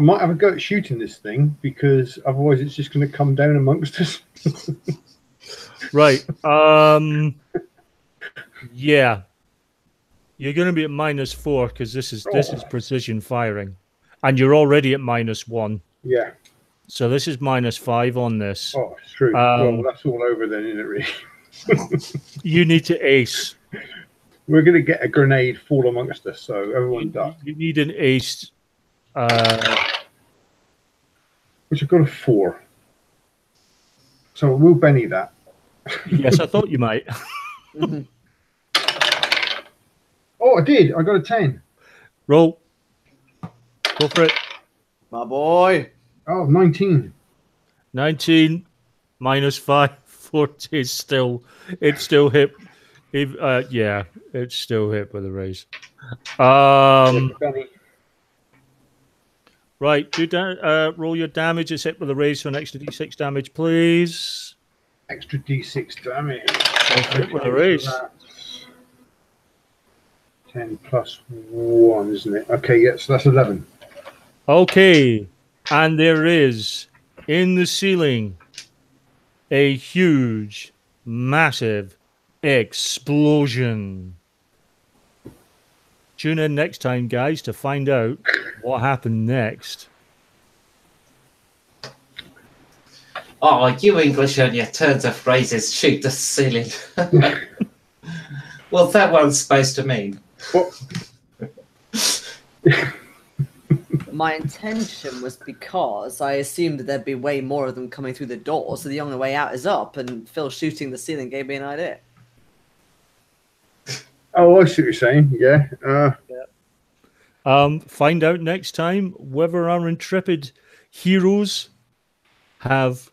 Speaker 2: might have a go at shooting this thing because otherwise it's just going to come down amongst us.
Speaker 1: Right. Yeah. You're going to be at -4 because this is precision firing, and you're already at -1.
Speaker 2: Yeah.
Speaker 1: So this is -5 on this.
Speaker 2: Oh, it's true. Well, that's all over then, isn't it? Really.
Speaker 1: You need to ace.
Speaker 2: We're going to get a grenade fall amongst us, so everyone duck.
Speaker 1: You need an ace.
Speaker 2: Which I've got a 4. So we'll Benny that.
Speaker 1: Yes, I thought you might.
Speaker 2: Oh, I did. I got a 10.
Speaker 1: Roll. Go for it.
Speaker 4: My boy.
Speaker 2: Oh, 19.
Speaker 1: 19 minus 5. 40 is still. It's still hit. Yeah, it's still hit with a raise.
Speaker 2: Benny.
Speaker 1: Right. Roll your damage. It's hit with a raise for an extra d6 damage, please.
Speaker 2: Extra d6 damage.
Speaker 1: Hit with a raise.
Speaker 2: So that's 10 plus 1, isn't it? Okay, yeah, so that's 11.
Speaker 1: Okay. And there is in the ceiling a huge, massive explosion. Tune in next time, guys, to find out what happened next.
Speaker 3: Oh, you English and your turns of phrases shoot the ceiling. What's that one supposed to mean?
Speaker 4: My intention was because I assumed that there'd be way more of them coming through the door, so the only way out is up, and Phil shooting the ceiling gave me an idea.
Speaker 2: Oh, I see what you're saying. Yeah.
Speaker 1: Find out next time whether our intrepid heroes have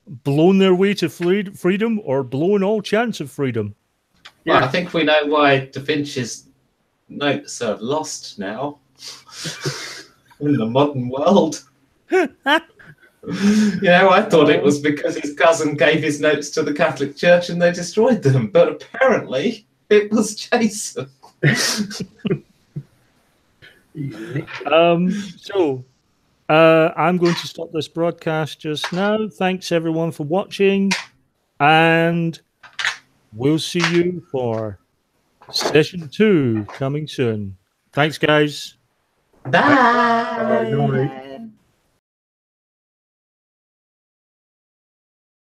Speaker 1: blown their way to freedom or blown all chance of freedom.
Speaker 3: Well, I think we know why Da Vinci's notes are lost now in the modern world. I thought it was because his cousin gave his notes to the Catholic Church and they destroyed them, but apparently it was Jason.
Speaker 1: I'm going to stop this broadcast just now. Thanks everyone for watching, and we'll see you for session 2 coming soon. Thanks, guys.
Speaker 3: Bye.
Speaker 2: Bye.